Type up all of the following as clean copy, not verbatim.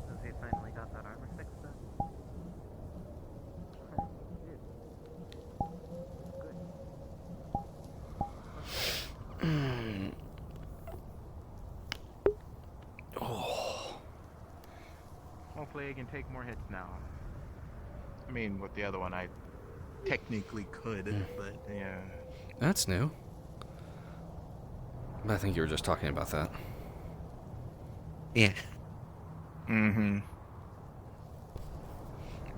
Has he finally got that armor fixed then? Oh. Hopefully I can take more hits now. I mean, with the other one, I technically could, but yeah. That's new. I think you were just talking about that. Yeah. Mm-hmm.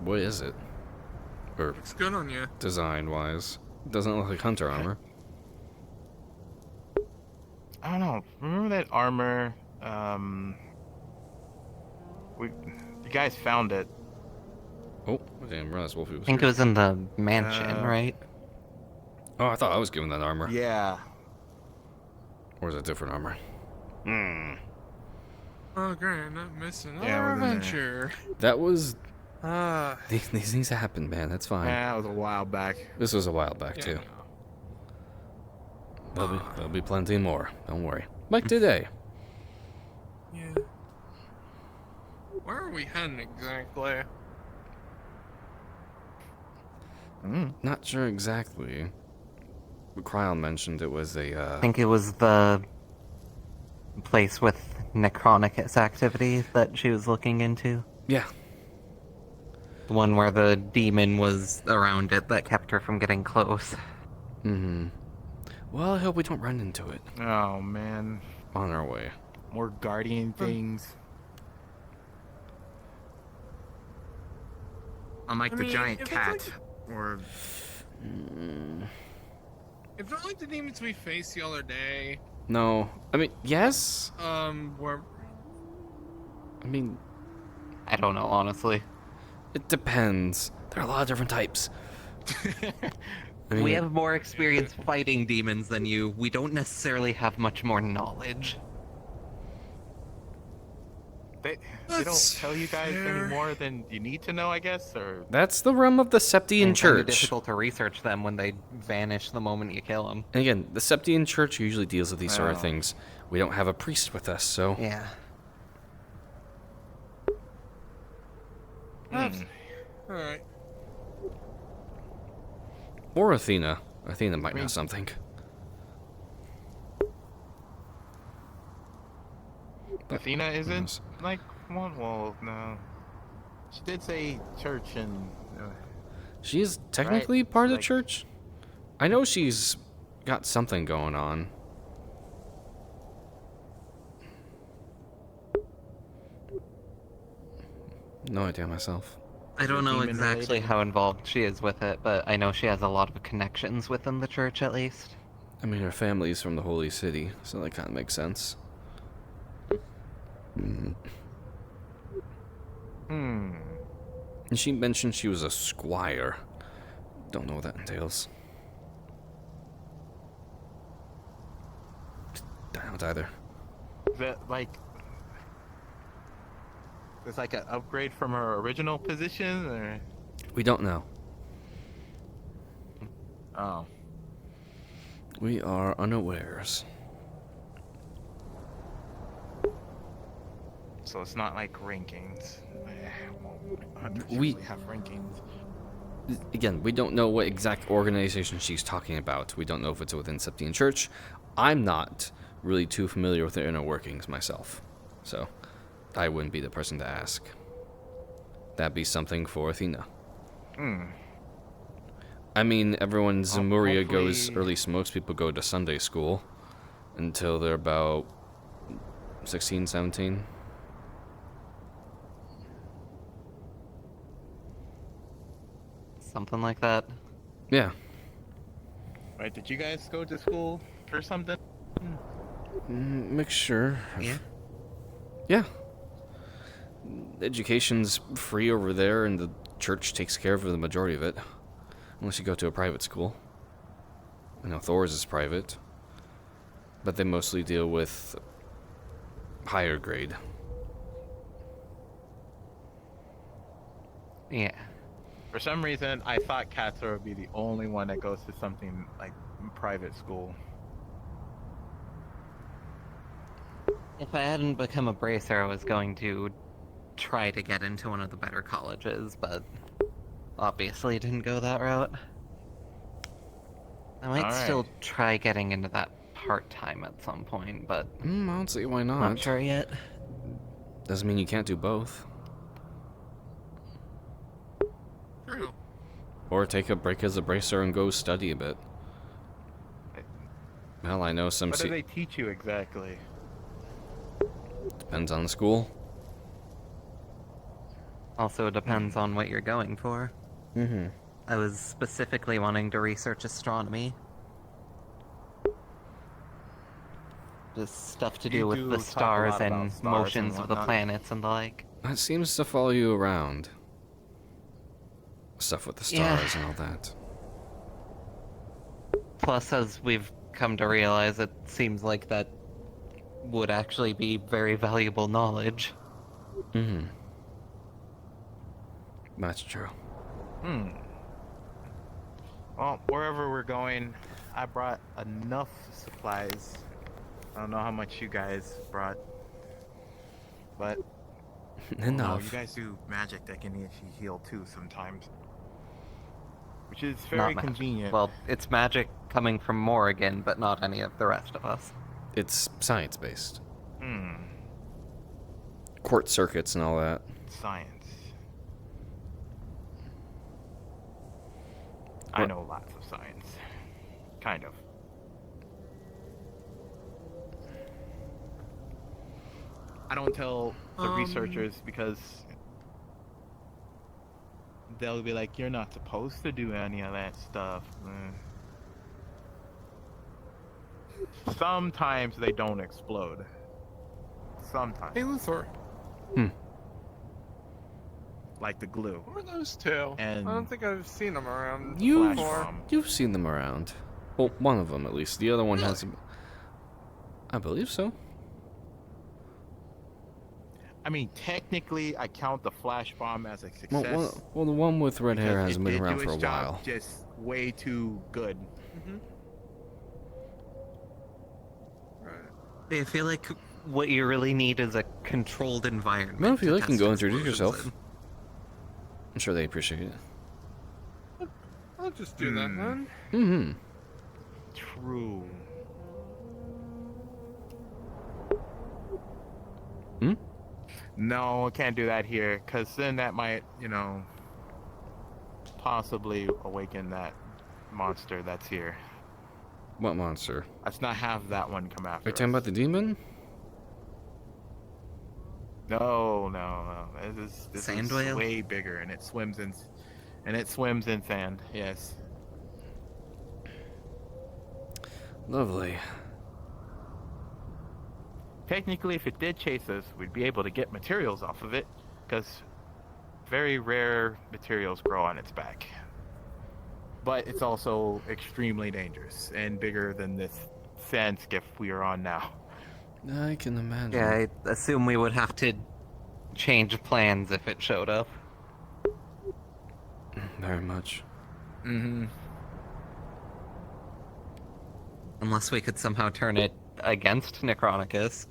What is it? Or Looks good on you. design-wise, doesn't look like hunter armor. I don't know. Remember that armor? You guys found it. Oh, I didn't realize Wolfie was I think it here. was in the mansion, right? Oh, I thought I was given that armor. Yeah. Or is it different armor? Oh, great, not missing Yeah, another it was in there. adventure. That was... Ah. These things happen, man. That's fine. Yeah, that was a while back. This was a while back, Yeah, too. no. There'll be plenty more. Don't worry. Like today. Yeah. Where are we heading exactly? Not sure exactly. Cryon mentioned it was a, I think it was the place with Necronicus activity that she was looking into. Yeah. The one where the demon was around it that kept her from getting close. Well, I hope we don't run into it Oh, man. on our way. More guardian things. Unlike I the mean, giant if it's cat. like- Or... It's not like the demons we faced the other day. No. I mean, yes? Where I mean, I don't know, honestly. it depends. There are a lot of different types. I mean, We have more experience fighting demons than you. We don't necessarily have much more knowledge. They don't That's tell you guys fair. any more than you need to know, I guess, or... that's the realm of the Septian And kinda Church. difficult to research them when they vanish the moment you kill them. And again, the Septian Church usually deals with these sort of Oh. things. We don't have a priest with us, so... Yeah. Alright. Or Athena. Athena might know something. Athena isn't, knows? like, one? Well, no. She did say church and... She is technically part of the Like- church. I know she's got something going on. No idea myself. I don't know demon exactly related? how involved she is with it, but I know she has a lot of connections within the church at least. I mean, her family's from the Holy City, so that kind of makes sense. Hmm. And she mentioned she was a squire. Don't know what that entails. I don't either. Is that, like... It's like an upgrade from her original position, or... We don't know. Oh. We are unawares. So it's not like rankings. We- We have rankings. Again, we don't know what exact organization she's talking about. We don't know if it's within Septian Church. I'm not really too familiar with the inner workings myself, so I wouldn't be the person to ask. That'd be something for Athena. I mean, everyone in Zemuria goes, hopefully- or at least most people go to Sunday school until they're about 16, 17. Something like that. Yeah. Right, did you guys go to school or something? Mixture. Yeah. Yeah. Education's free over there, and the church takes care of the majority of it. Unless you go to a private school. I know Thor's is private. But they mostly deal with higher grade. Yeah. For some reason, I thought Katsura would be the only one that goes to something like private school. If I hadn't become a bracer, I was going to try to get into one of the better colleges, but obviously didn't go that route. I might Alright. still try getting into that part-time at some point, but I don't see why not. not sure yet. Doesn't mean you can't do both. True. Or take a break as a bracer and go study a bit. Well, I know some... What do they teach you exactly? Depends on the school. Also, it depends on what you're going for. Mm-hmm. I was specifically wanting to research astronomy. Just stuff to You do with do the talk a stars lot about and stars motions and of the whatnot. planets and the like. That seems to follow you around. Stuff with the stars Yeah. and all that. Plus, as we've come to realize, it seems like that would actually be very valuable knowledge. Mm-hmm. That's true. Well, wherever we're going, I brought enough supplies. I don't know how much you guys brought, but no, Enough. you guys do magic that can actually heal too sometimes, which is very Not magic. convenient. Well, it's magic coming from Morrigan, but not any of the rest of us. It's science-based. Hmm, Court circuits and all that. science. I know lots of science, kind of. I don't tell the researchers because they'll be like, "You're not supposed to do any of that stuff." Sometimes they don't explode. Sometimes, Hey, Luthor. like the glue. Who are those two? And I don't think I've seen them around You- before. bomb. You've seen them around. Well, one of them at least. The other one has... I believe so. I mean, technically, I count the flash bomb as a Well, success. well, the one with red hair because hasn't it been did around do for a its job while. Just way too good. Right. I feel like what you really need is a controlled environment. Well, if you to like, can test go introduce explosions yourself. in. I'm sure they appreciate it. I'll just do that then. Mm-hmm. True. Hmm? No, I can't do that here, because then that might, possibly awaken that monster that's here. What monster? Let's not have that one come after Are you talking about the demon? No. This Sand is whale? way bigger, and it swims in sand. Yes. Lovely. Technically, if it did chase us, we'd be able to get materials off of it, because very rare materials grow on its back. But it's also extremely dangerous and bigger than this sand skiff we are on now. I can imagine. Yeah, I assume we would have to change plans if it showed up. Very much. Mm-hmm. Unless we could somehow turn it against Necronicus.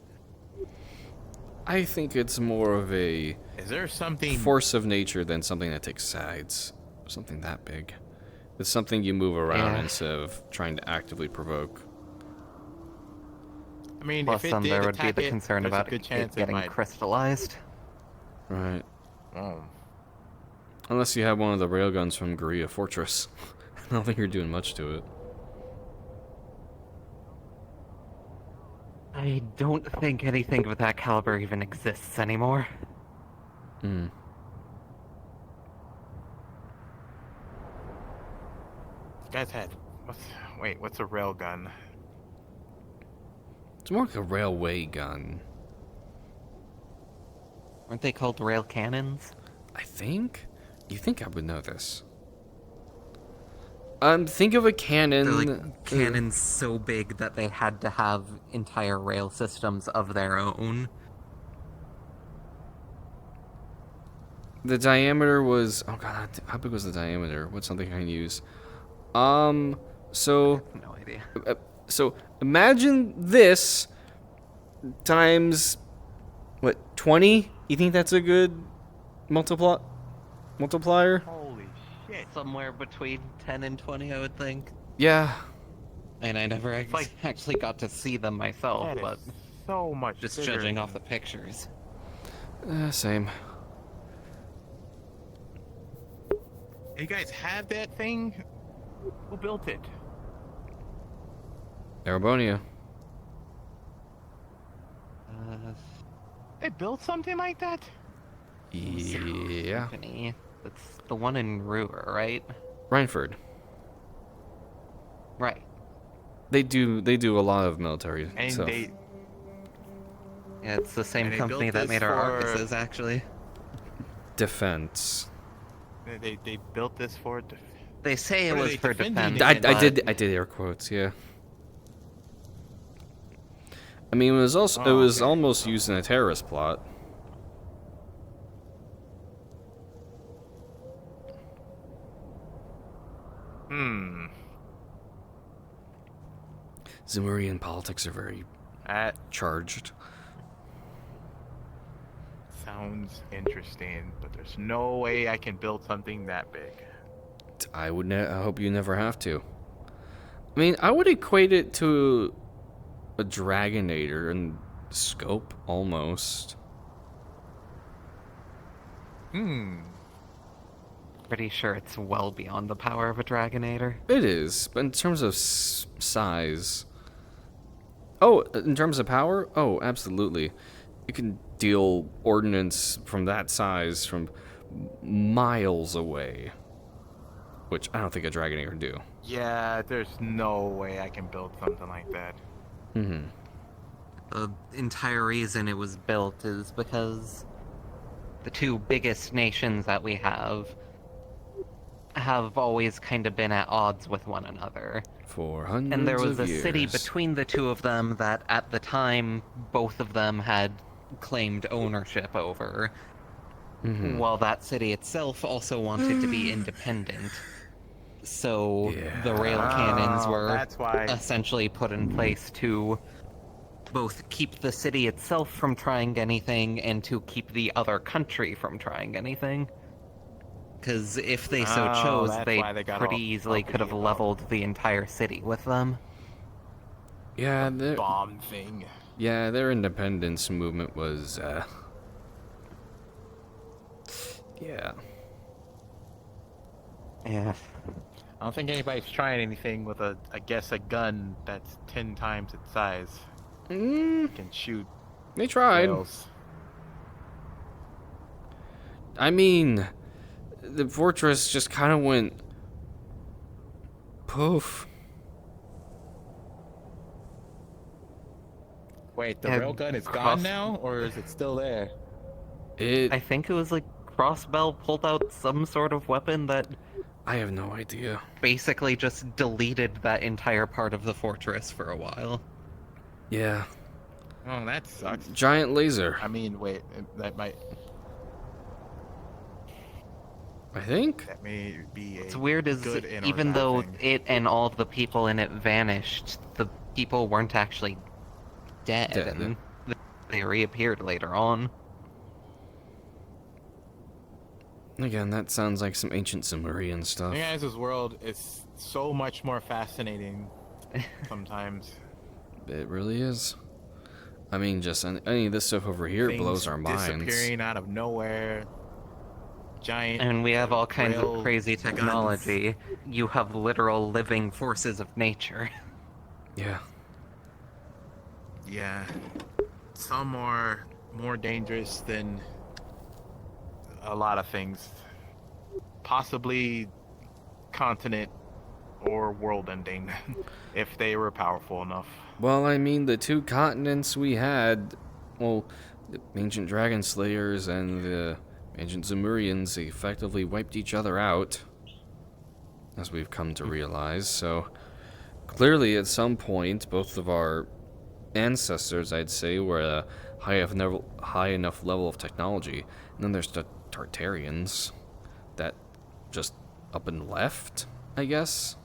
I think it's more of a Is there something? force of nature than something that takes sides. Something that big. It's something you move around Yeah. instead of trying to actively provoke. I mean, Plus, if it then did there would be attack the it, concern there's about a good it chance it getting might. crystallized. Right. Oh. Unless you have one of the railguns from Guerrilla Fortress. I don't think you're doing much to it. I don't think anything of that caliber even exists anymore. Hmm. This guy's had. What's a railgun? It's more like a railway gun. Aren't they called rail cannons? I think? You think I would know this? Think of a cannon. They're like cannons so big that they had to have entire rail systems of their own. The diameter was... Oh god, how big was the diameter? What's something I can use? So... No idea. So, imagine this times... What, 20? You think that's a good multiplier? Holy shit. Somewhere between 10 and 20, I would think. Yeah. And I never like- actually got to see them myself, That but is so much just bigger judging than- off the pictures. Same. You guys have that thing? Who built it? Arabonia. They built something like that? Yeah. Company. That's the one in Ruhr, right? Rhineford. Right. They do a lot of military And stuff. they Yeah, it's the same And they company built that this made our for- Arguses, actually. Defense. they built this for They say it What are was they for defending defense. against? I did air quotes, yeah. I mean, it was also Oh, okay. almost used in a terrorist plot. Zemurian politics are very That charged. sounds interesting, but there's no way I can build something that big. I hope you never have to. I mean, I would equate it to a Dragonator in scope, almost. Pretty sure it's well beyond the power of a Dragonator. It is, but in terms of size... Oh, in terms of power? Oh, absolutely. You can deal ordnance from that size from miles away. Which I don't think a Dragonator can do. Yeah, there's no way I can build something like that. Mm-hmm. The entire reason it was built is because the two biggest nations that we have always kind of been at odds with one another. For hundreds And there was of a city years. between the two of them that at the time both of them had claimed ownership over, Mhm. while that city itself also wanted to be independent. So the rail cannons Oh, were that's why. essentially put in place to both keep the city itself from trying anything and to keep the other country from trying anything. Because if they so Oh, chose, that's they why they got pretty all easily could have uppity about- leveled the entire city with them. Yeah, Bomb thing. their independence movement was, yeah. Yeah. I don't think anybody's trying anything with I guess a gun that's 10 times its size. Can shoot They tried. whales. I mean, the fortress just kind of went poof. Wait, the Yeah, railgun is cross- gone now, or is it still there? I think it was like Crossbell pulled out some sort of weapon that I have no idea. basically just deleted that entire part of the fortress for a while. Yeah, Oh, that sucks. giant laser. I mean, wait, that may I be a What's weird is good and or even bad though thing. it and all of the people in it vanished, the people weren't actually dead, Dead. and they reappeared later on. Again, that sounds like some ancient Sumerian stuff. You guys' world is so much more fascinating sometimes. It really is. I mean, just any of this stuff over here Things blows our minds. disappearing out of nowhere. Giant. And we have all kinds rail of crazy guns. technology. You have literal living forces of nature. Yeah. Yeah. Some are more dangerous than a lot of things. Possibly continent or world ending if they were powerful enough. Well, I mean, the two continents we had, well, the ancient dragon slayers and the ancient Zemurians effectively wiped each other out, as we've come to realize. So clearly, at some point, both of our ancestors, I'd say, were at a high enough level of technology, and then their Tartarians that just up and left, I guess.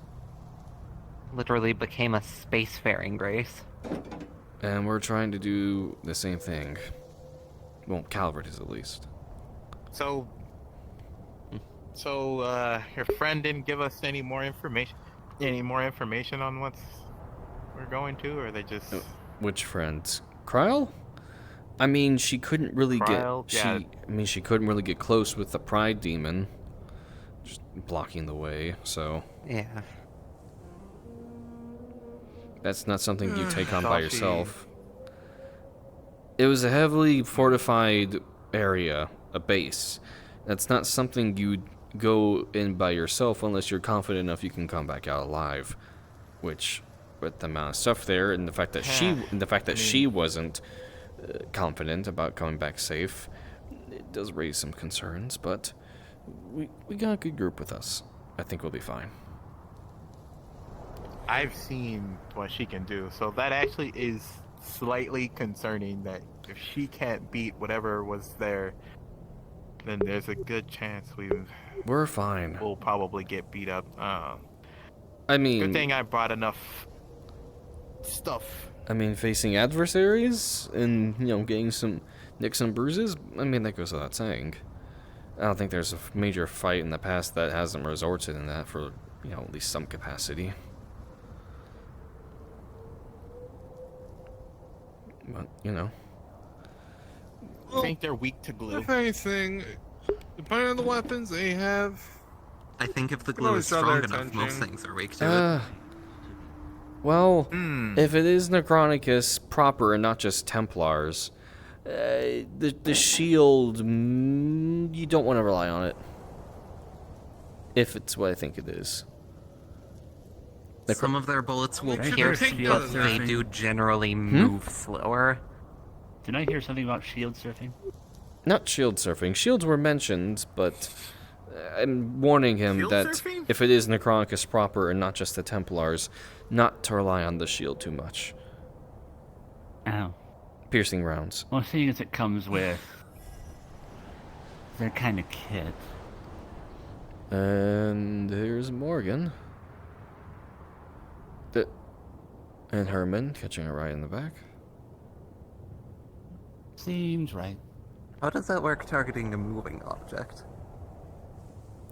Literally became a spacefaring race. And we're trying to do the same thing. Well, Calvert is at least. So, your friend didn't give us any more information. Any more information on what's we're going to, or they just Which friend? Kryl? I mean, she couldn't really Kryl? Yeah. she couldn't really get close with the Pride Demon, just blocking the way. So Yeah. that's not something you take on Thought by she- yourself. It was a heavily fortified area, a base. That's not something you'd go in by yourself unless you're confident enough you can come back out alive. Which, with the amount of stuff there, and the fact that she wasn't confident about coming back safe, it does raise some concerns. But we got a good group with us. I think we'll be fine. I've seen what she can do, so that actually is slightly concerning. That if she can't beat whatever was there, then there's a good chance We're fine. we'll probably get beat up. I mean, Good thing I brought enough stuff. facing adversaries and, getting some nicks and bruises, that goes without saying. I don't think there's a major fight in the past that hasn't resorted in that for, at least some capacity. But, I think they're weak to glue. If anything, depending on the weapons they have, I think if the Can glue always is draw strong their enough, most attention. things are weak to Well, Hmm. if it is Necronicus proper and not just Templars, the shield, you don't want to rely on it. If it's what I think it is. it. Some of their bullets will Should pierce, they take but those they surfing? do generally move slower. Did I hear something about shield surfing? Not shield surfing. Shields were mentioned, but I'm warning him Shield that surfing? if it is Necronicus proper and not just the Templars, not to rely on the shield too much. Oh. Piercing rounds. Well, seeing as it comes with their kind of kit. And here's Morgan. And Herman catching a ride in the back. Seems right. How does that work targeting a moving object?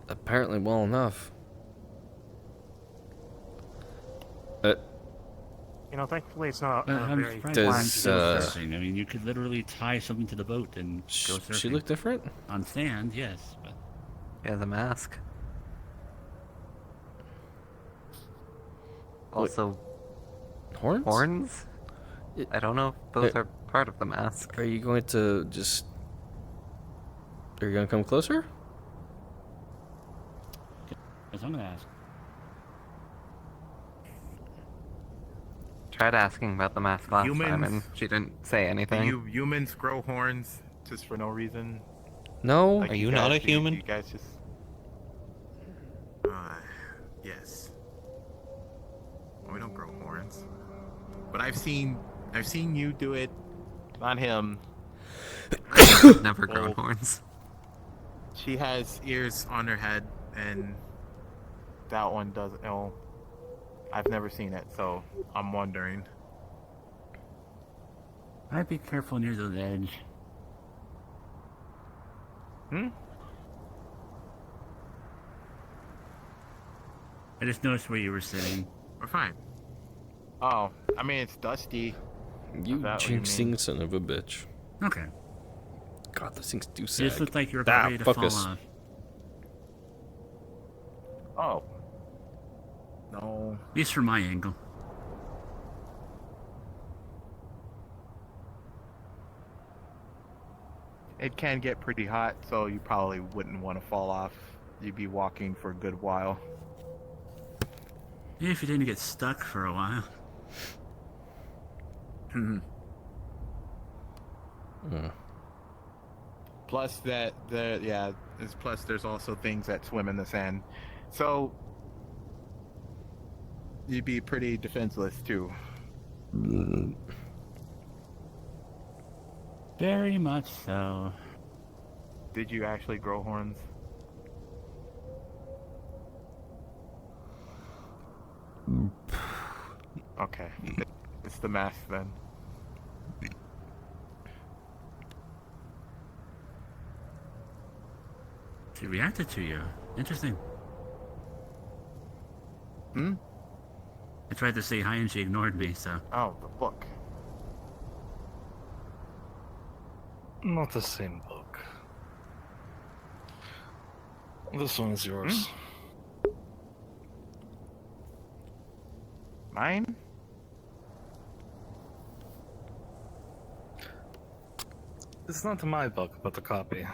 Apparently well enough. Thankfully it's not I'm very surprised Does, by shield uh, surfing. You could literally tie something to the boat and go surfing. She looked different? On sand, yes. But Yeah, the mask. Also, Horns? horns? It- I don't know if those are part of the mask. Are you going to just... Are you going to come closer? as I'm gonna ask. Tried asking about the mask last time, Humans- and she didn't say Do anything. you humans grow horns just for no reason? No? Like Are you not a guys- human? You guys just. Yes. Well, we don't grow horns, but I've seen you do it. Not him. I've never grown Well- horns. She has ears on her head, and that one doesn't. Oh, I've never seen it, so I'm wondering. I'd be careful near the ledge. I just noticed where you were sitting. We're fine. Oh, I mean it's dusty. You Is that what you jinxing mean? son of a bitch. Okay. God, those things do You sag. just looked like you were about ready to fall focus. off. Oh. No. At least from my angle. It can get pretty hot, so you probably wouldn't want to fall off. You'd be walking for a good while. Yeah, if you didn't get stuck for a while. Plus there's also things that swim in the sand. So you'd be pretty defenseless too. Very much so. did you actually grow horns? Okay. It's the mask then. She reacted to you. Interesting. Hmm? I tried to say hi and she ignored me, so. Oh, the book. Not the same book. This one is yours. Mine? It's not my book, but the copy.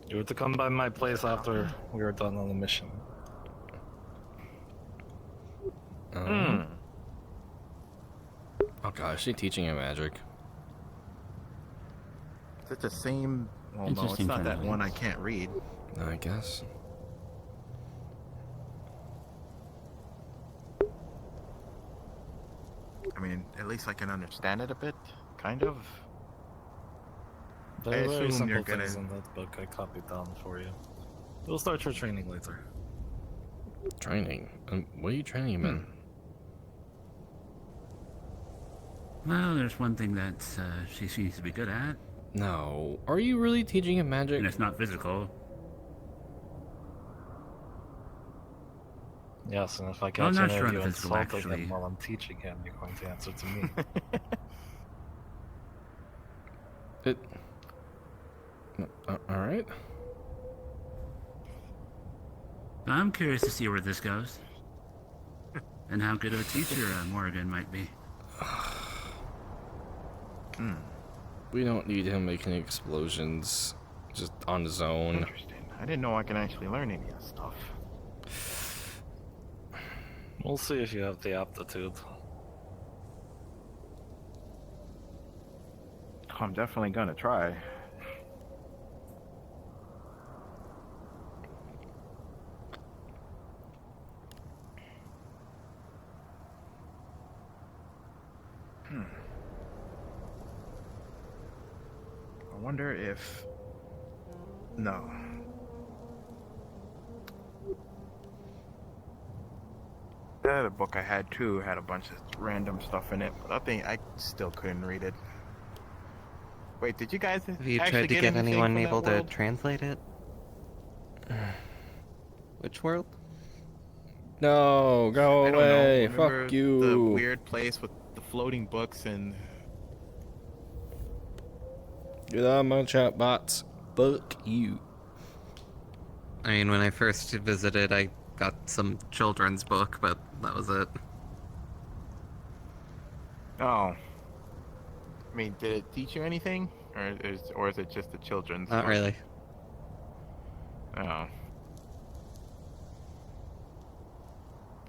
You were to come by my place after we were done on the mission. Hmm. Oh gosh, is she teaching him magic? Is it the same? Well, no, it's Interesting not that turn. one I can't read. I guess. I mean, at least I can understand it a bit, kind of. There are very assume simple you're gonna- things in that book I copied down for you. You'll start your training later. Training? What are you training him in? Well, there's one thing that she seems to be good at, No. Are you really teaching him magic? and it's not physical. Yes, and if I I'm catch not any sure of on you the physical, insulting actually. him while I'm teaching him, you're going to answer to me. It. All right. I'm curious to see where this goes. And how good of a teacher Morrigan might be. We don't need him making explosions just on his own. Interesting. I didn't know I can actually learn any of that stuff. We'll see if you have the aptitude. I'm definitely gonna try. I wonder if... No. The other book I had too had a bunch of random stuff in it, but I think I still couldn't read it. Wait, did you guys Have you actually tried to get anything anyone from that able to world? translate it? Which world? No, go I don't know. away. Remember Fuck you. the weird place with the floating books and... Get on my chat bots. Fuck you. I mean, when I first visited, I got some children's book, but that was it. Oh. I mean, did it teach you anything? Or is it just a children's Not book? really. Oh.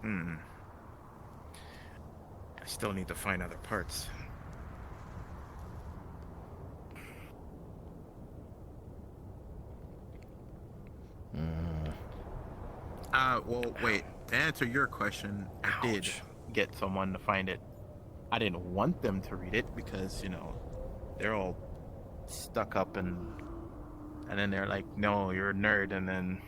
I still need to find other parts. Well, wait. To answer your question, I did get someone to find it. I didn't want them to read it because, you know, they're all stuck up and then they're like, no, you're a nerd, and then...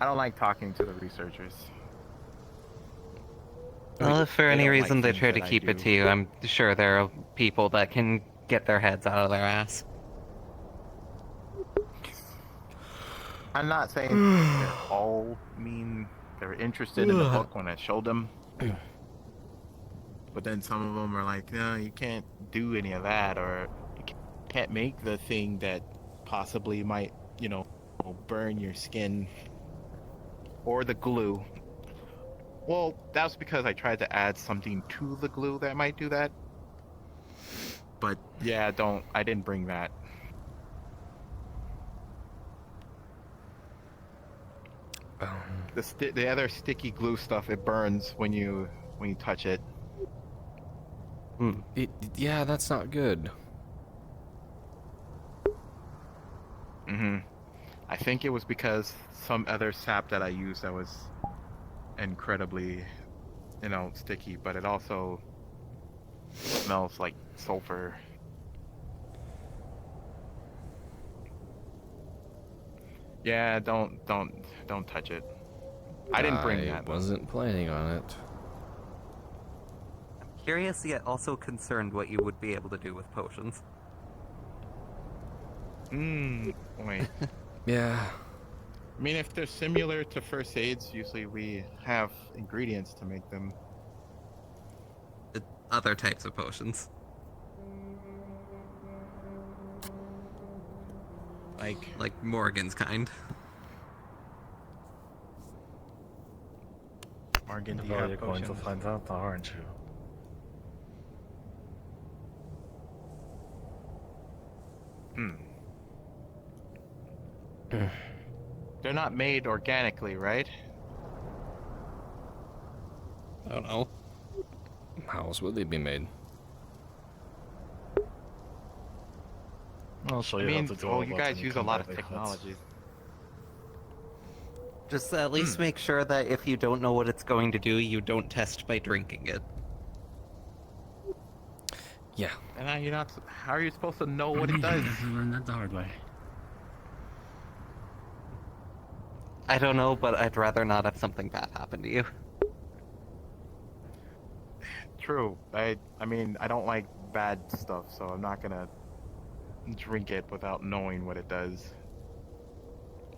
I don't like talking to the researchers. Well, if for They any don't like reason they things try to that I keep it do. to you, I'm sure there are people that can get their heads out of their ass. I'm not saying they're all mean. They're interested in the book when I showed them. But then some of them are like, no, you can't do any of that, or you can't make the thing that possibly might, you know, burn your skin. Or the glue. Well, that's because I tried to add something to the glue that might do that. But yeah, I didn't bring that. The other sticky glue stuff, it burns when you touch it. Yeah, that's not good. I think it was because some other sap that I used that was incredibly, you know, sticky, but it also It smells like sulfur. Yeah, don't touch it. I didn't bring that. I Though. wasn't planning on it. I'm curious yet also concerned what you would be able to do with potions. Wait. Yeah. I mean, if they're similar to first aids, usually we have ingredients to make them. Other types of potions. Like Morgan's kind. Morgan, do you Well, have you're going to potions? find out, now, aren't you? They're not made organically, right? I don't know. How else would they be made? I'll show I you mean, how to do oh, all you that guys when you use a come lot by of the hut. technology. Just at least make sure that if you don't know what it's going to do, you don't test by drinking it. Yeah. And now you're not. How are you supposed to know what it does? I learned that the hard way. I don't know, but I'd rather not have something bad happen to you. True. I mean, I don't like bad stuff, so I'm not gonna drink it without knowing what it does.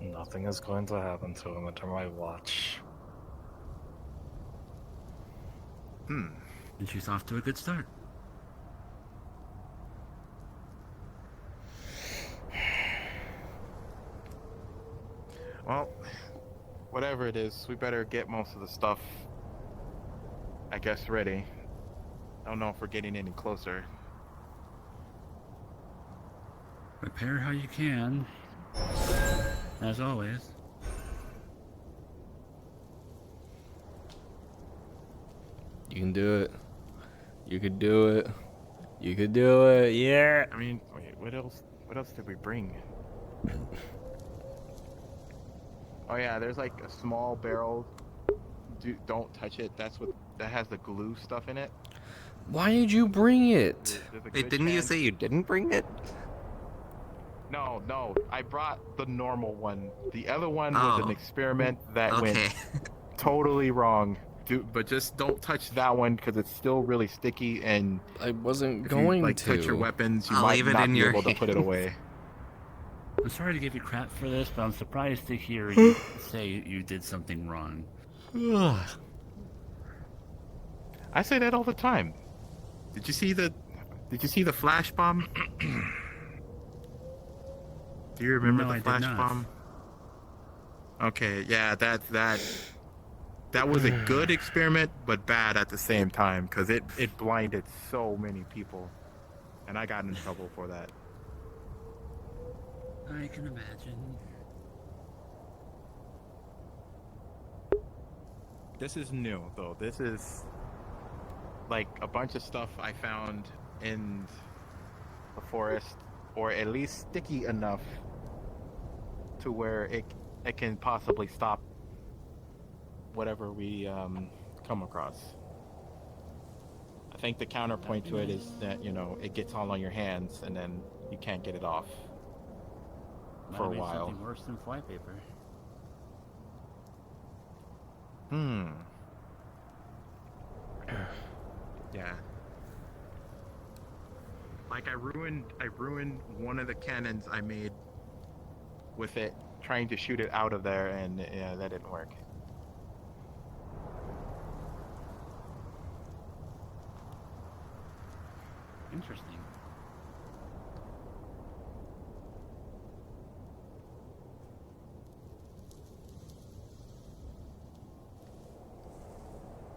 Nothing is going to happen to him under my watch. And she's off to a good start. Well, whatever it is, we better get most of the stuff, I guess, ready. I don't know if we're getting any closer. Prepare how you can. As always. You can do it. You could do it. You could do it. Yeah. I mean, wait, what else? What else did we bring? Oh yeah, there's like a small barrel. Don't touch it. That has the glue stuff in it. Why did you bring it? There's a Wait, good didn't you chance- say you didn't bring it? No, I brought the normal one. The other one was an Oh. experiment that went Okay. totally wrong. But just don't touch that one because it's still really sticky, and I wasn't if going you like to. touch your weapons, you I'll might leave it not in be your able to put it hands. away. I'm sorry to give you crap for this, but I'm surprised to hear you say you did something wrong. I say that all the time. Did you see the flash bomb? Do you remember No, I the did flash not. bomb? Okay, yeah, that was a good experiment, but bad at the same time because it blinded so many people, and I got in trouble for that. I can imagine. This is new though. This is like a bunch of stuff I found in the forest, or at least sticky enough to where it can possibly stop whatever we come across. I think the counterpoint to it is that, you know, it gets all on your hands and then you can't get it off Might for have a been while. something worse than flypaper. Yeah. Like I ruined one of the cannons I made with it, trying to shoot it out of there, and yeah, that didn't work. Interesting.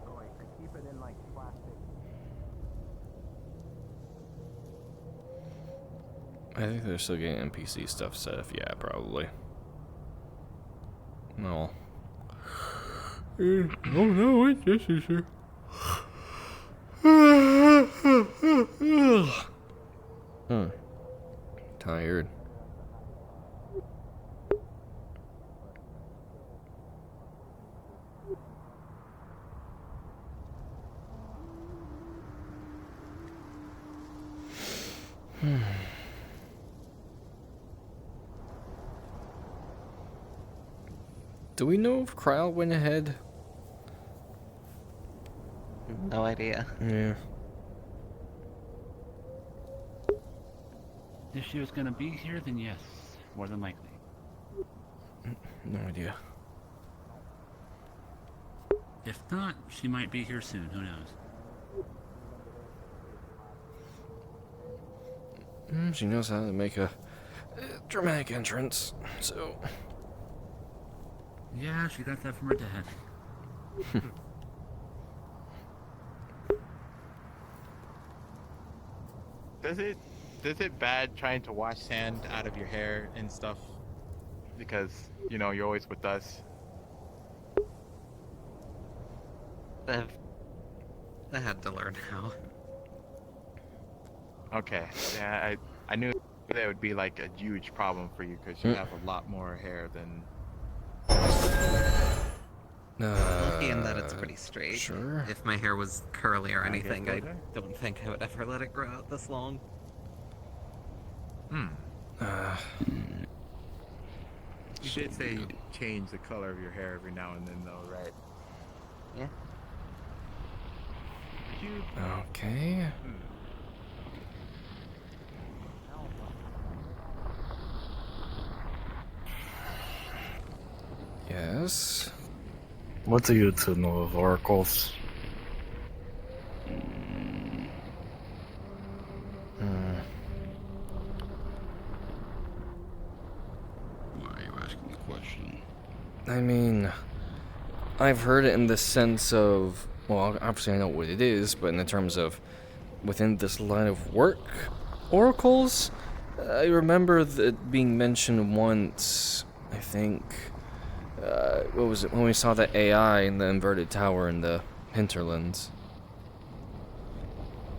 So I keep it in like plastic. I think they're still getting NPC stuff set up. Yeah, probably. No. Oh no, it's this is here. Tired. Do we know if Kryl went ahead? No idea. Yeah. If she was going to be here, then yes, more than likely. No idea. If not, she might be here soon. Who knows? She knows how to make a dramatic entrance, so... Yeah, she got that from her dad. Does it bad trying to wash sand out of your hair and stuff? Because, you know, you're always with us. I had to learn how. Okay. Yeah, I knew that would be like a huge problem for you because you have a lot more hair than... Lucky in that it's pretty straight. Sure. If my hair was curly or I guess anything, go I there. don't think I would ever let it grow out this long. You did say you change the color of your hair every now and then, though, right? Yeah. Did you... Okay. Yes. What do you two know of oracles? Why are you asking the question? I mean, I've heard it in the sense of, well, obviously I know what it is, but in the terms of within this line of work, oracles, I remember it being mentioned once, I think, what was it, when we saw the AI in the inverted tower in the hinterlands.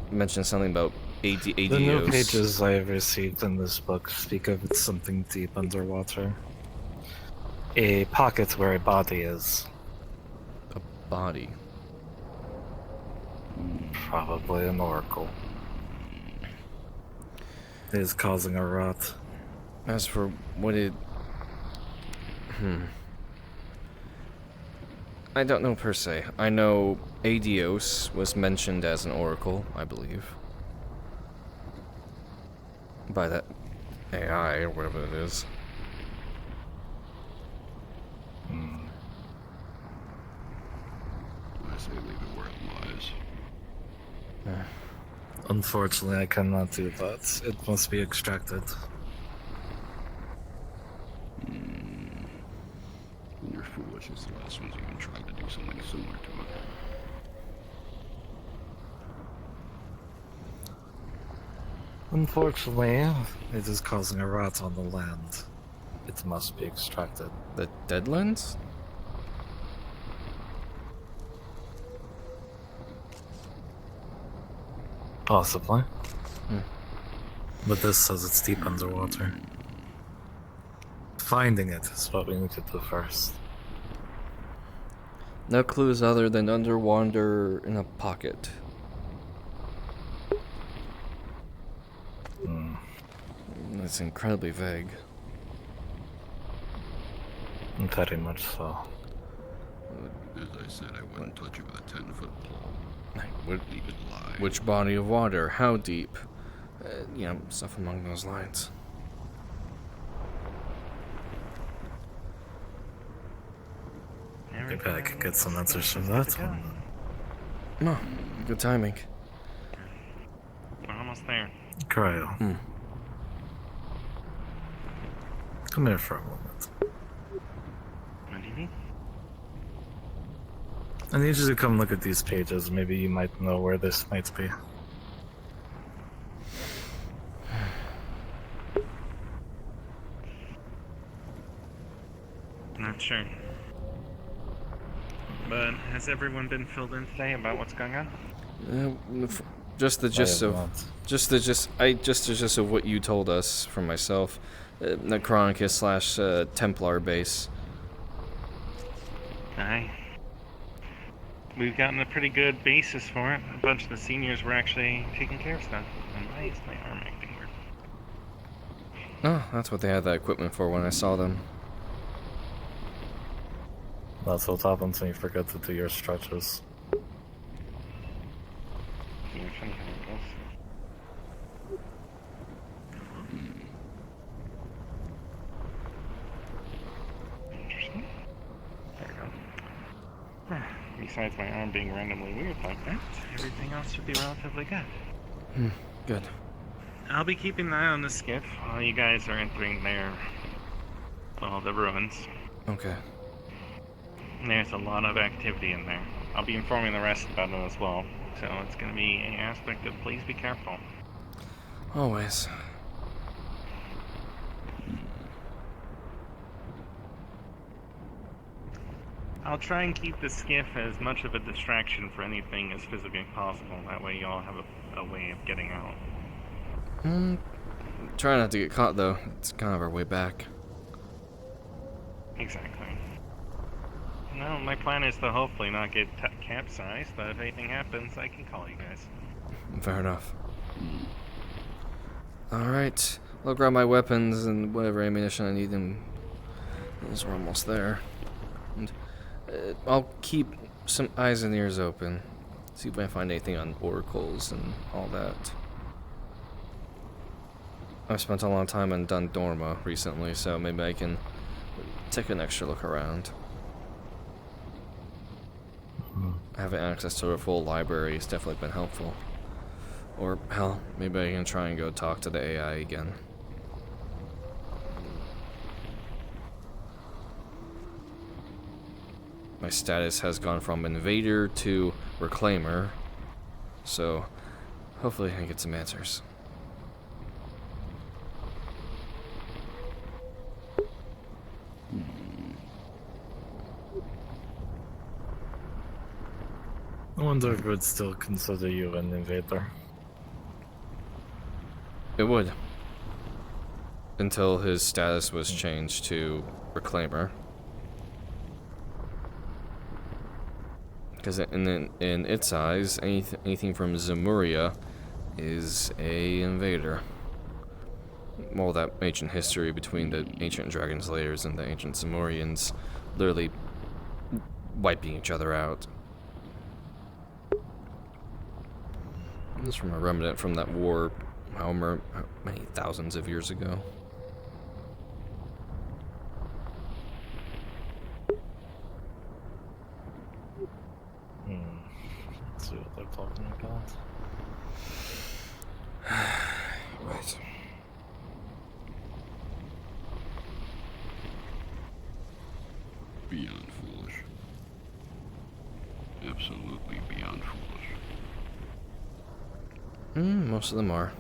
Mentioned something about ADOs. The new pages I have received in this book speak of something deep underwater. A pocket where a body is. A body. Probably an oracle. It is causing a rot. As for what it... I don't know per se. I know Adios was mentioned as an oracle, I believe. By that AI, or whatever it is. I say leave it where it lies. Unfortunately, I cannot do that. It must be extracted. You're foolish as the last ones even tried to do something similar to it. Unfortunately, it is causing a rot on the land. It must be extracted. The Deadlands? Possibly. But this says it's deep underwater. Finding it is what we need to do first. No clues other than underwater in a pocket. That's incredibly vague. Very much so. As I said, I wouldn't touch it with a 10-foot pole. Would, Leave it lie. which body of water? How deep? Stuff along those lines. Maybe I could get some answers from that one. No, good timing. We're almost there. Cryo. Come here for a moment. What do you need? I need you to come look at these pages. Maybe you might know where this might be. Not sure. But has everyone been filled in today about what's going on? Just the gist I of, have not. just the gist of what you told us from myself. Necronicus / Templar base. Aye. We've gotten a pretty good basis for it. A bunch of the seniors were actually taking care of stuff. And why is my arm acting weird? Oh, that's what they had that equipment for when I saw them. That's what happens when you forget to do your stretches. Yeah, funny how it goes. Interesting. There we go. Besides my arm being randomly weird like that, everything else should be relatively good. Good. I'll be keeping an eye on the skiff while you guys are entering the ruins. Okay. There's a lot of activity in there. I'll be informing the rest about it as well. So it's going to be an aspect of please be careful. Always. I'll try and keep the skiff as much of a distraction for anything as physically possible. That way you all have a way of getting out. Try not to get caught, though. It's kind of our way back. Exactly. No, my plan is to hopefully not get capsized, but if anything happens, I can call you guys. Fair enough. Alright. I'll grab my weapons and whatever ammunition I need, and we're almost there. And I'll keep some eyes and ears open. See if I find anything on oracles and all that. I've spent a long time in Dundorma recently, so maybe I can take an extra look around. Having access to a full library has definitely been helpful. Or, hell, maybe I can try and go talk to the AI again. My status has gone from invader to reclaimer, so hopefully I can get some answers. I wonder if it would still consider you an invader. It would. Until his status was changed to reclaimer. Because in its eyes, anything from Zemuria is a invader. All that ancient history between the ancient dragon slayers and the ancient Zemurians literally wiping each other out. This is from a remnant from that war, however many thousands of years ago. Let's see what they're talking about. Right. Beyond foolish. Absolutely beyond foolish. Most of them are.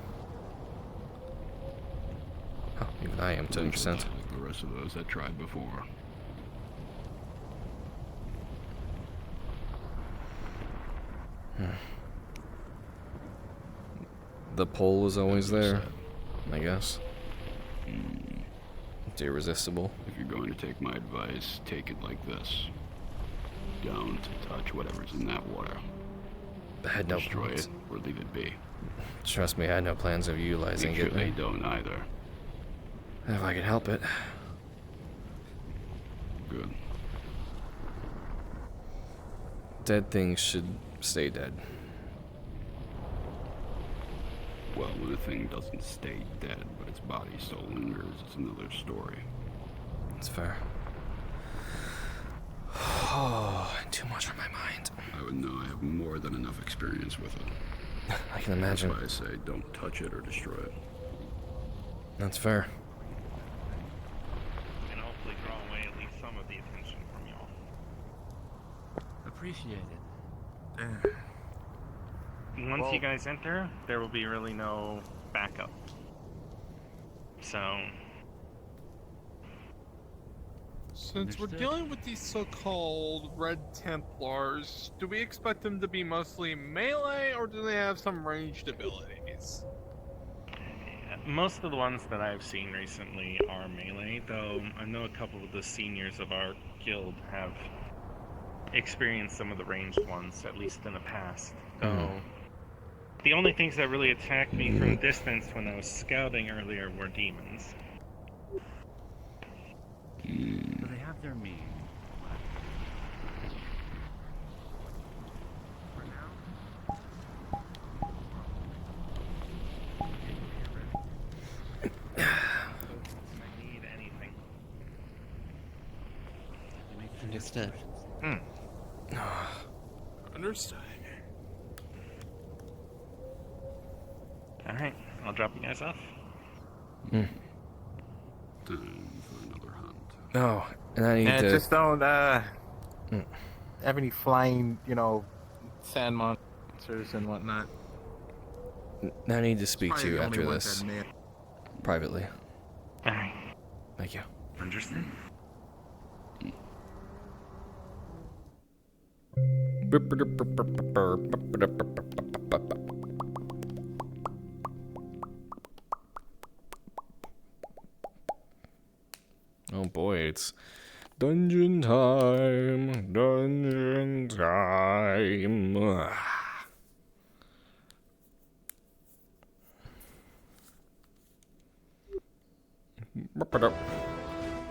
Oh, even I am to an extent. Like the rest of those that tried before. The pull was always there, I guess. Mm. It's irresistible. If you're going to take my advice, take it like this. Don't touch whatever's in that water. I had no Destroy plans. it or leave it be. Trust me, I had no plans of utilizing Make sure it. they don't either. If I could help it. Good. Dead things should stay dead. Well, when a thing doesn't stay dead, but its body still lingers, it's another story. That's fair. Oh, too much on my mind. I would know I have more than enough experience with it. I can imagine. That's why I say don't touch it or destroy it. That's fair. And hopefully draw away at least some of the attention from y'all. Appreciate it. Once you guys enter, there will be really no backup. So, Since we're Understood. dealing with these so-called Red Templars, do we expect them to be mostly melee, or do they have some ranged abilities? most of the ones that I've seen recently are melee, though I know a couple of the seniors of our guild have experienced some of the ranged ones, at least in the past. Though the only things that really attacked me from distance when I was scouting earlier were demons. they're mean. I need anything. Understood. Understood. Alright, I'll drop you guys off. Time for another hunt. Oh, and I need And to. just don't have any flying, sand monsters and whatnot. I need to speak to Probably you the only after ones this that may- privately. Alright. Thank you. Understood. Oh boy, it's dungeon time. Dungeon time.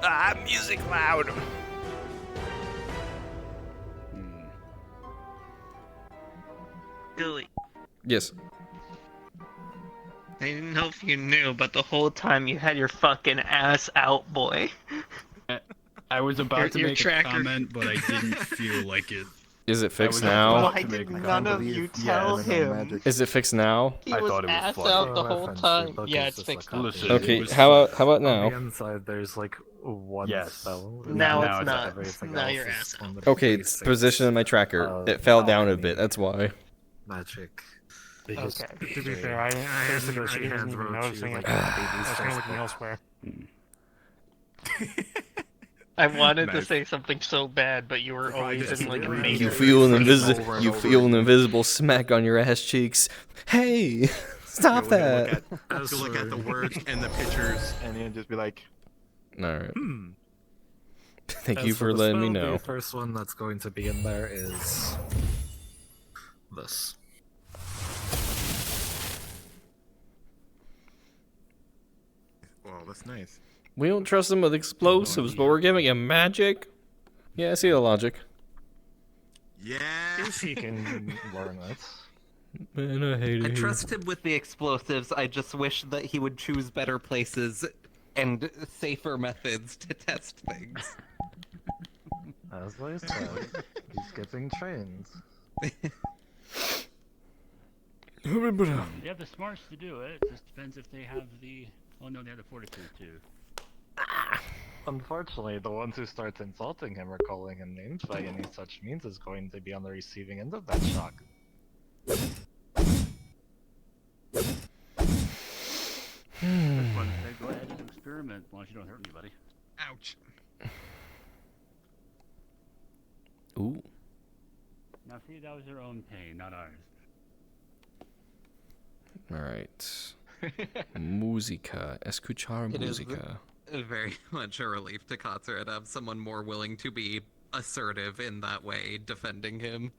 Ah, music loud. Billy, Yes. I didn't know if you knew, but the whole time you had your fucking ass out, boy. I was about to Your make a tracker. comment, but I didn't feel like it. Is it fixed was now? about Why to did make- I none can't of you believe- tell yes. him? Is it fixed now? He I was thought it was ass flooded. out the Oh, whole reference, time. your book Yeah, is it's just a fixed. copy. Listen, Okay, it was how about On now? the inside, there's like one Yes. spell. Now it's and not. everything Now else your is ass on out. the Okay, it's basics position of my tracker. of It fell down a alchemy, bit, that's why. Magic. Okay. To be fair, I Years ago, she wasn't hand even wrote you noticing like it. I was baby's kind of first looking book. elsewhere. I wanted to Nice. say something so bad, but you were always just in like a reading major. You feel an Over and over an again. invisible smack on your ass cheeks. Hey, stop You'll look that! at- You'll look at the words and the pictures, and then just be like, All right. hmm. Thank As you for the letting me spell, know. The first one that's going to be in there is this. Well, that's nice. We don't trust them with explosives, but we're giving him magic. Yeah, I see the logic. Yeah. He can learn it. Man, I hate I it. trust him with the explosives. I just wish that he would choose better places and safer methods to test things. As I said, he's getting trained. They have the smarts to do it. It just depends if they have the. Oh no, they have the fortitude too. Unfortunately, the ones who start insulting him or calling him names by any such means is going to be on the receiving end of that shock. Say, go ahead and experiment as long as you don't hurt anybody. Ouch. Ooh. Now see, that was their own pain, not ours. All right. Musica. Escuchar It is música. Very much a relief to Katsura to have someone more willing to be assertive in that way, defending him.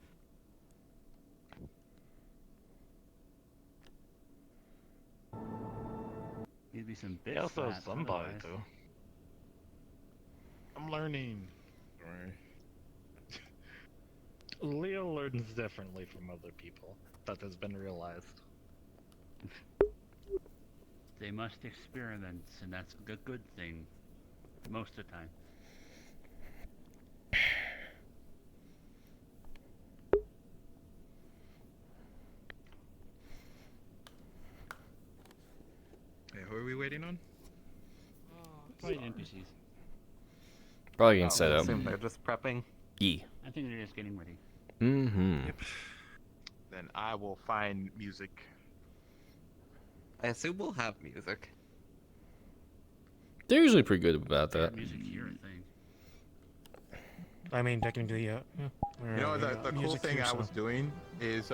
Need be some He bits. also has slapped, somebody otherwise- too. I'm learning. Leo learns differently from other people. That has been realized. They must experiment, and that's a good thing. Most of the time. Hey, who are we waiting on? Probably the NPCs. Probably getting set I up. assume they're just prepping. E. I think they're just getting ready. Mm-hmm. Then I will find music. I assume we'll have music. They're usually pretty good about that. Music here, I think. I mean, technically, yeah. You know, the cool music thing here, I so. was doing is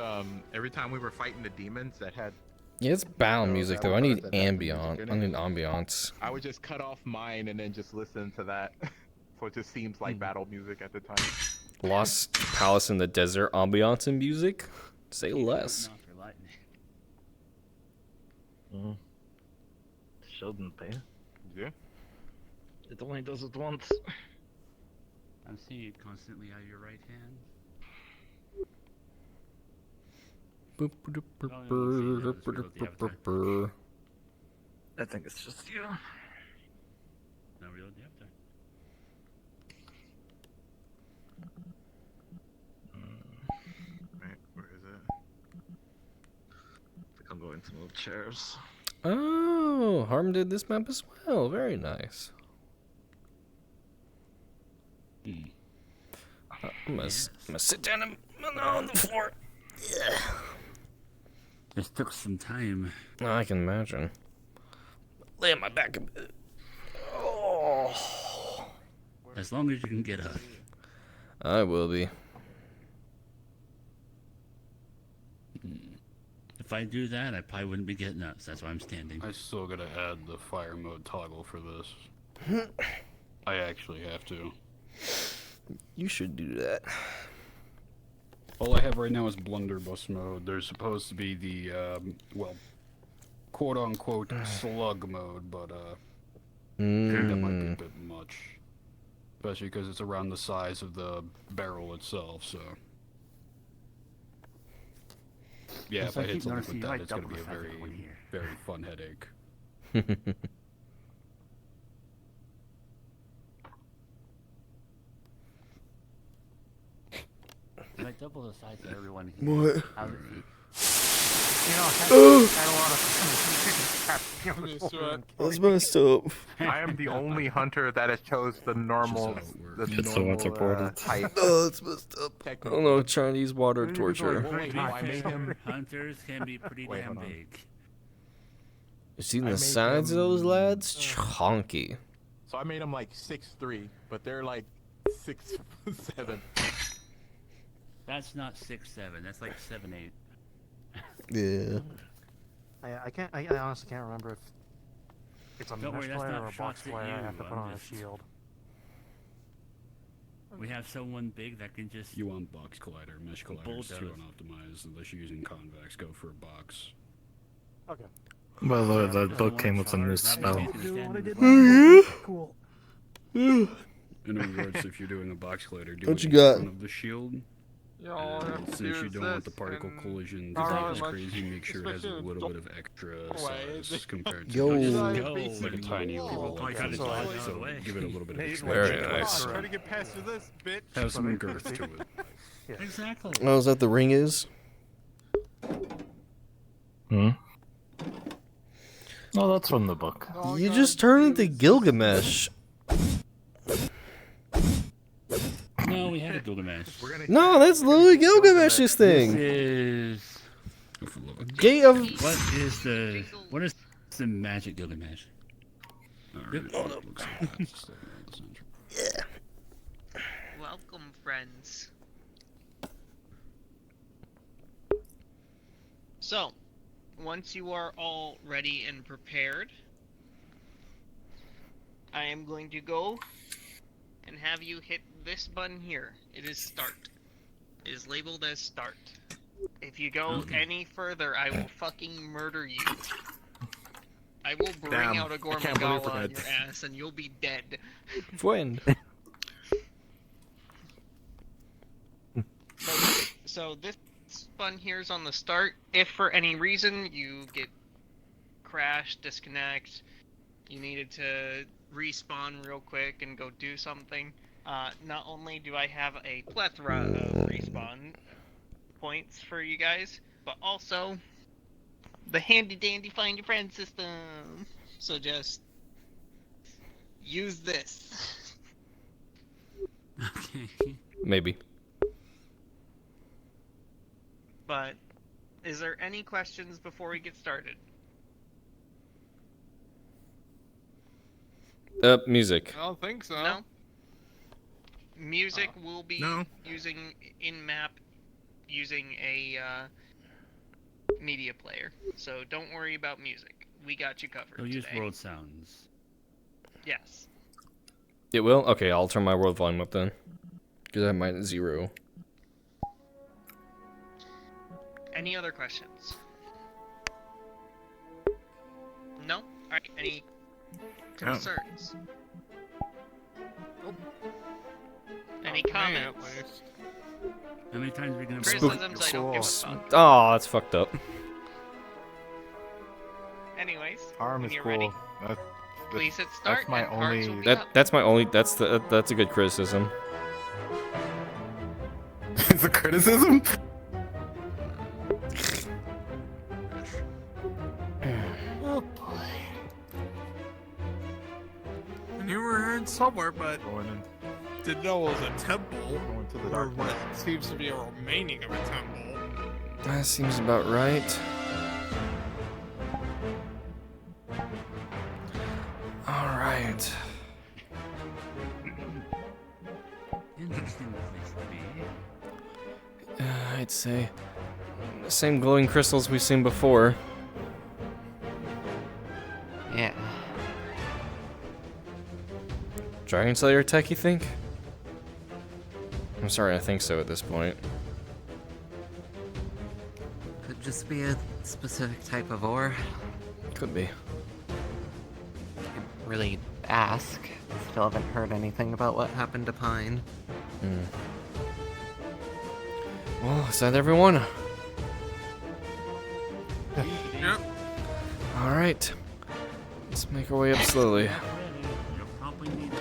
every time we were fighting the demons that had, Yeah, it's battle No, music battle though. I need cards that have the music ambient. in I it. need ambiance. I would just cut off mine and then just listen to that. So it just seems like battle music at the time. Lost Palace in the Desert ambiance and music. Say less. Off your lightning. Shouldn't be. Yeah. It only does it once. I'm seeing it constantly out of your right hand. I think it's just you. No real depth there. Right, where is it? I think I'm going to move chairs. Oh, Harm did this map as well. Very nice. I'm gonna sit down on the floor. Yeah. This took some time. I can imagine. Lay on my back a bit. Oh. As long as you can get up. I will be. If I do that, I probably wouldn't be getting up. So that's why I'm standing. I still gotta add the fire mode toggle for this. I actually have to. You should do that. All I have right now is blunderbuss mode. There's supposed to be the, well, quote-unquote slug mode, but, that might be a bit much. Especially because it's around the size of the barrel itself, so... Yeah, if I hit something with that, it's gonna be a very, very fun headache. I double the size of everyone here. What? You know, had a lot of That's messed up. I am the only hunter that has chose the normal, It's the what's reported. type. Oh, that's messed up. I don't know, Chinese water torture. Wait, no, I made him. Hunters can be pretty Wait, damn hold on. big. You seen I the made sides of them, those lads? Chonky. So I made him like 6'3", but they're like 6'7". That's not 6'7". That's like 7'8". Yeah. I can't. I honestly can't remember if it's a Don't mesh worry, that's player not or a box shots at player. I you, have to put I'm on a just- shield. We have someone big that can just. You want box collider. Mesh collider is too Bulldoze. unoptimized unless you're using convex. Go for a box. Okay. Well, the Doesn't book wanna came with a new charge, that spell. means he's gonna stand in the front. Cool. In other words, if you're doing a box collider, do What it you in got? front of the shield. Y'all have to Since do you is don't want the this, particle and collision not to really be as much, crazy, make sure it has a especially little bit in of extra way. size compared to Yo. like a tiny little Probably like trying to so, dodge out of the so way. give it a little bit of Very extra. nice. Try to get past this, bitch. Have some girth to it. Exactly. Oh, is that the ring is? Hmm? No, that's from the book. All You gotta just turn do into is- Gilgamesh. No, we had a Gilgamesh. No, that's literally Gilgamesh's This thing. is. Gate of. What is the magic Gilgamesh? Welcome, friends. So, once you are all ready and prepared, I am going to go and have you hit this button here. It is start. It is labeled as start. If you go Okay. any further, I will fucking murder you. I will bring Damn, out a I can't believe Gormagala on that. your ass and you'll be dead. Friend. So this button here is on the start. If for any reason you get crashed, disconnect, you needed to respawn real quick and go do something, not only do I have a plethora of respawn points for you guys, but also the handy dandy find your friend system. So just use this. Okay. Maybe. But is there any questions before we get started? Music. I don't think so. No? Music will be No. using in-map using a media player. So don't worry about music. We got you covered So use today. world sounds. Yes. It will? Okay, I'll turn my world volume up then. Because I have mine at 0. Any other questions? No? Alright, any concerns? Any Me, comments? at least. How many times are we gonna Criticisms I don't give a fuck. Oh, that's fucked up. Anyways, Arm when is you're cool. ready, That's, please hit start my and cards only- will be up. That's my only. That's a good criticism. it's a criticism? Oh boy. I knew we were heading somewhere, but Going in, didn't know it was a temple. going to the Or dark what seems to be a remaining of a temple. That seems about right. All right. Interesting place to be. I'd say the same glowing crystals we've seen before. Yeah. Dragon Slayer tech, you think? I'm sorry, I think so at this point. Could just be a specific type of ore. Could be. Can't really ask. Still haven't heard anything about what happened to Pine. Well, is that everyone? Yep. All right. Let's make our way up slowly. You'll probably need it.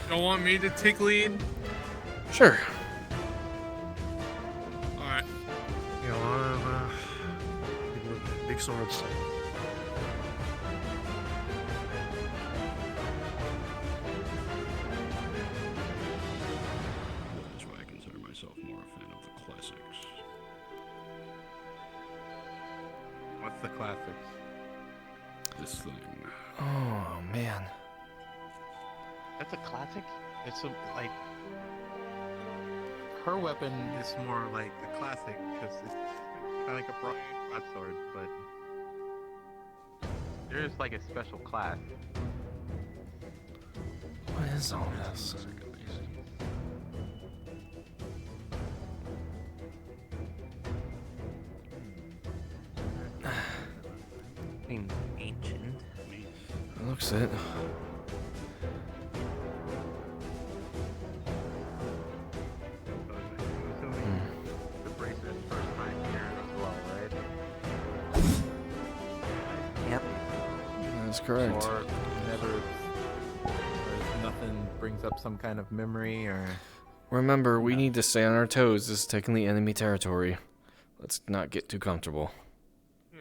Don't want me to take lead? Sure. Alright. Yeah, a lot of big swords. That's why I consider myself more a fan of the classics. What's the classics? This thing. Oh man. That's a classic? It's a, like... Her weapon is more like a classic, because it's kind of like a broadsword, but... There's like a special class. What is all this? Being ancient. Looks it. The bracelet's first time here as well, right? Yep. That's correct. Or never... There's nothing brings up some kind of memory, or... Remember, we need to stay on our toes. This is taking the enemy territory. Let's not get too comfortable. Yeah.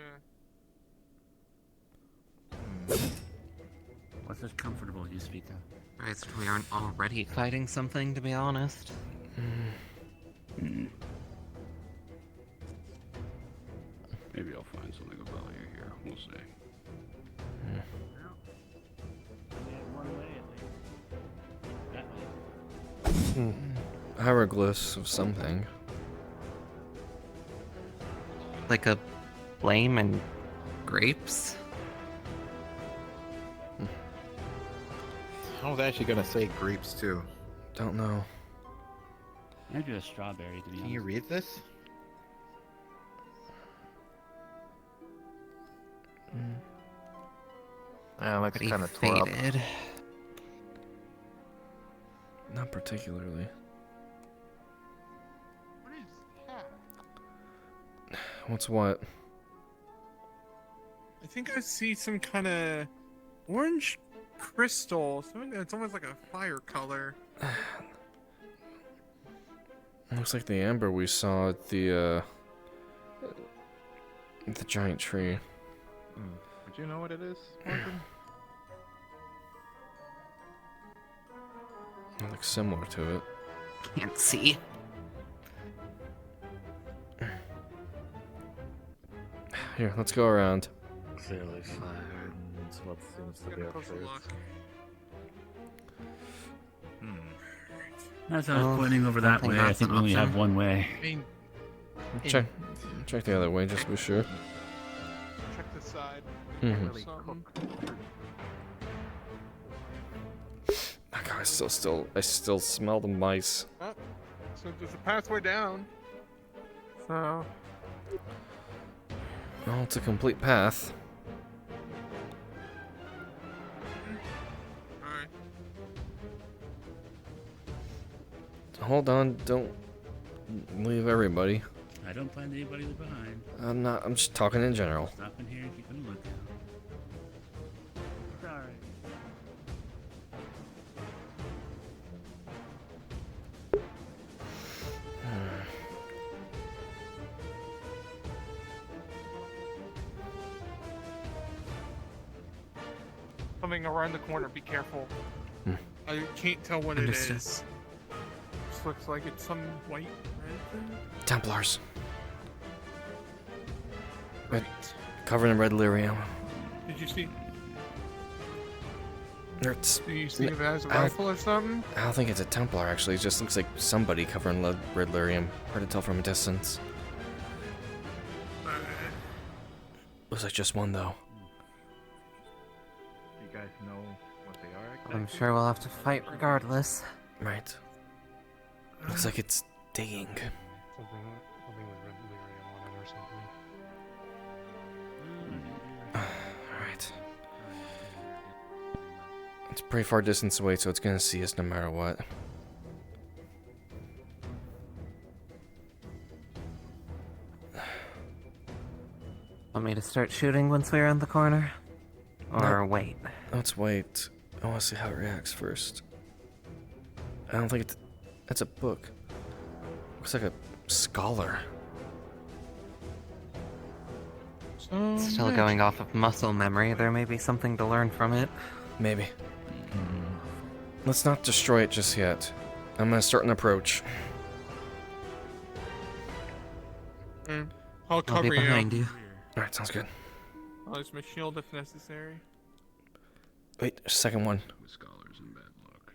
What's this comfortable you speak of? Christ, we aren't already fighting something, to be honest. Maybe I'll find something of value here. We'll see. Hieroglyphs of something. Like a flame and grapes? I was actually gonna say grapes, too. Don't know. Maybe a strawberry, to be Can honest. you read this? Looks Pretty kind of tore up. faded. Not particularly. What is that? What's what? I think I see some kind of orange crystal. Something that's almost like a fire color. Looks like the amber we saw at the giant tree. Would you know what it is, Morgan? It looks similar to it. Can't see. Here, let's go around. Clearly fired. What seems to Get be a our closer first. look. As I was Oh, pointing over that nothing way, I that's think an we only have option. one way. I mean, Check the other way, just to be sure. check this side. Mhm. Really Something. Oh, God, I still smell the mice. So there's a pathway down. So Well, it's a complete path. Alright. Hold on, don't leave everybody. I don't plan to leave anybody behind. I'm just talking in general. Stop in here and keep an lookout. Sorry. Coming around the corner, be careful. Hmm. I can't tell what Understood. it is. This looks like it's some white red thing. Templars. Red- Right. Covered in red lyrium. Did you see? It's, Do you see if it has a I don't- rifle or something? I don't think it's a Templar, actually. It just looks like somebody covered in red lyrium. Hard to tell from a distance. Looks like just one, though. You guys know what they are exactly? I'm sure we'll have to fight regardless. Right. Looks like it's digging. Something with red lyrium on it or something. Alright. It's a pretty far distance away, so it's gonna see us no matter what. Want me to start shooting once we're in the corner? Or No. wait? Let's wait. I want to see how it reacts first. I don't think it's a book. Looks like a scholar. Still going off of muscle memory, there may be something to learn from it. Maybe. Let's not destroy it just yet. I'm gonna start an approach. I'll I'll cover be behind you. Alright, sounds good. I'll use my shield if necessary. Wait, second one. With scholars and bad luck.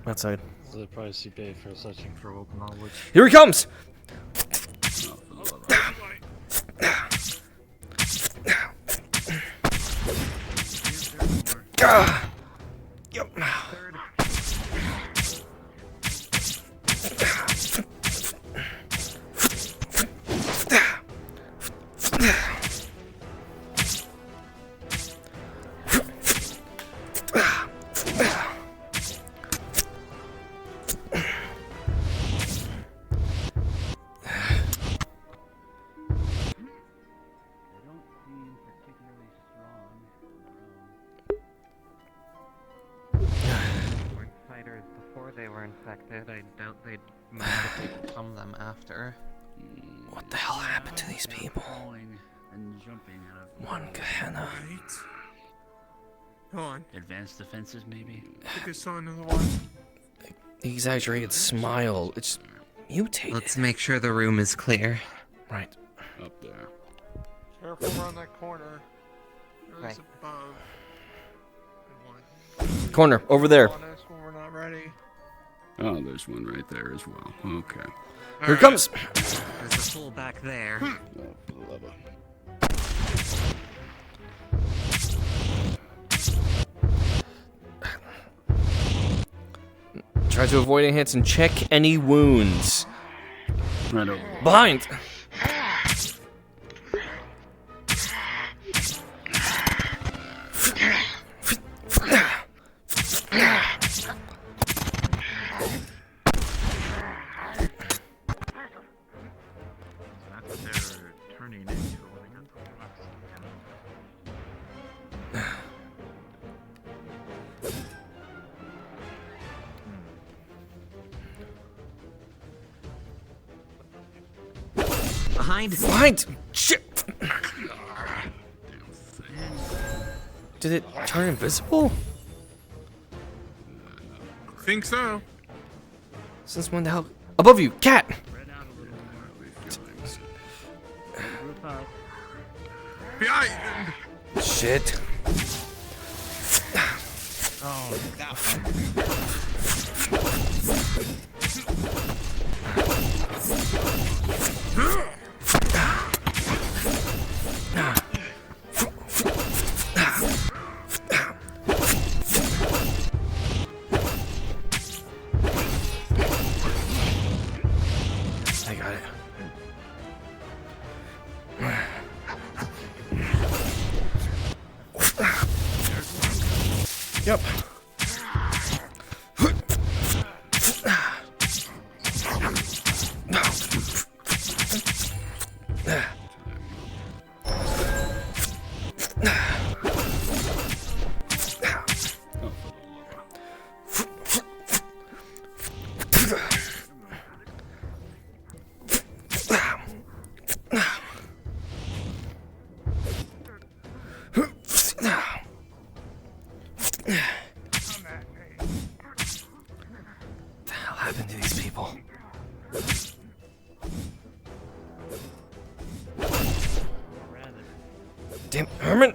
Outside. The price you pay for searching for old knowledge. Here he comes! Ah! Yep. They don't seem particularly strong Weren't fighters before they were infected. I doubt they'd magically become them after. What the hell happened to these people? Falling and jumping out of One Gehenna. Right. Come on. advanced defenses, maybe. Get this on another one. The exaggerated smile. It's mutated. Let's make sure the room is clear. Right. Up there. Careful around that corner. There's Right. above. Corner, over there. On us when we're not ready. Oh, there's one right there as well. Okay. Here it comes! There's a pool back there. Oh, for the love of... Try to avoid any hits and check any wounds. Right over. Behind! That's what they're turning into when they got the rocks. Behind! Behind! Shit! Did it turn invisible? Think so. Since when the hell? Above you! Cat! Spread out a little more. Group up. Behind! Shit. Oh, that one. I got it. Yep. Happened to these people? Damn, Herman!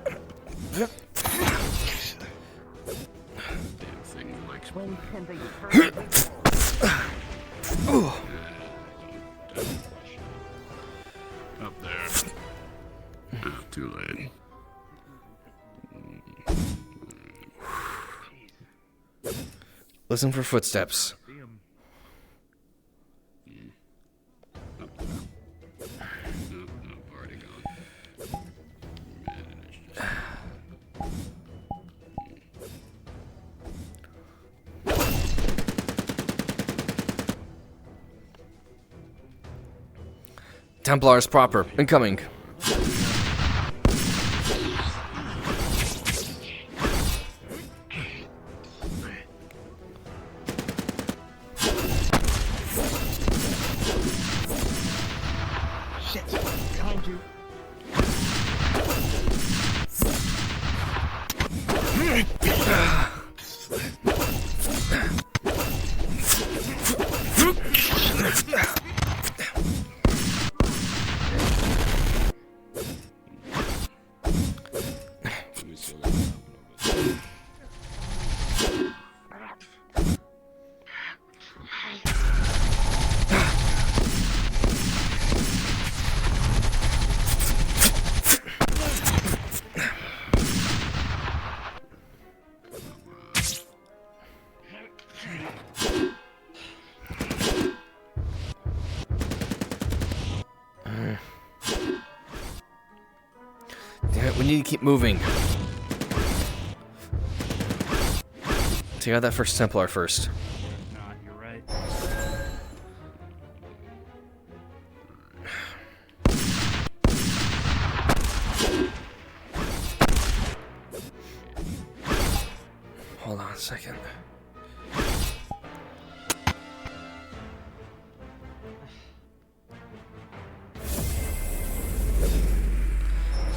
Damn thing likes me. Up there. Oh, too late. Listen for footsteps. Up there. Nope, already gone. Templars proper. Incoming. Shit! Behind you. Let me see what happens a little bit. Damn it, we need to keep moving. Take out that first Templar first. No, you're right. Hold on a second.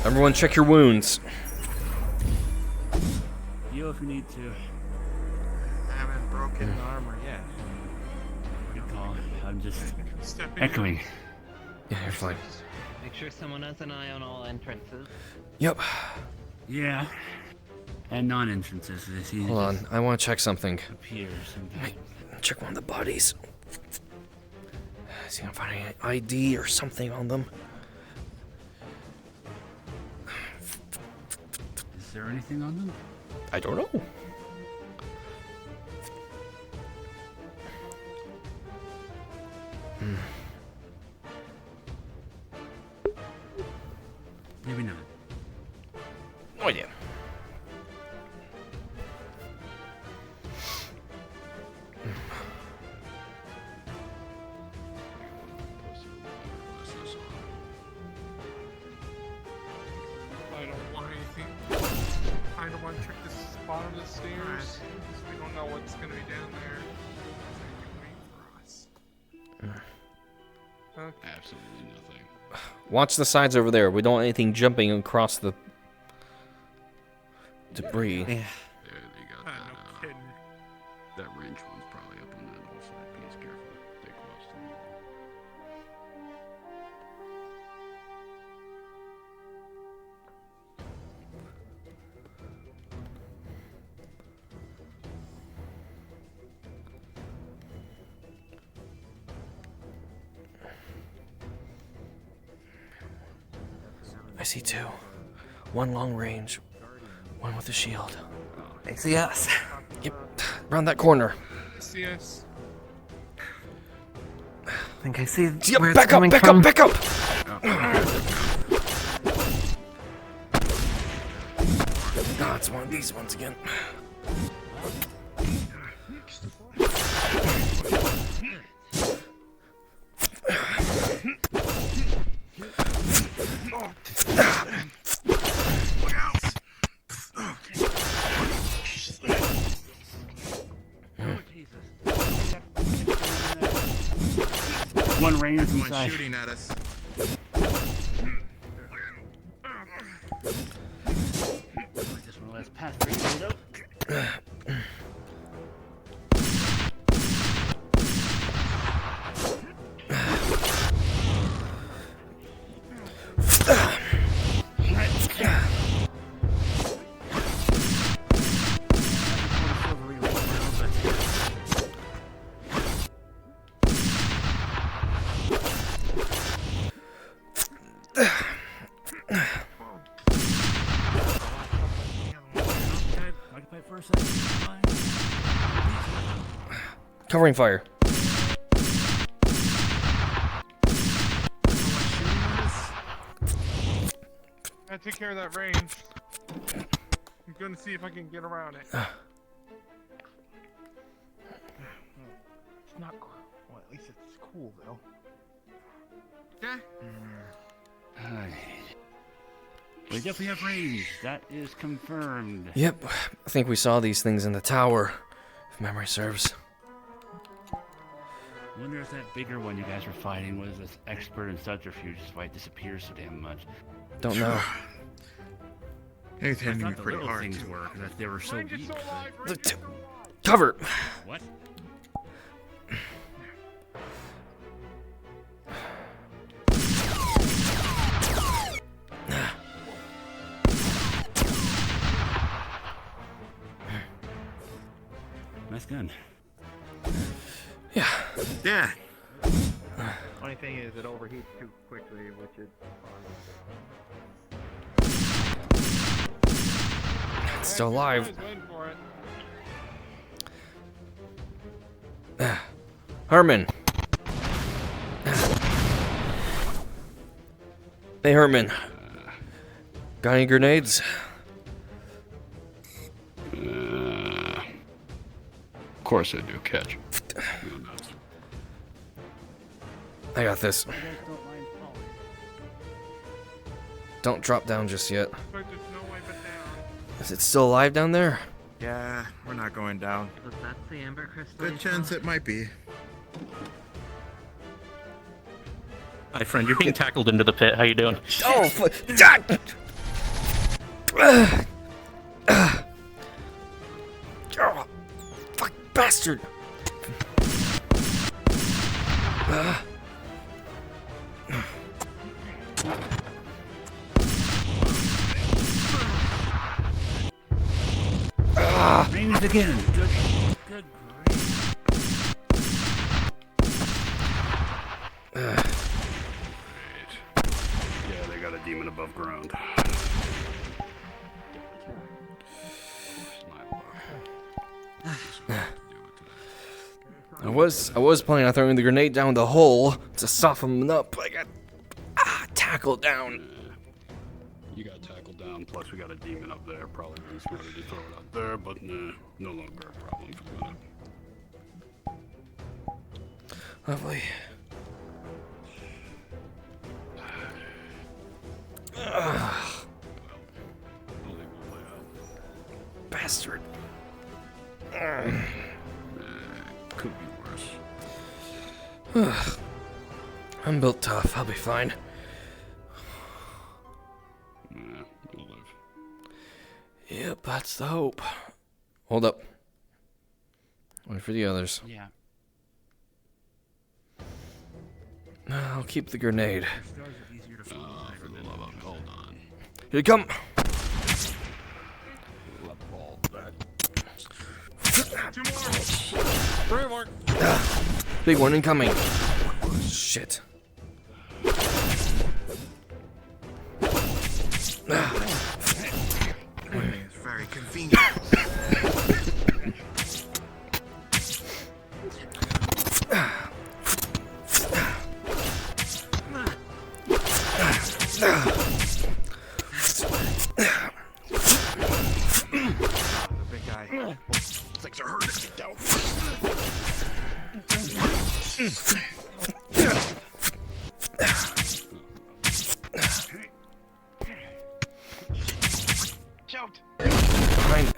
Everyone check your wounds. Heal if you need to. I haven't broken armor yet. Good call. I'm just Stepping echoing. Yeah, you're fine. Make sure someone has an eye on all entrances. Yep. Yeah. And non-entrances. They seem to Hold on. just I want to check something. appear sometimes. Check one of the bodies. See if I can find any ID or something on them. Is there anything on them? I don't know. Maybe not. No idea. I don't want anything. I don't want to check the spot of the stairs. Because we don't know what's going to be down there. Is anything waiting for us? Okay. Absolutely nothing. Watch the sides over there. We don't want anything jumping across the debris. Yeah. There they got that. No kidding. That wrench one's probably up on that other side. Please careful. Stay close to the wall. I see two. One long range, one with a shield. They see us. Yep, round that corner. See us? I think I see Yep, where it's back up, coming back from. up, back up! Ah, it's one of these ones again. One ranger's Someone's inside. shooting at us. Just one last pass for you, window. Covering fire. I take care of that range. I'm gonna see if I can get around it. It's not cool. Well, at least it's cool though. Yeah. We definitely have range. That is confirmed. Yep, I think we saw these things in the tower, if memory serves. I wonder if that bigger one you guys were fighting was this expert in subterfuge, is why it disappears so damn much. Don't know. It's I hitting me thought the pretty little hard things too. were, because they were so Range is weak. still alive. Range Look, is still alive. Cover! What? Nice gun. Yeah. Yeah. Funny thing is, it overheats too quickly, which is It's still alive. Waiting for it. Herman. Hey, Herman. Got any grenades? Of course I do, Catch. I got this. You guys don't mind falling. Don't drop down just yet. But there's no way but down. Is it still alive down there? Yeah, we're not going down. So that's the Amber Crystal. Good chance it might be. Hi, friend. You're being tackled into the pit. How you doing? Oh, oh, fuck, bastard! Range again. Good. Good grief. Yeah, they got a demon above ground. I was planning on throwing the grenade down the hole to soften them up, but I got tackled down. You got tackled down, plus we got a demon up there. Probably been smarter to throw it out there, but nah, no longer a problem for the minute. Lovely. Bastard. Could be worse. I'm built tough. I'll be fine. Nah, you'll live. Yep, that's the hope. Hold up. Wait for the others. Yeah. I'll keep the grenade. The stars are easier to find than For ever the been. love of, hold on. Here you come. Two more. Three more. Big one incoming. Shit. It's very convenient. the big guy. Things are hurting. Get down. Choked. Behind.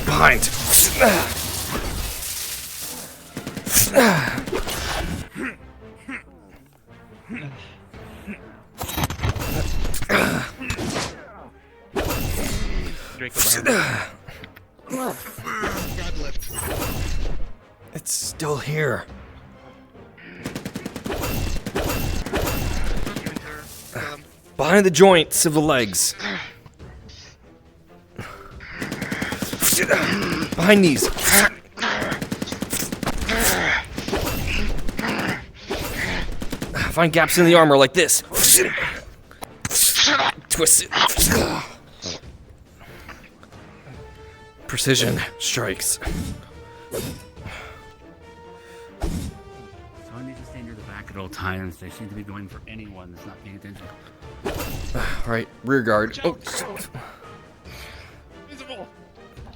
Behind. It's still here. Behind the joints of the legs. Behind knees. Find gaps in the armor like this. Twist it. Precision strikes. So I need to stay near the back at all times. They seem to be going for anyone that's not paying attention. Right, rear guard. Oh, Visible.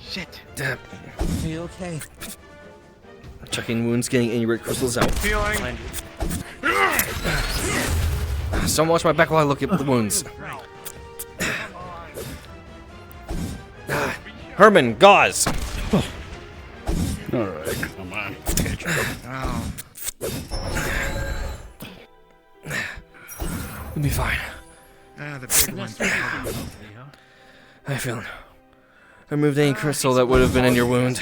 Shit. damn. Are you okay? Checking wounds, getting any red crystals out. Feeling. Someone watch my back while I look at the wounds. Herman, gauze. Alright, come on. You'll be fine. The big one. How you feeling? I removed any crystal that would have been in your wound.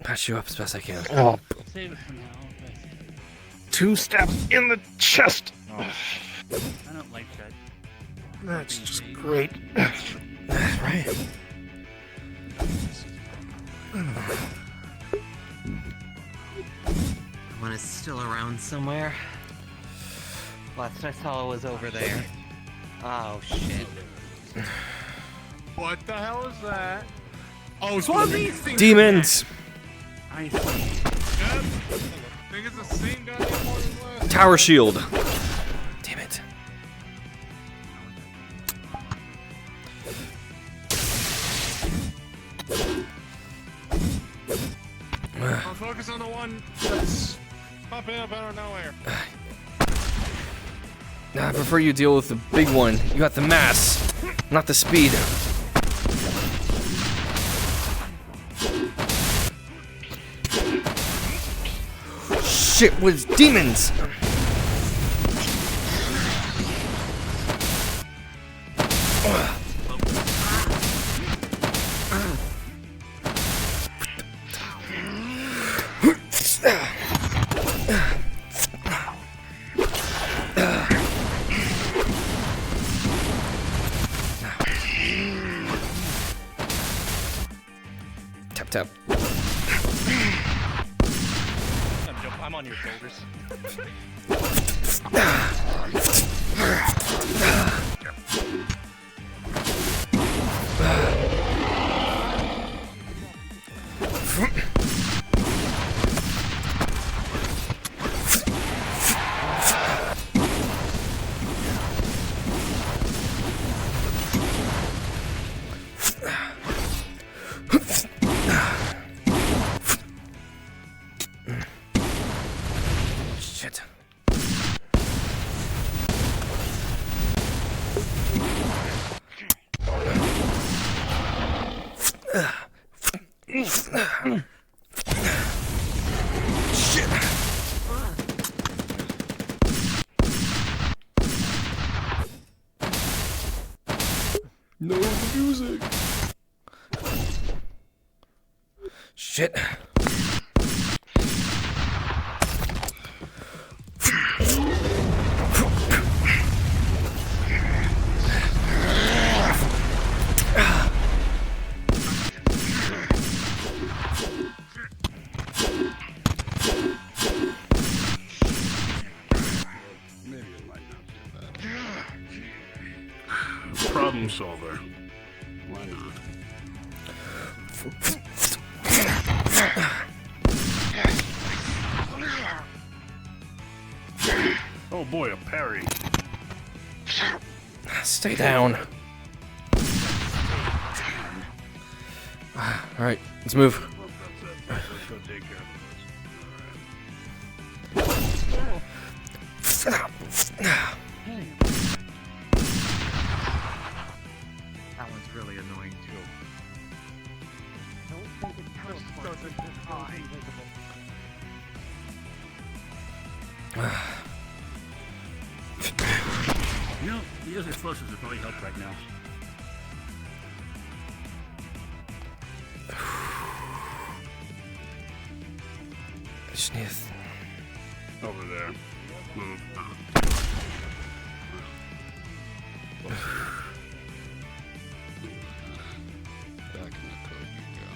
Patch you up as best I can. Oh, Save it for now. 2 stabs in the chest. I don't like that. That's just great. Right. One is still around somewhere. Last I saw was over there. Oh shit. what the hell is that? Oh, it's one of these things. Demons! I see. Yep. I think it's the same goddamn one as last. Tower shield. Damn it. I'll focus on the one that's popping up out of nowhere. Nah, I prefer you deal with the big one. You got the mass, not the speed. Shit with demons! Tap tap. I'm on your shoulders. Shit. Shit. No music. Shit. Maybe it might not do that. Problem solver. Why not? Oh boy, a parry. Stay down. Alright, let's move. Let's go take care That one's really annoying too. You know, those explosives would probably help right now. Smith. over there. Move. Back in the code you go.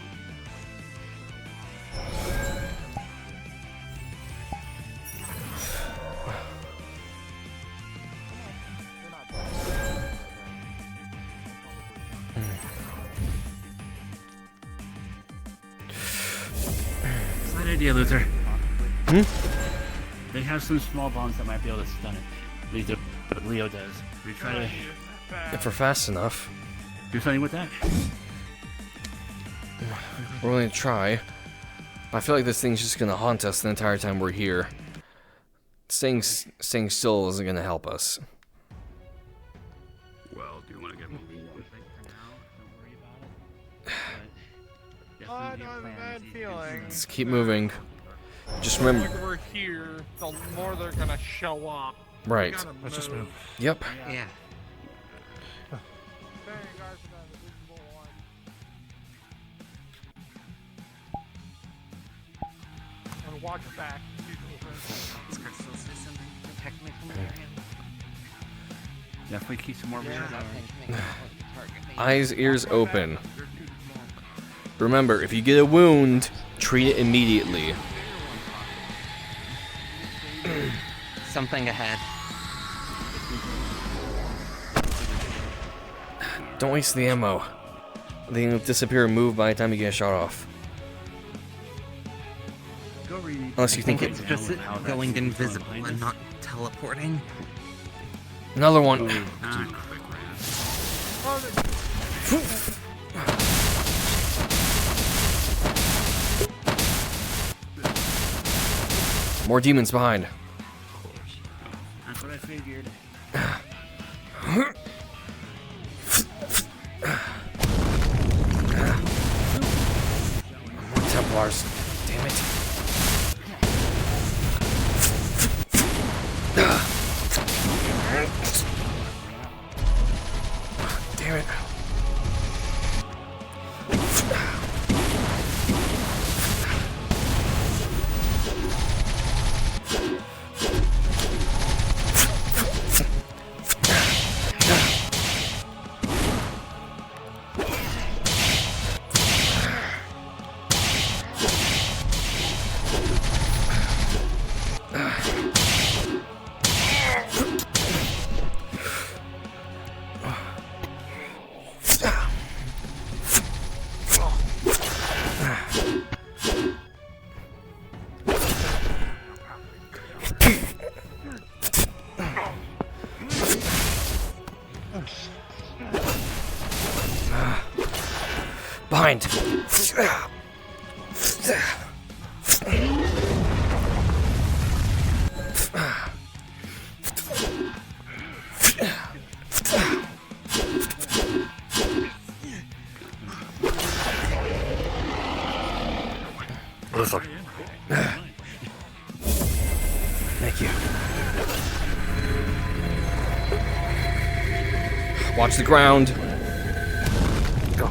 Slight idea, Luther. Hmm? They have some small bombs that might be able to stun it. At least what Leo does. We try to If we're fast enough. do something with that. We're going to try. I feel like this thing's just going to haunt us the entire time we're here. Staying still isn't going to help us. Well, do you want to get moving? Oh, I don't have a bad feeling. Let's keep moving. Just remember. The longer we're here, the more they're gonna show up. Right. Let's just move. Yep. Yeah. And watch back. Definitely keep some more radar. Eyes, ears open. Remember, if you get a wound, treat it immediately. Something ahead. Don't waste the ammo. They will disappear and move by the time you get a shot off. Unless you think it's just going invisible and not teleporting. Another one. More demons behind. That's what I figured. More Templars. Damn it. Damn it. Behind. Listen. Thank you. Watch the ground. Go.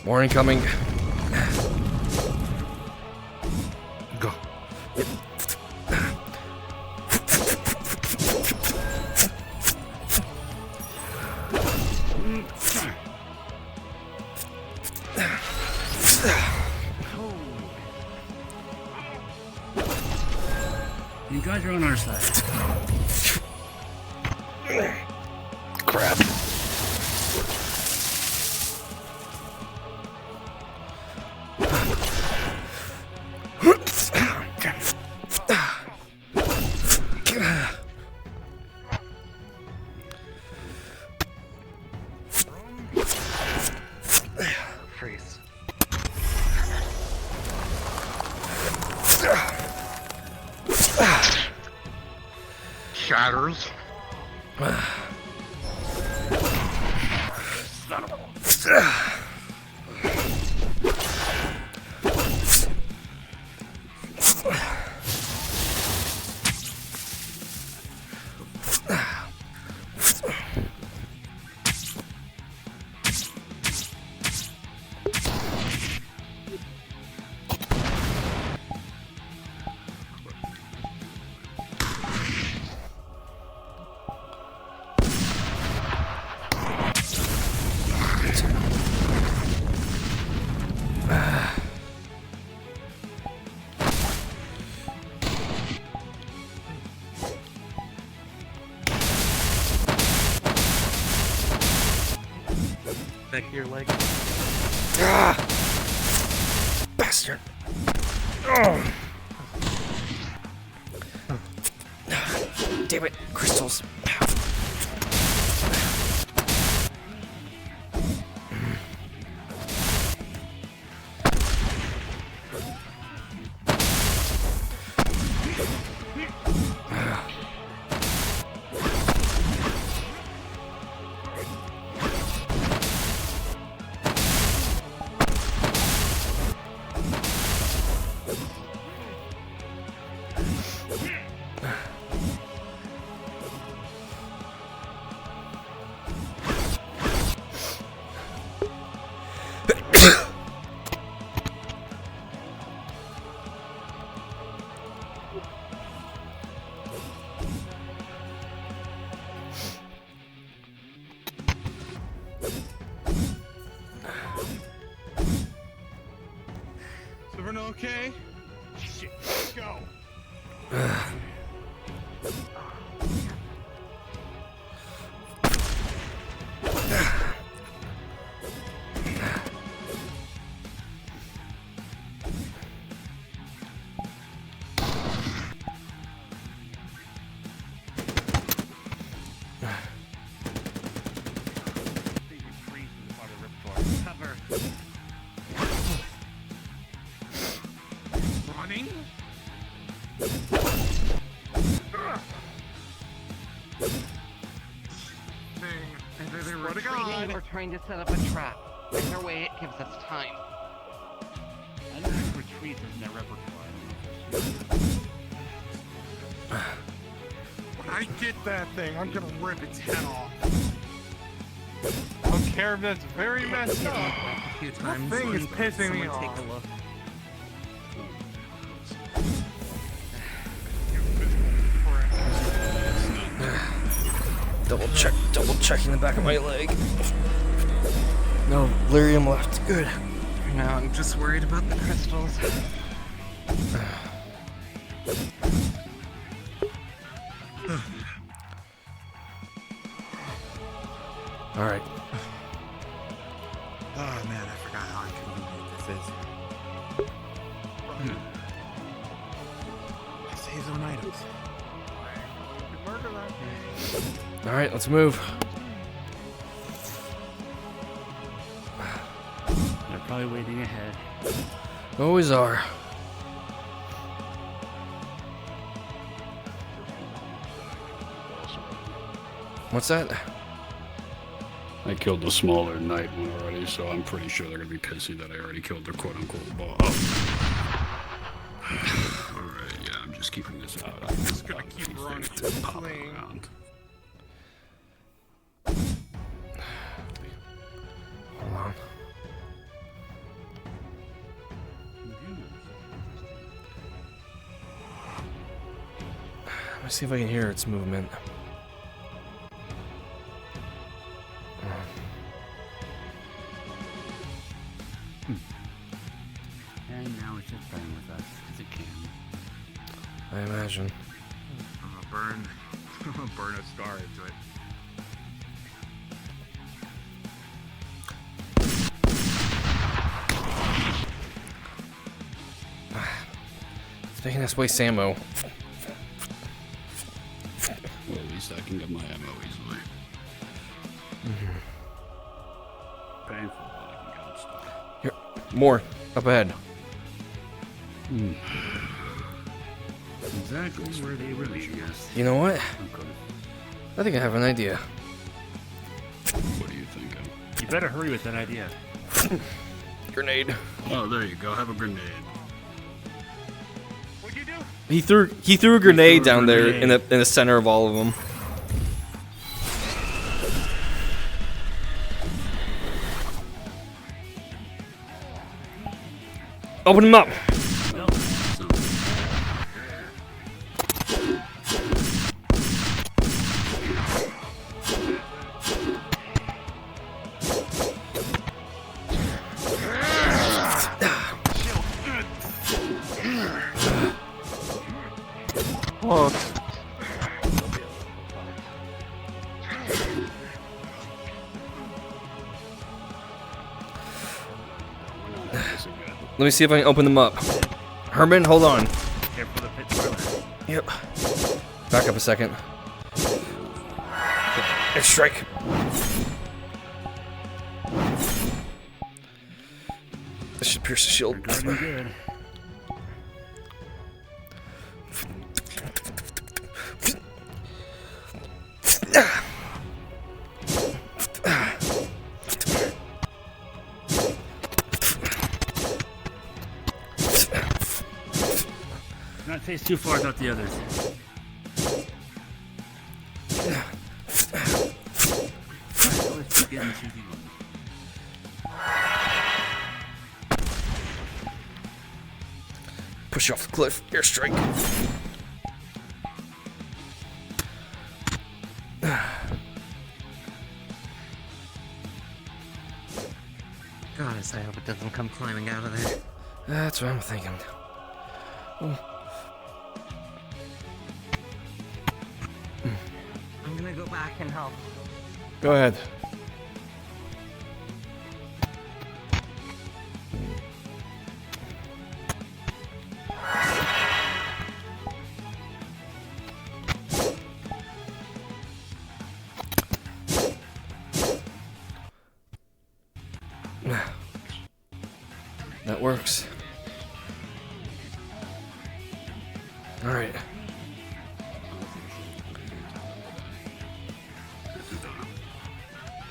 More incoming. Go. You guys are on our side. Crap. Freeze. Shatters. Back to your leg. Ah! Bastard. Oh. Damn it, crystals. Everyone okay? Shit, let's go. Cover. Running? Either they're Swear to retreating God. or trying to set up a trap. Either way, it gives us time. I don't think retreat is in their repertoire. When I get that thing, I'm gonna rip its head off. Well, Caravan's very messed up. A few times. thing is pissing me Someone off. take a look. Double checking the back of my leg. No, lyrium left. Good. No, I'm just worried about the crystals. All right. Oh man, I forgot how inconvenient this is. Save zone items. All right, let's move. They're probably waiting ahead. Always are. What's that? I killed the smaller knight one already, so I'm pretty sure they're gonna be pissy that I already killed their quote-unquote boss. Alright, yeah, I'm just keeping this out. I'm Just gonna keep running. popping around. Hold on. Let me see if I can hear its movement. And now it's just playing with us, as it can. I imagine. Burn a scar into it. It's making us waste ammo. Well, at least I can get my ammo easily. Painful, but I can get it still. Here, more up ahead. Exactly where they really guessed. You know what? Okay. I think I have an idea. What do you think? You better hurry with that idea. Grenade. Oh, there you go. Have a grenade. What'd you do? He threw a grenade threw a down there grenade. in the center of all of them. Open him up. No. So, Let me see if I can open them up. Herman, hold on. careful the pit toilet. Yep. Back up a second. Strike. This should pierce the shield. Good and good. Not face too far without the others. Let's keep getting to the Push you off the cliff. Airstrike. Goddess, I hope it doesn't come climbing out of there. That's what I'm thinking. Oh. I'm gonna go back and help. Go ahead. That works. All right.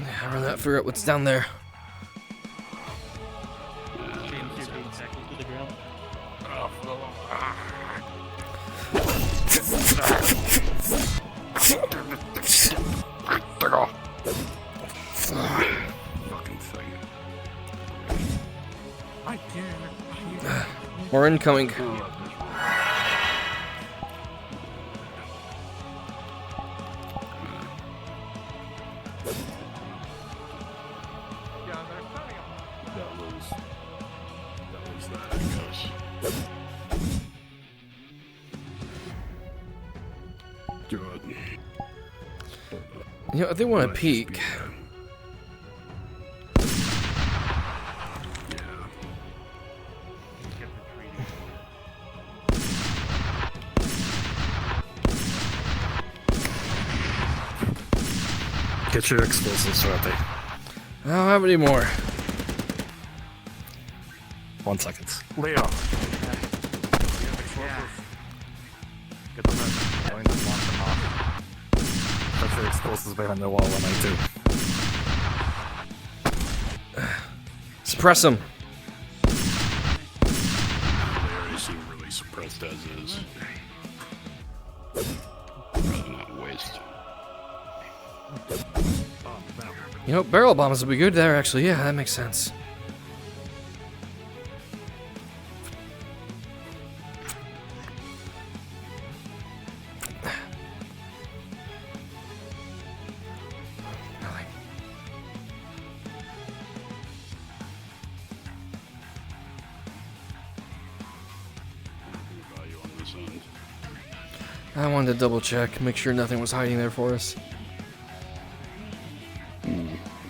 Yeah, run that. Figure out what's down there. James, you're being tackled to the ground. Fucking thing. I can't. More incoming. That was that, I guess. Good. You know, if they want to Might just peek, be, yeah. Get your explosives ready. I don't have any more. 1 second. Leo. Get the message. Going to launch them off. That's closest behind the wall when I do. Suppress him. They already seem really suppressed as is. Rather not waste. You know, barrel bombs would be good there, actually. Yeah, that makes sense. Value on this end. I wanted to double check, make sure nothing was hiding there for us.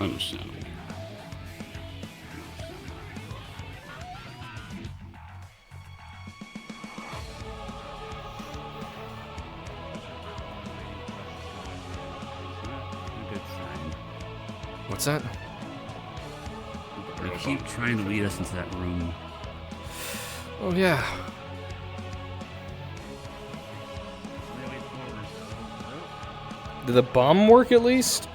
Understandable. Good sign. What's that? They keep trying to lead us into that room. Oh, yeah. Did the bomb work at least?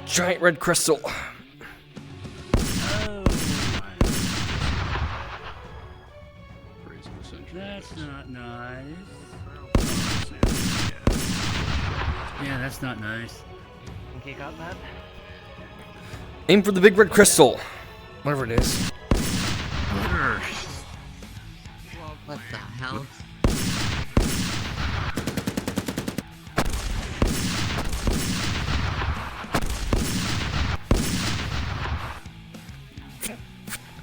Giant red crystal. That's not nice. Yeah, that's not nice. Think you got that? Aim for the big red crystal. Whatever it is. Sure. What the hell?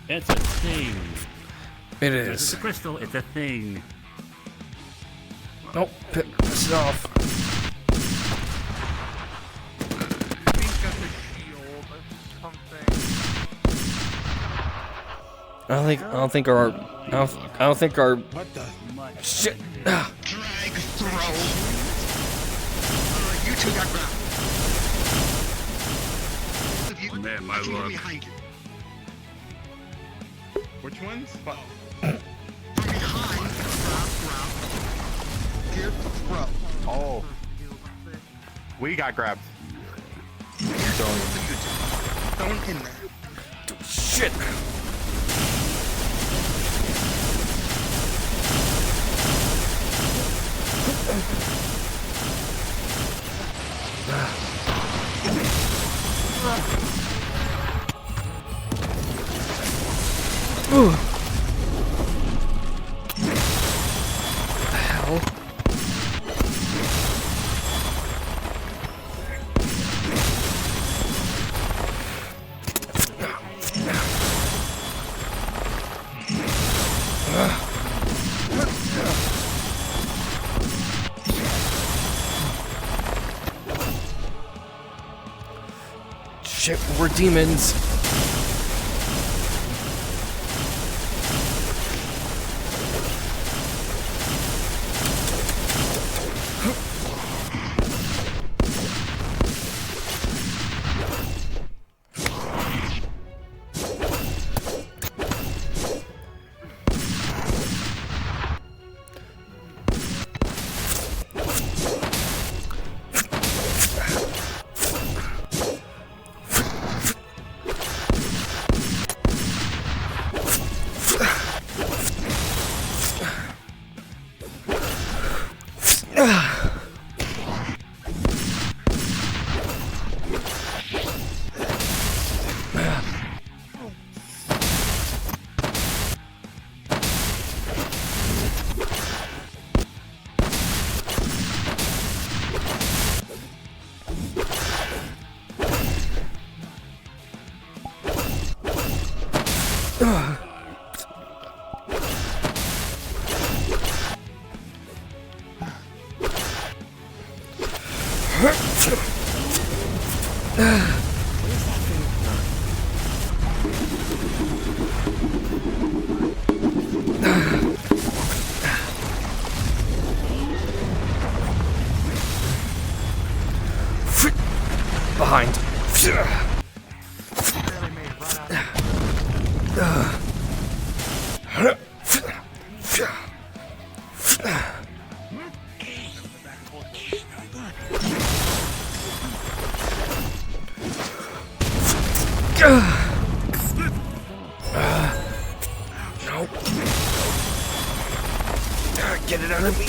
It's a thing. It It's is. a crystal. It's a thing. Nope. Piss it off. I think that's a shield or something. I don't think our What the? shit. Ah. Drag throw. You two got grabbed. Both of you, Man, my continue luck. behind you. Which ones? From behind, grab. Give, throw. Oh, we got grabbed. Don't in there. Shit. What the hell? Shit, we're demons. Behind. Nope. Get it out of me.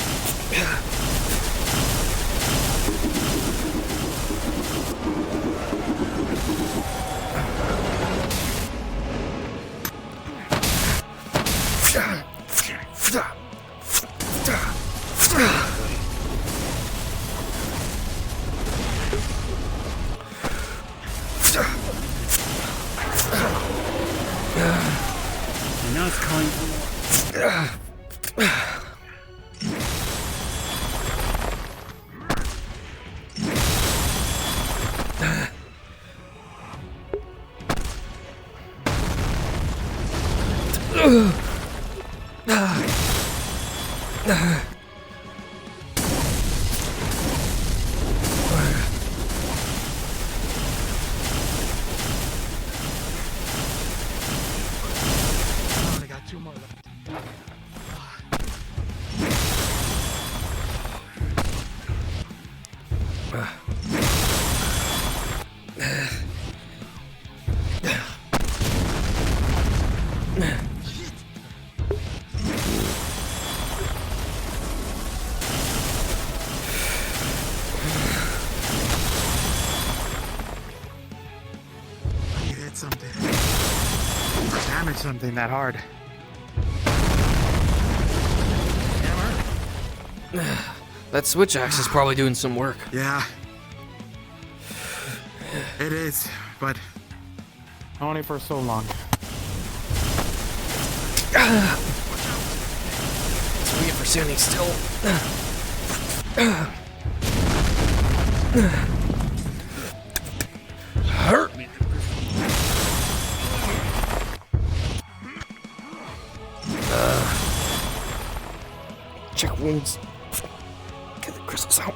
And now it's calling for more. I got 2 more left. You hit something. Or damaged something that hard. That switch axe is probably doing some work. Yeah. It is, but only for so long. So we get for standing still. Hurt. Check wounds. Get the crystals out.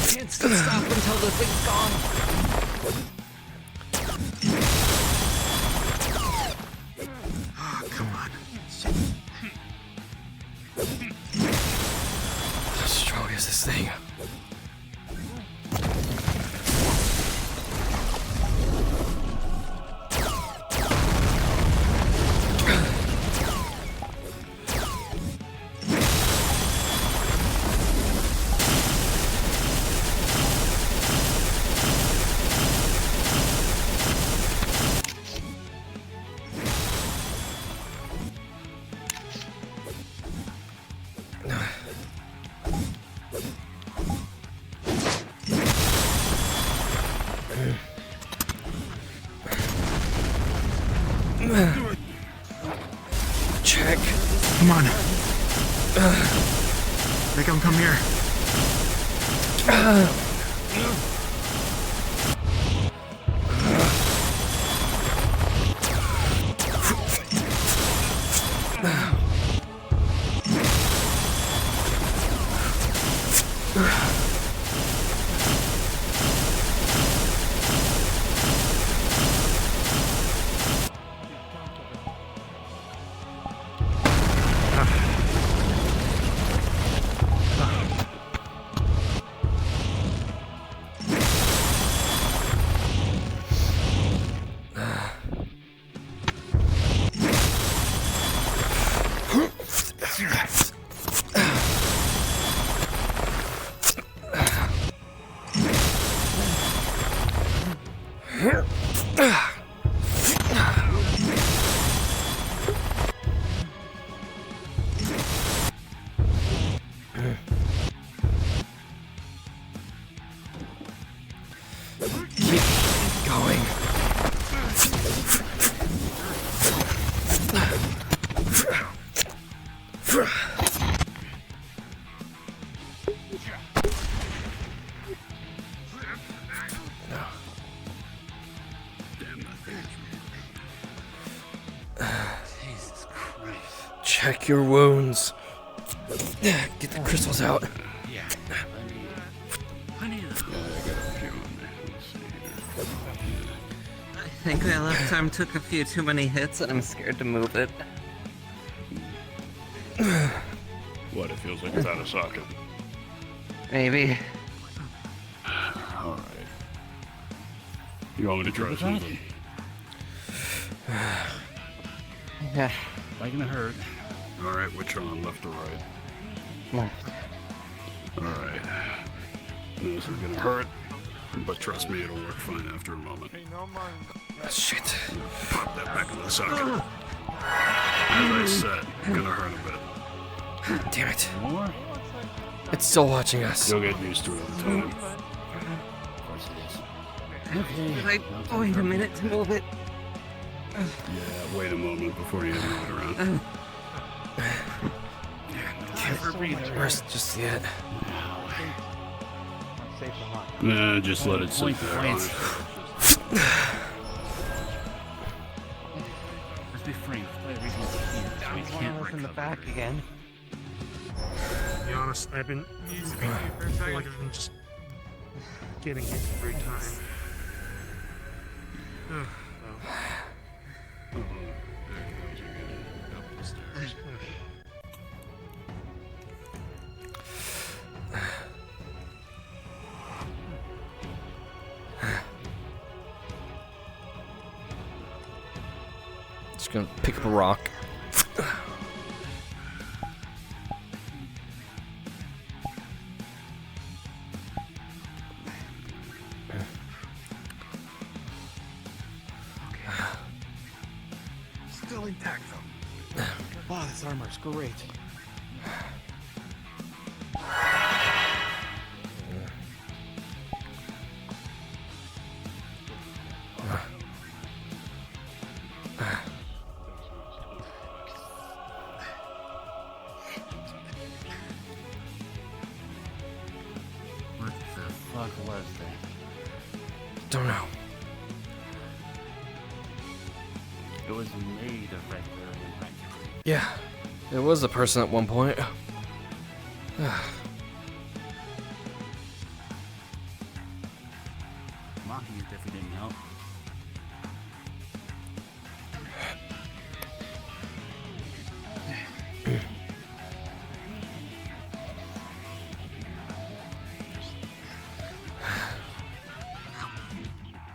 Can't stop until the thing's gone. Oh, come on. How strong is this thing? Check. Come on. Make him come here. Check your wounds. Get the crystals out. Yeah. Plenty of them. I think my left arm took a few too many hits and I'm scared to move it. What, it feels like it's out of socket. Maybe. Alright. You want me to try something? Yeah. Not gonna hurt. Alright, which arm, left or right? Left. Alright. This is gonna hurt, but trust me, it'll work fine after a moment. Shit. Pop that back in the socket. As I said, gonna hurt a bit. Damn it. It's still watching us. You'll get used to it over time. Wait a minute to move it. Yeah, wait a moment before you move it around. Can't rest just yet. Nah, just let it sit there. Let's be frank. We can't In the back again. To be honest, I feel like I've been just getting hit every time. Ugh, Just gonna pick up a rock. Still intact though. Wow, this armor's great. What the fuck was that? Don't know. It was made of red beryllium practically. Yeah, it was a person at one point. Mocking it definitely didn't help.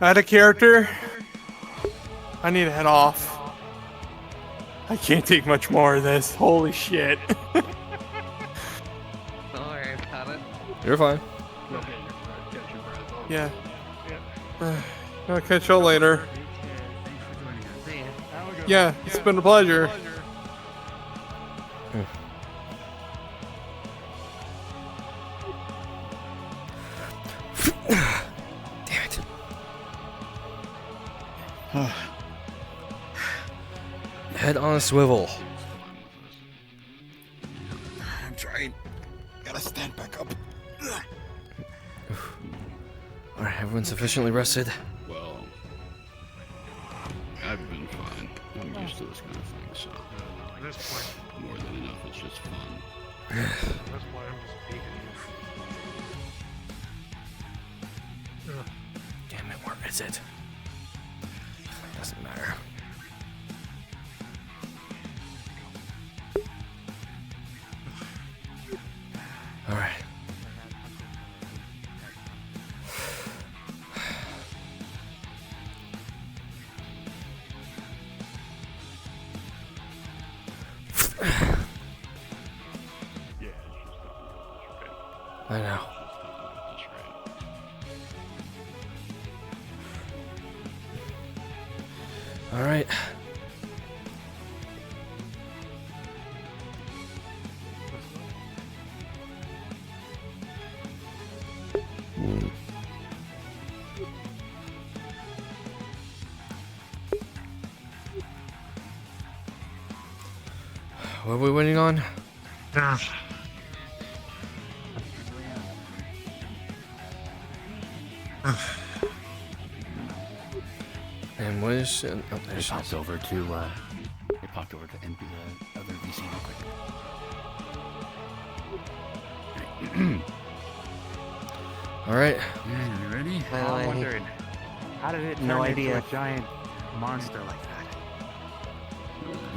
Out of character. I need to head off. I can't take much more of this. Holy shit. Don't worry about it. You're fine. Yeah. I'll catch y'all later. See ya. Yeah, it's been a pleasure. Damn it. Head on a swivel. I'm trying. Gotta stand back up. Alright, everyone sufficiently rested? Well, I've been fine. I'm used to this kind of thing, so At this point, more than enough, it's just fun. that's why I'm just beating you. Ugh. Damn it, where is it? Doesn't matter. Alright. I know. All right. What are we waiting on? And what is? Oh, They there's popped over to the other VC real quick. All right. Yeah, you ready? I'm wondering, how did it turn No into idea. a giant monster like that?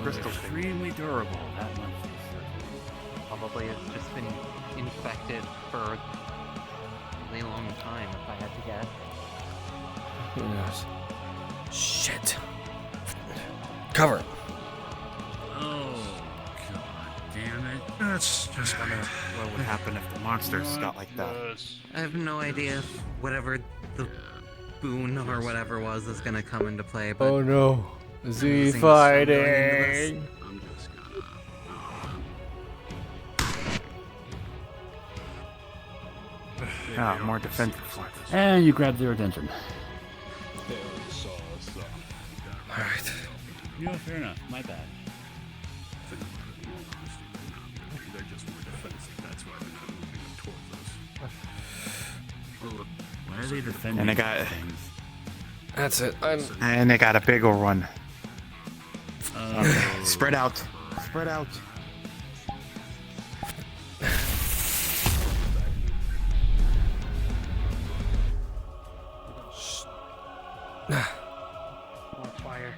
Crystal thing. Extremely durable. That one. Probably has just been infected for a really long time, if I had to guess. Who knows? Shit. Cover. Oh, god damn it. That's just I wonder what would happen if the monsters got like that. I have no idea if whatever the boon or whatever was is gonna come into play, but Oh no. Z Z fighting. I'm just gonna. Ah, more defensive ones. And you grab their attention. Alright. You know, fair enough. My bad. They're just more defensive. That's why they're not moving towards us. Why are they defending And they got- things? That's it. And they got a bigger one. Oh. Spread out. Spread out. More fire.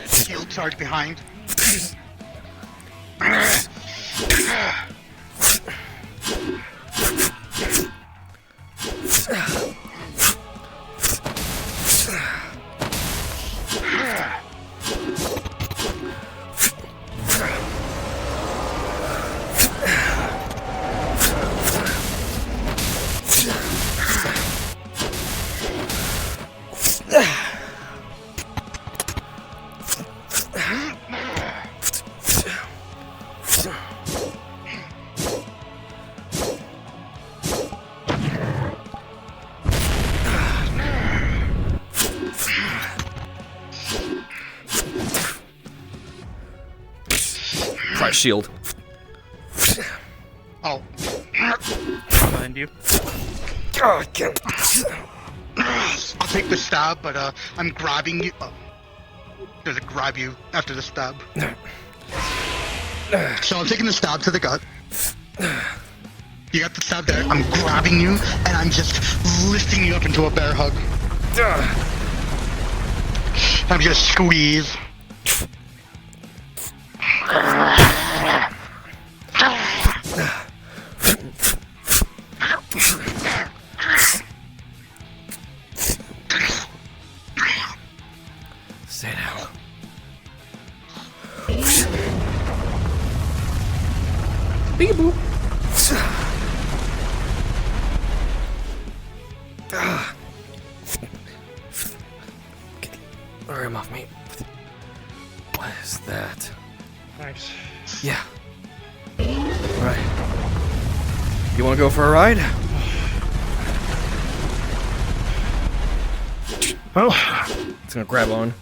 Shield charge behind. Price shield. Oh. Behind you. Oh, God. I'll take the stab, but I'm grabbing you. Oh. Does it grab you after the stab? So I'm taking the stab to the gut. You got the stab there. I'm grabbing you, and I'm just lifting you up into a bear hug. I'm gonna squeeze. Stay down. Peekaboo. Get the arm off me. What is that? Thanks. Yeah. Alright. You wanna go for a ride? Well, It's gonna grab on.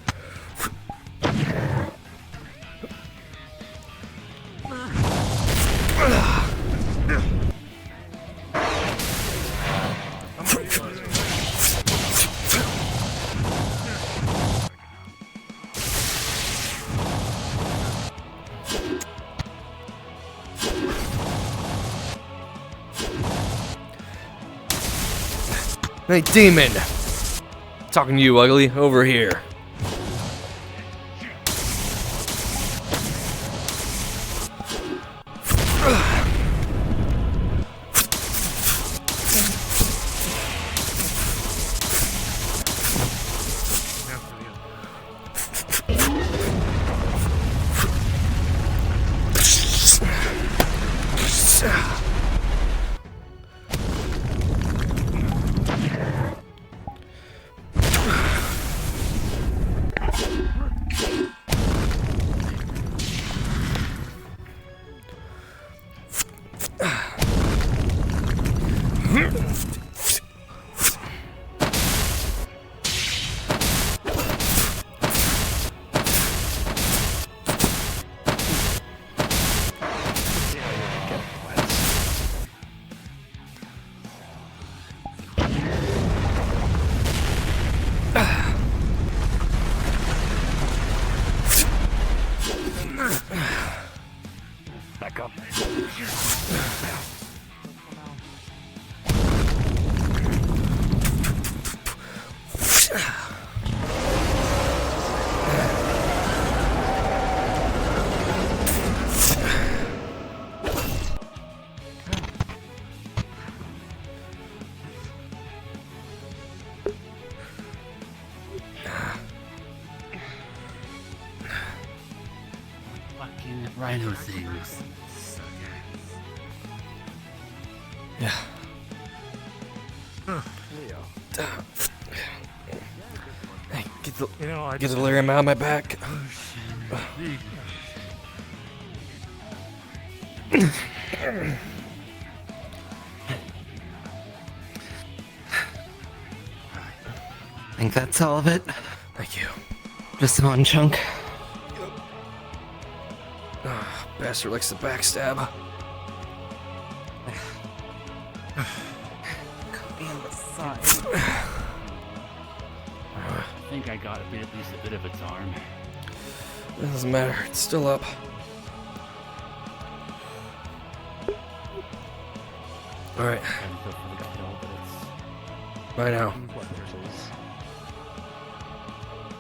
Hey, demon! Talking to you, ugly. Over here. up. Fucking rhino things. Suck Yeah. Hey, get the get the delirium out of my back. I think that's all of it. Thank you. Just one chunk. Bastard likes to backstab. Could be on the side. I think I got at least a bit of its arm. It doesn't matter. It's still up. All right. Right now.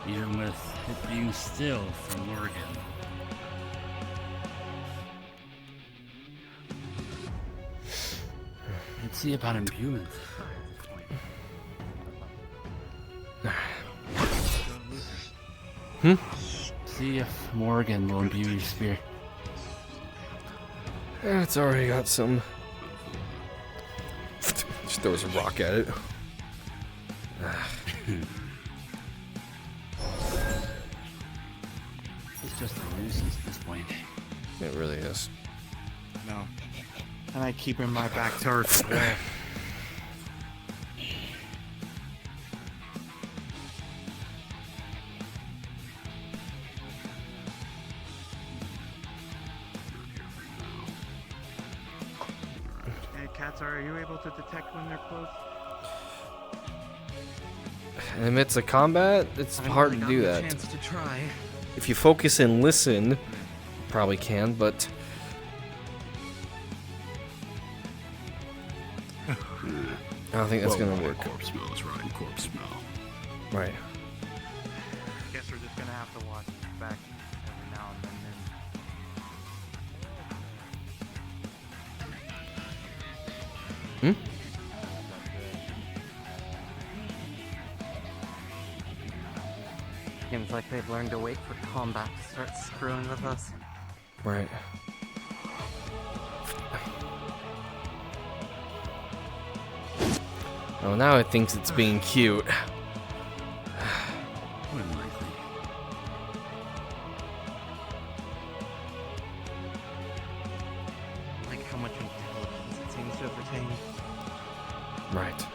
Even with it being still from Morgan. Let's see about improvement. See if Morgan will imbue your spear. Yeah, it's already got some. Just throws a rock at it. It's just a nuisance at this point. It really is. No. And I keep in my back towards the wall. Hey, Cats, are you able to detect when they're close? In the midst of combat, it's hard to do that. Chance to try. If you focus and listen, you probably can, but I don't think that's gonna work. Corpse smell is right. Corpse smell. Right. Guess we're just gonna have to watch back every now and then. Seems like they've learned to wait for combat to start screwing with us. Right. Oh, now it thinks it's being cute. Wouldn't likely. Like how much intelligence it seems to have retained. Right.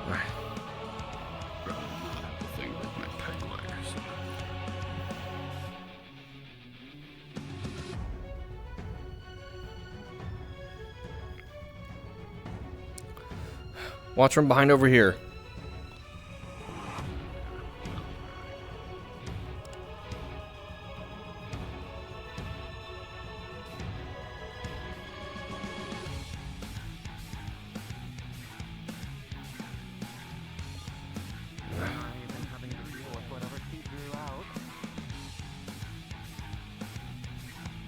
Right. Rather than not have the thing with my peg legs. Watch from behind over here.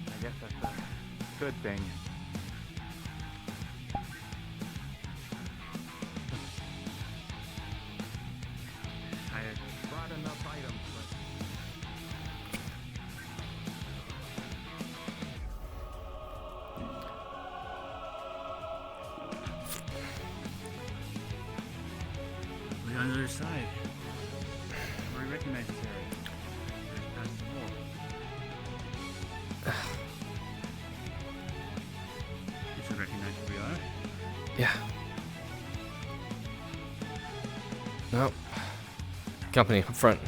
I guess that's a good thing. I brought enough items, but We're on the other side. We recognize this area. There's past the wall. You should recognize where we are. Yeah. Nope. Company up front.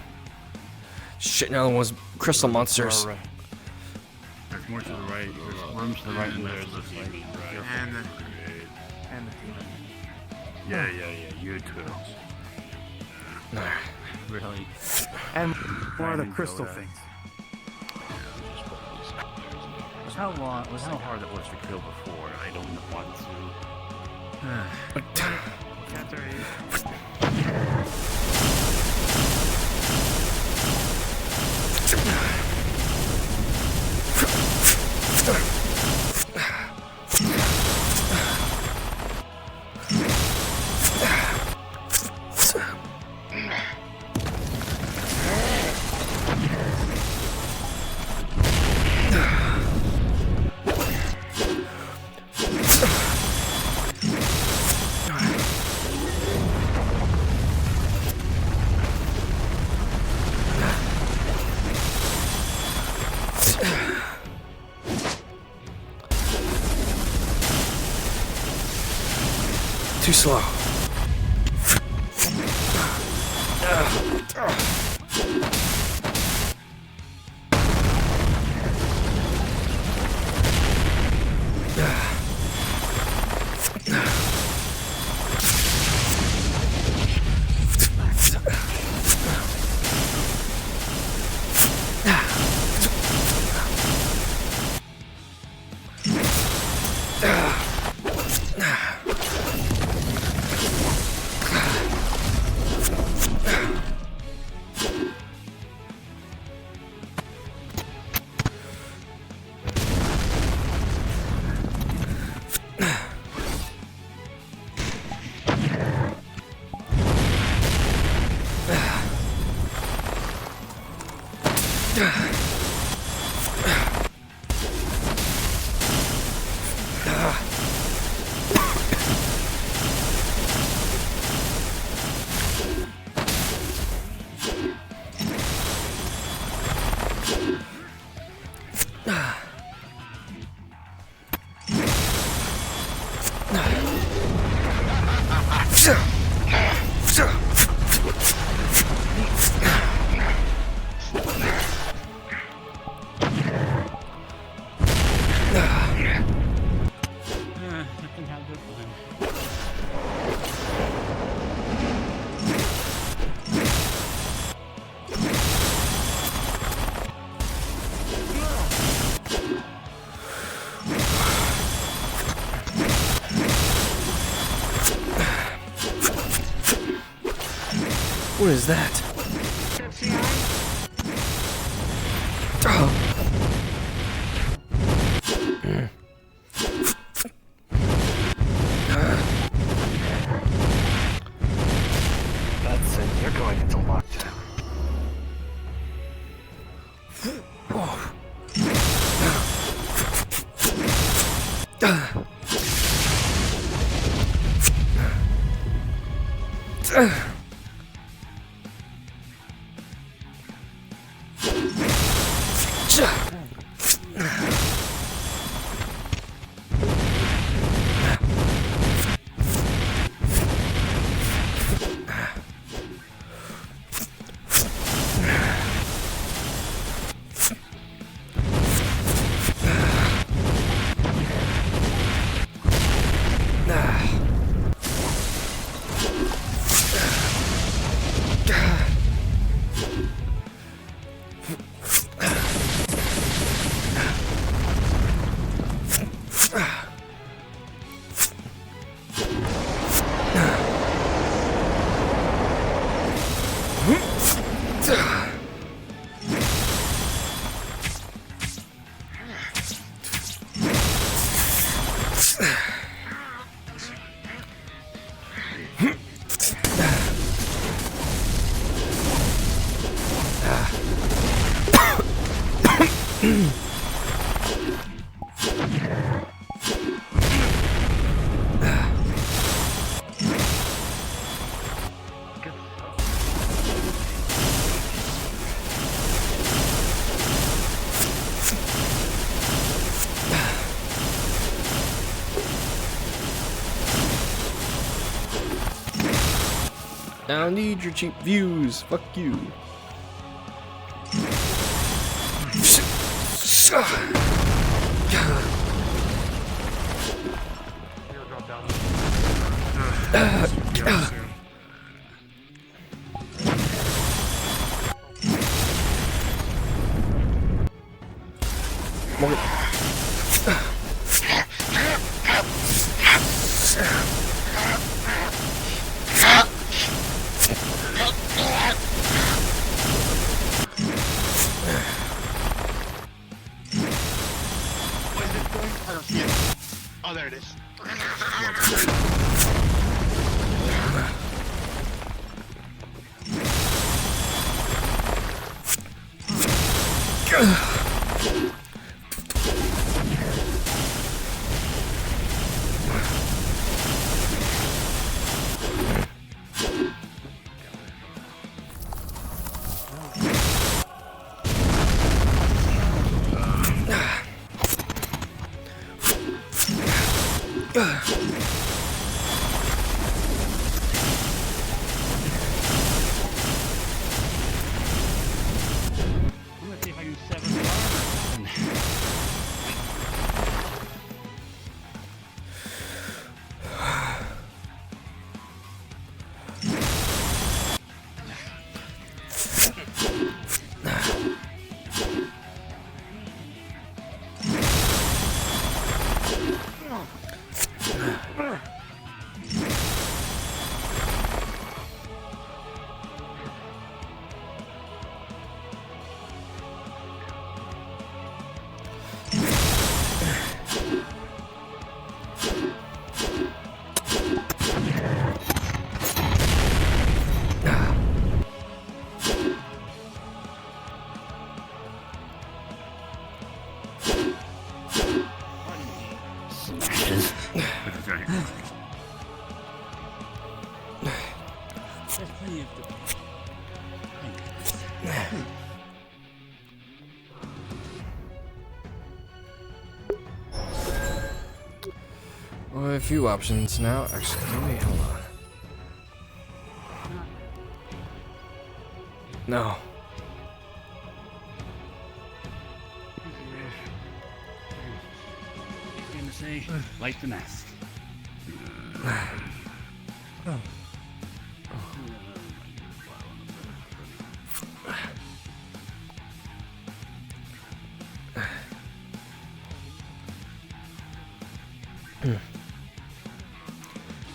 Shit, now the one's crystal monsters. There's more to the right. There's rooms to the right and left. Looks like. and the demon. Yeah, you too. Really. And more of the Grinding crystal Dota. things. With how hard it was to kill before, I don't want to. Cats are Too slow. What is that? That's it. You're going into lockdown. I don't need your cheap views. Fuck you. there it is. I'm gonna see if I can sever the arm or something. There's plenty of Well, a few options now. Actually, wait, hold on. No. He's gonna say, light the mask.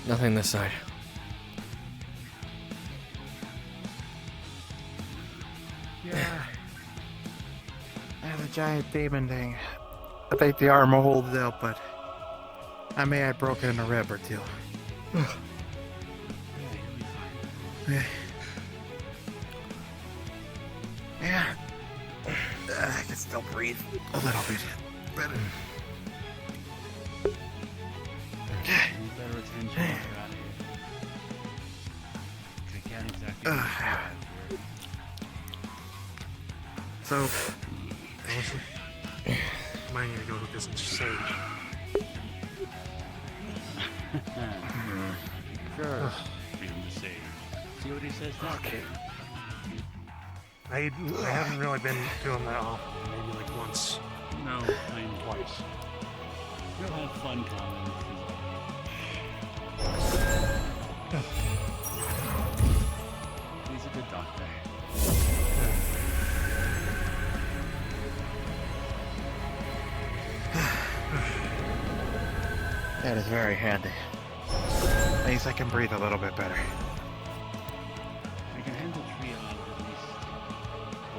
Nothing this side. Yeah. The giant demon thing. I think the armor holds out, but I may have broken a rib or two. Yeah. Yeah. I can still breathe a little bit better. Better attention while you're out of here. I can't exactly describe So, Honestly, might need to go look at some sage. Sure. Freedom to say. See what he says now, kid. I haven't really been to him that often. Maybe like once. No, I'm Twice. We'll have fun comments. He's a good doctor. that is very handy. At least I can breathe a little bit better. I can handle triage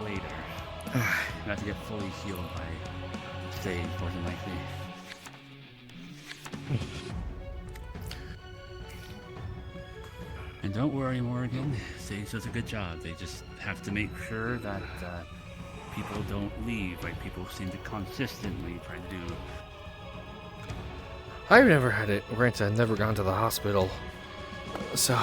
at least later. Not to get fully healed by Sage, more than likely. And don't worry, Morgan. Sage does a good job. They just have to make sure that people don't leave, like people seem to consistently try to do. I've never had it. Granted, I've never gone to the hospital. So,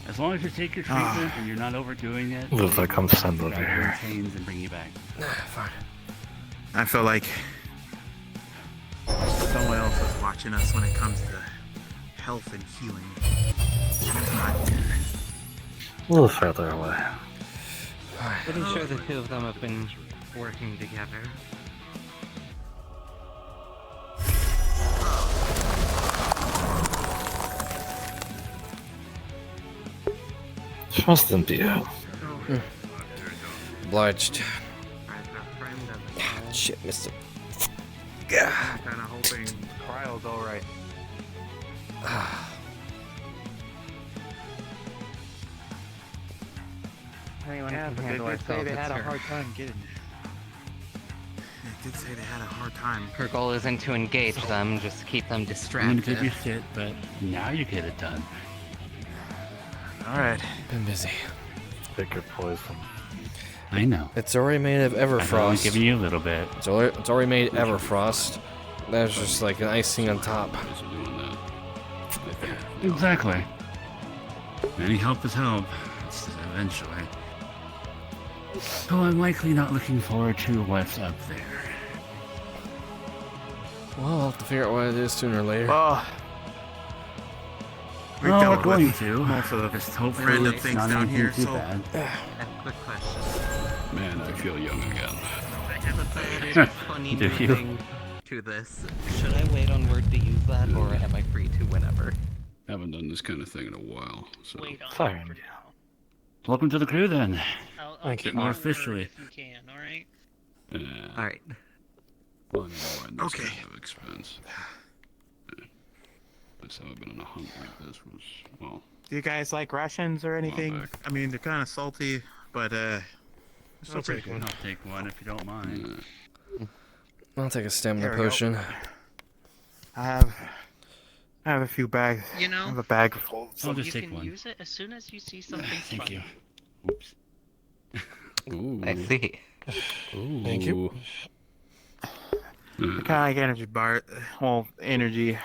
As long as you take your treatment and you're not overdoing it, Looks like I'm sent over grab you here. in chains and bring you back. fine. I feel like someone else is watching us when it comes to health and healing. A little further away. Pretty sure the two of them have been working together. Trust be out. Obliged. friend Shit, missed it. I'm kind of hoping Cryo's alright. Anyone Yeah, can but handle they did say ourselves, they had it's a her. hard time getting did say they had a hard time. Her goal isn't to engage them, just keep them I'm gonna distracted. give you shit, but now you get it done. Alright. Been busy. Pick your poison. I know. It's already made of I've only Everfrost. given you a little bit. It's already made Everfrost. That's just like an icing on top. Exactly. Any help is help. Eventually. So I'm likely not looking forward to what's up there. Well, I'll have to figure out what it is sooner or later. Well, we Well, dealt we're going with to. most of the Just hopefully random it's things not down anything here, too so bad. I have a quick question. Man, I feel young again. I have a very funny Do new you? thing to this. Should I wait on Word to use that, or am I free to whenever? Haven't done this kind of thing in a while, so. Wait on Fine. it for now. Welcome to the crew, then. I'll Thank get you. More on Word officially. if you can, alright? Alright. Well, I know Okay. have expense. Last time I've been on a hunt like this was, well, do you guys like rations or anything? back. I mean, they're kind of salty, but I'll take one. I'll take one if you don't mind. I'll take a stamina There we go. potion. I have a few bags. You I know, have a bag full. I'll just you take can one. use it as soon as you see something Thank funny. you. Oops. Ooh. I see. Ooh. Thank you. Kind of like energy bar. Well, energy.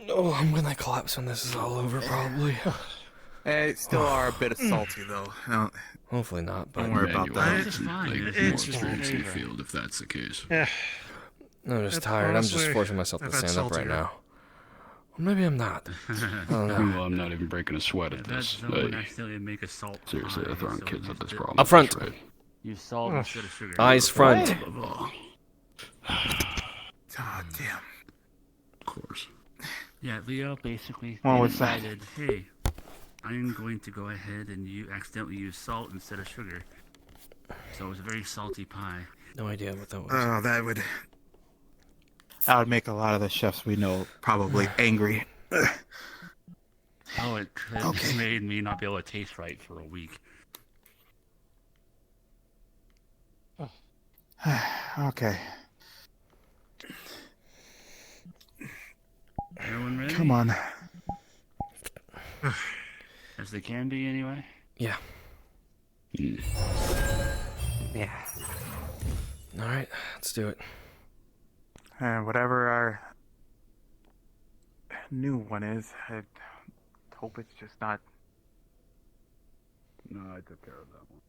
Oh, I'm gonna collapse when this is all over, probably. They still are a bit salty, though. No, Hopefully not, but don't worry man, about you that. are, It's fine. like, It's more just experience in the flavor. field if that's the case. Yeah. I'm just It's tired. I'm just honestly- forcing myself to I've had stand up right saltier. now. Or maybe I'm not. I don't know. Well, I'm not even breaking a sweat at That's this. I wouldn't Hey, accidentally make a salt seriously, pie, I'm throwing so kids use at this the- problem. Up front. Right? Use salt instead of sugar. Eyes front. Oh, damn. Of course. Yeah, Leo basically What they was that? decided, hey, I'm going to go ahead and you accidentally use salt instead of sugar. So it was a very salty pie. No idea what that was. Oh, that would make a lot of the chefs we know probably angry. Oh, it Okay. made me not be able to taste right for a week. Okay, Everyone ready? come on. As they can be, anyway. Yeah. Yeah. Alright, let's do it. Whatever our new one is, I hope it's just not. No, I took care of that one.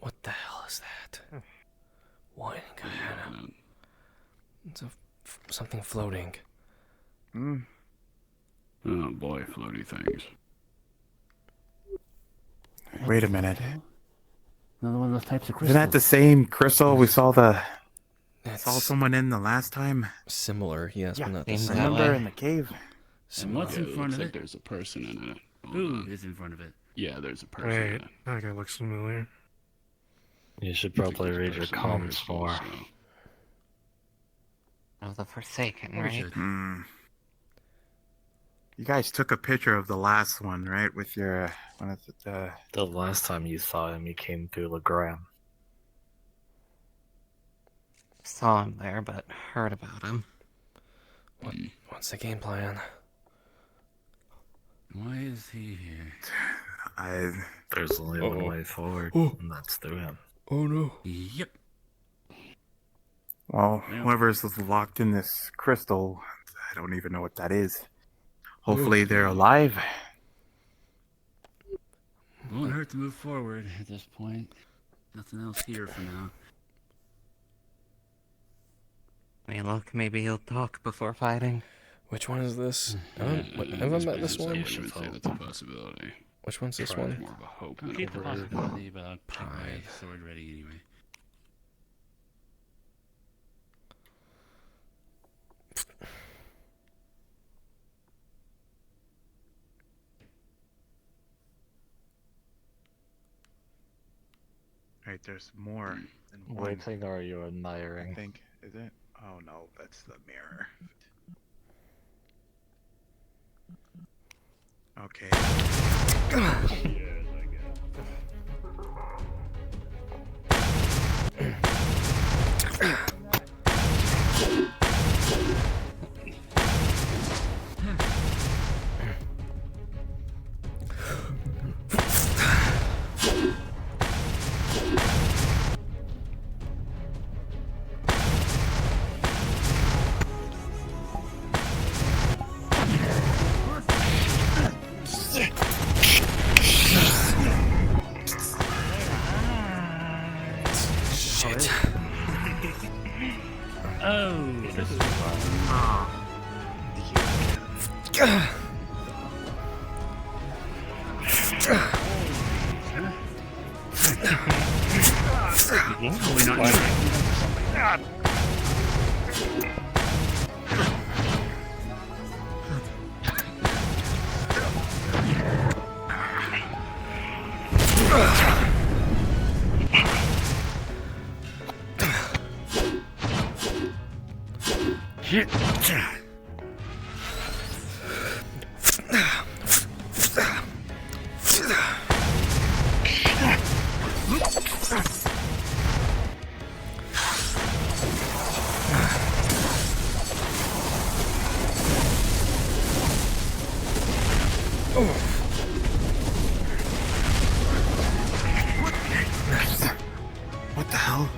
What the hell is that? Wine Guyana. It's something floating. Mm. Oh boy, floaty things. Wait a minute. Another one of those types of crystals. Isn't that the same crystal we saw It's saw someone in the last time? similar, yes, but not the Seems same. that Remember way. in the cave? And what's in it front looks of like it? there's a person in it. Hold Who on. is in front of it? Yeah, there's a person Wait, in it. that guy looks familiar. You should I think probably there's a read your person in comms there more. also. Of the Forsaken, We right? should. Hmm. You guys took a picture of the last one, right? With your when is it? The last time you saw him, he came through Legram. Saw him there, but heard about him. What's the game plan? Why is he here? There's only one way forward, and that's through him. Oh no. Yep. Well, Yeah. whoever's locked in this crystal, I don't even know what that is. Hopefully they're alive. Won't hurt to move forward at this point. Nothing else here for now. I mean, look, maybe he'll talk before fighting. Which one is this? Have I This met this business, I one? wouldn't even say that's a possibility. Which one's this It's one? more of a hope I'll than keep a the prayer. possibility, but I'll keep my Pride. sword ready anyway. Right, there's more than one. Waiting or are you I admiring? think is it? Oh no, that's the mirror. Okay. Shit. Oh, this is fun. Probably not using. What the hell?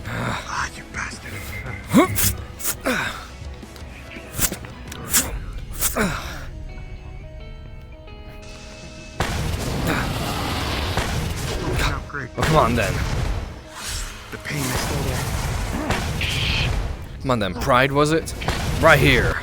Ah, you bastard. Oh, come on then. The pain is still there. Come on then. Pride, was it? Right here.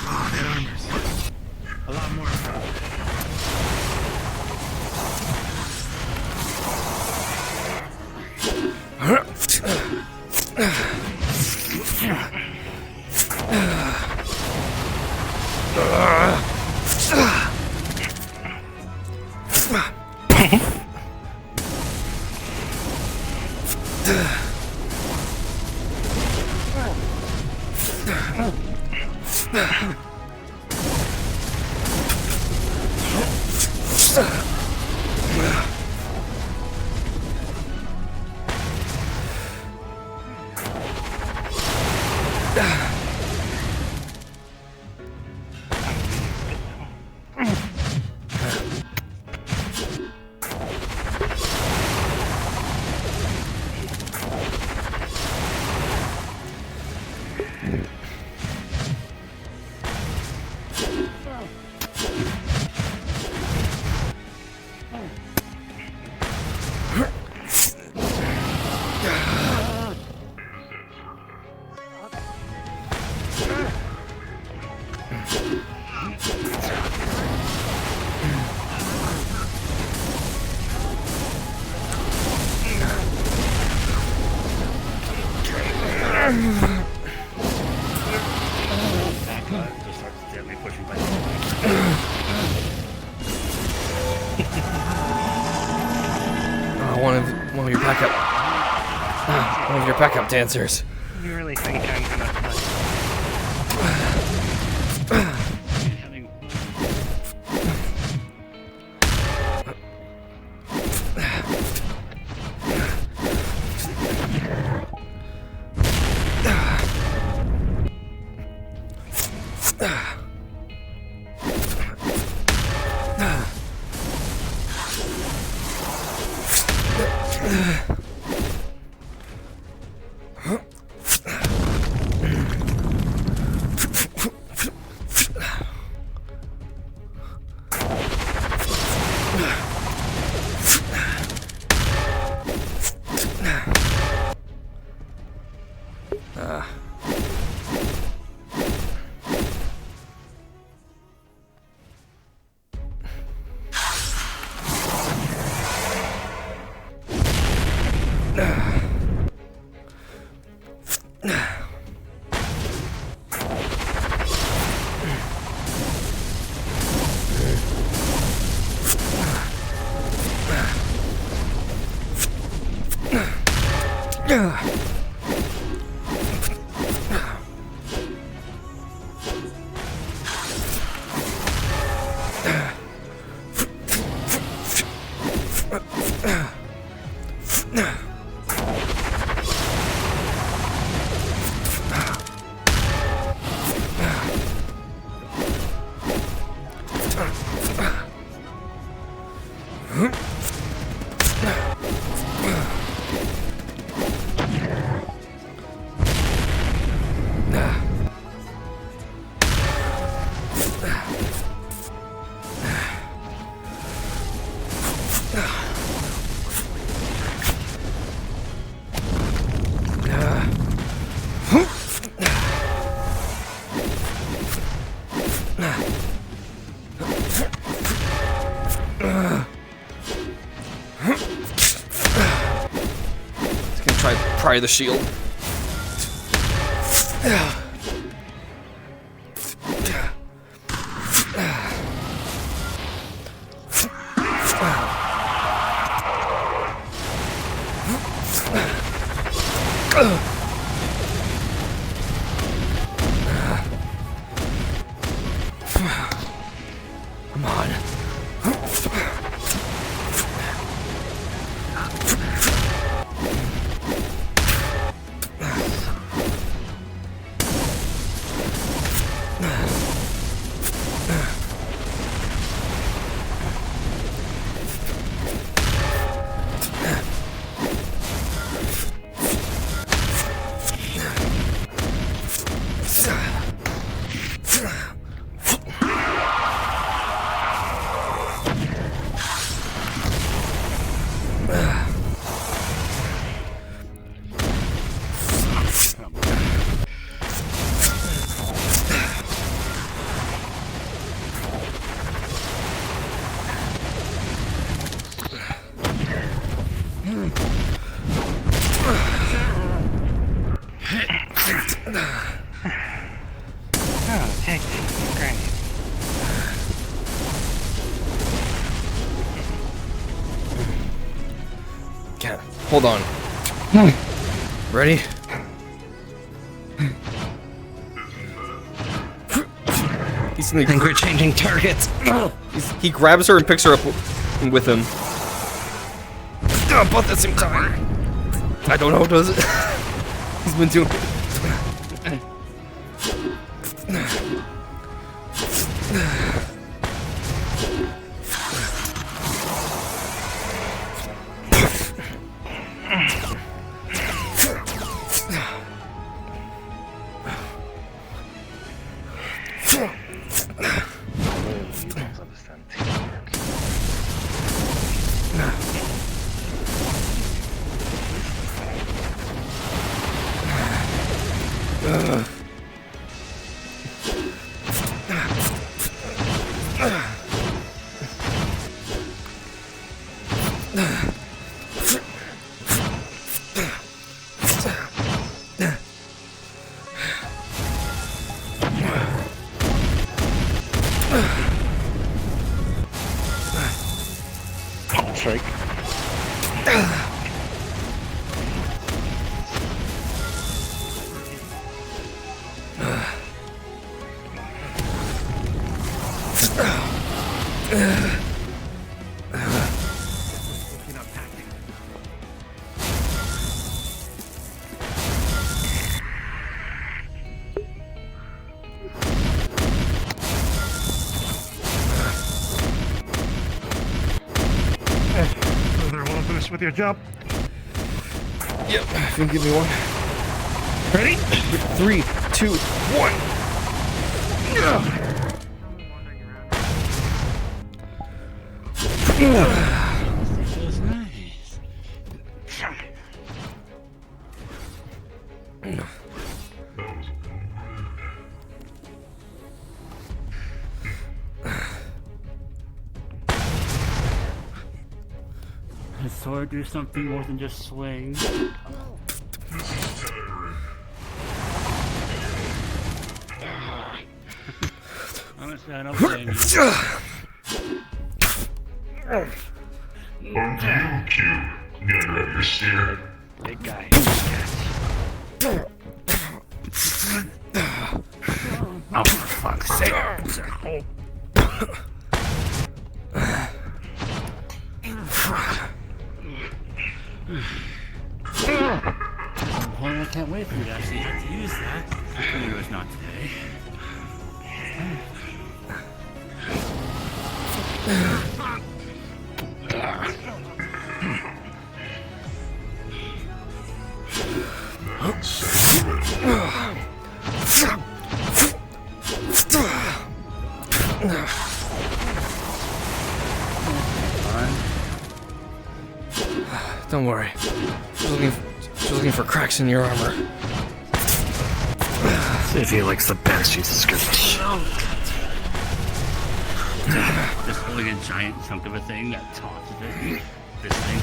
Oh, that armor's a lot more. Just starts gently pushing back. One of your backup. One of your backup dancers. You really think I'm gonna play? Having Pry the shield. Come on. Oh, heck, great. Can't. Hold on. Ready? I think we're changing targets. He grabs her and picks her up with him. Both at the same time. I don't know who does it. He's been doing it. Strike. Finish with your job. Yep, if you can give me one. Ready? 3, 2, 1. Feels nice. Does sword do something more than just swing? Honestly, I don't blame you. On view cue, near your steer. Big guy. Oh, for fuck's sake. Well, I can't wait for you to actually have to use that. I knew it was not today. Don't worry. Just looking for cracks in your armor. If he likes the best, Jesus Christ. Just holding a giant chunk of a thing that tosses it. This thing.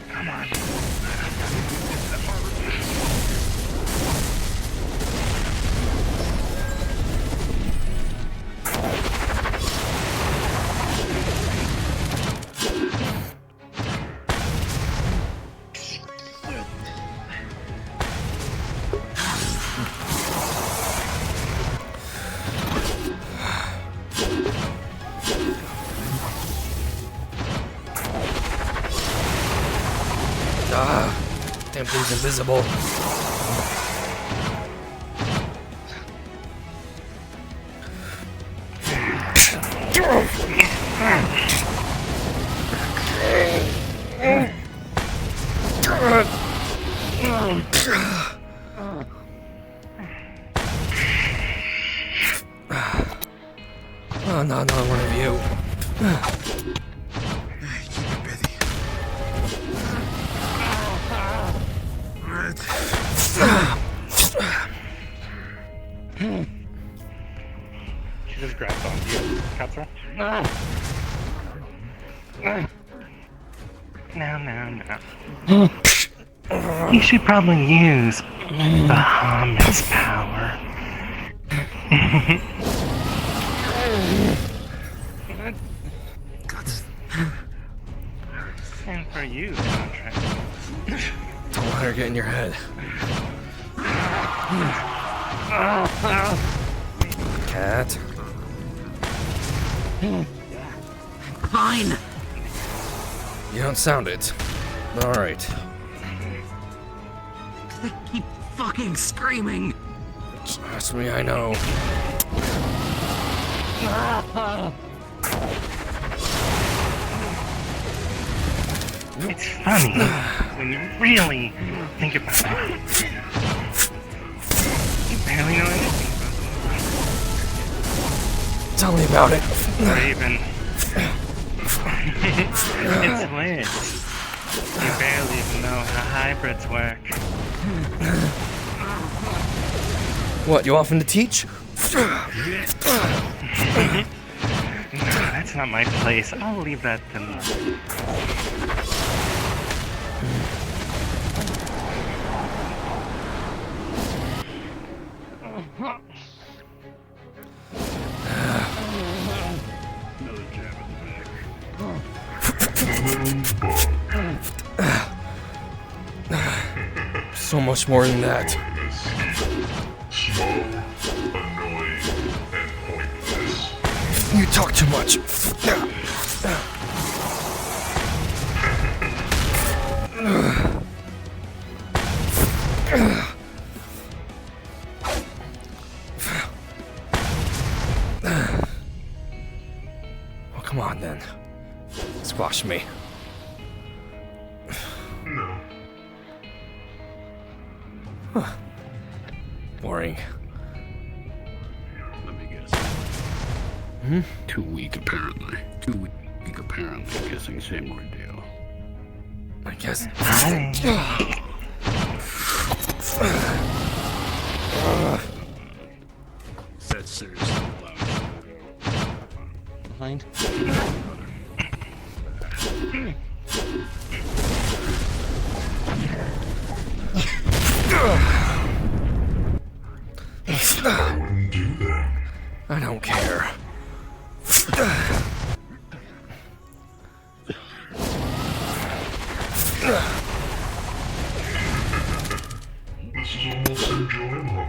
Come on. Damn thing's invisible. Oh, no, not one of you. She just grabbed onto you, Katra. No. You should probably use the Bahamut's power. And for you, Contract. Don't let her get in your head. Cat. Fine. You don't sound it. But alright. They keep fucking screaming. Trust me, I know. It's funny when you really think about it. You barely know anything Tell me about it. about Raven. It's Liz. You barely even know how hybrids work. What, you often to teach? No, that's not my place. I'll leave that to me. Another jab in the back. So much more than that. Slow, annoying, and pointless. You talk too much. Well, come on then. Squash me. No. Boring. Let me guess. Hmm? 2 week apparently. 2 week apparently. I'm guessing same ordeal. I guess. That's seriously loud. Behind. I wouldn't do that. I don't care. This is almost enjoyable.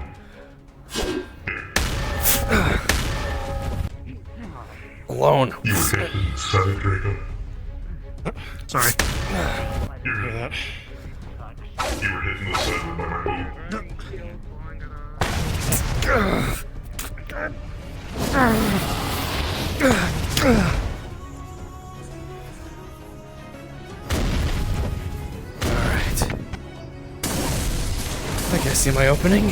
Alone. You were hitting the side, Jacob. Sorry. You hear that? You were hitting the side by my boot. Alright. I guess see my opening.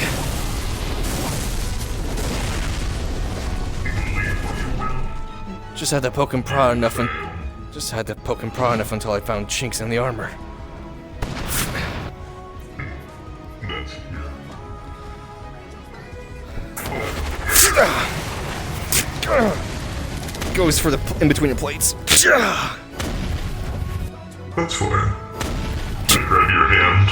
Just had to poke and prod enough until I found chinks in the armor. Goes for the in between the plates. That's fine. I grab your hand.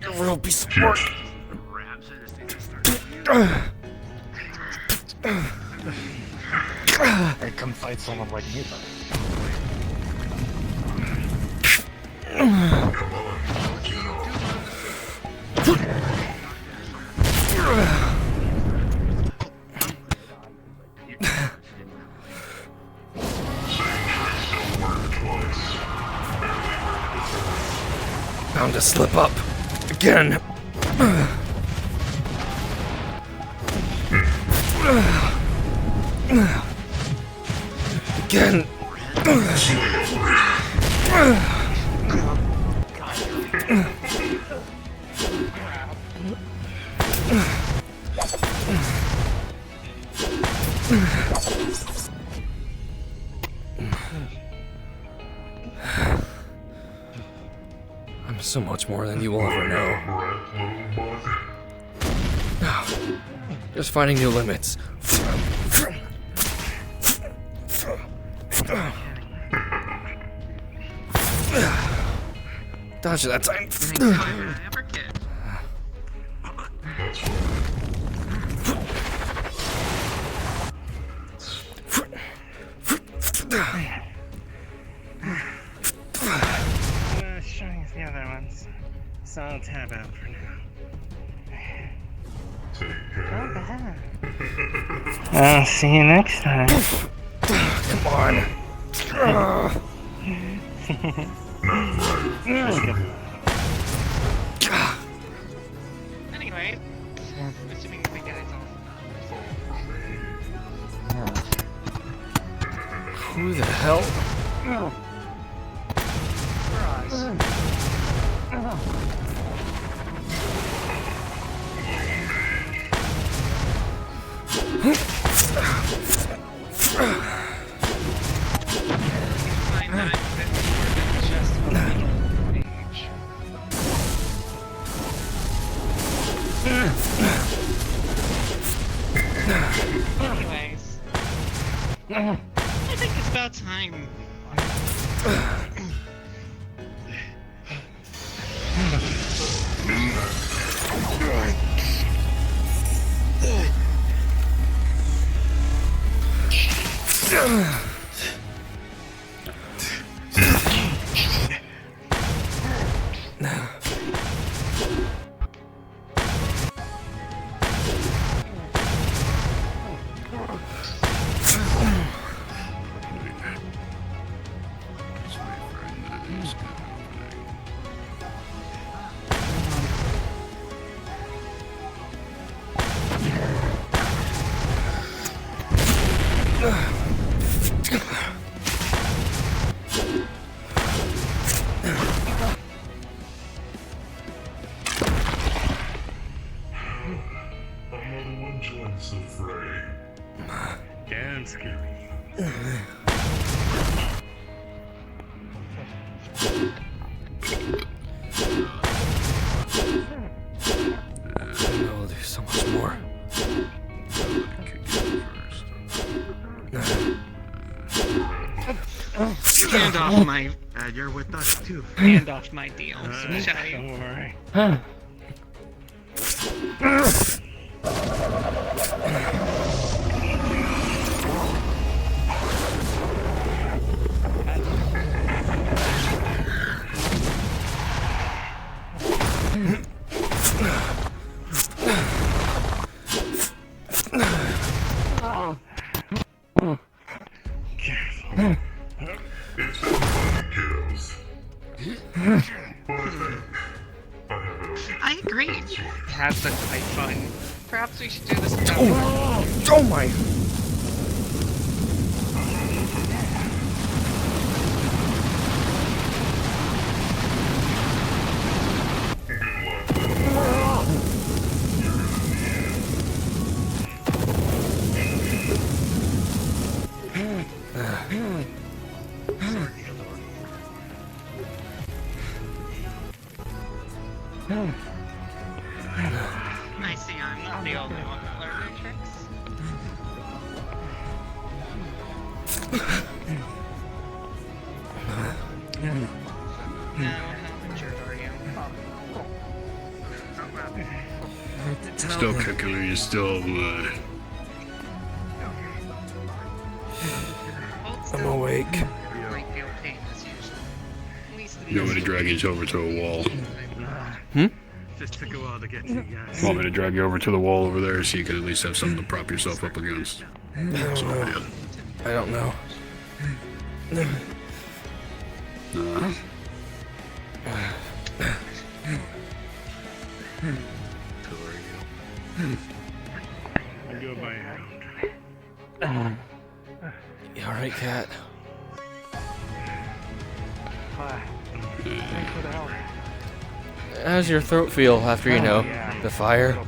A real piece of work. Hey, come fight someone like me then. Come on, get off. Bound to slip up. Again. Again. I'm so much more than you will ever know. Just finding new limits. Dodge that time. Showing the other ones, so I'll tab out for now. Not bad. I'll see you next time. Come on. Anyway, assuming the big guy's Who the hell? Anyways, I think it's about time. Another one joins the fray. Damn scary. I'll do so much more. Stand off my glad you're with us too. Hand off my deal, shall you? Don't worry. It's been fun, kiddos. What do you think? I agree. It has been quite fun. Perhaps we should do this again. Oh my! I see I'm not the only one that learned new tricks. Now, how injured are you? Still kicking or you still, I'm awake. Might feel pain as usual. At least you want me to drag you over to a wall? Just took a while to get to you guys. Want me to drag you over to the wall over there so you can at least have something to prop yourself up against? I don't know. I go by hand. You alright, Cat? Thanks for the help. How's your throat feel after, you know, the fire? No,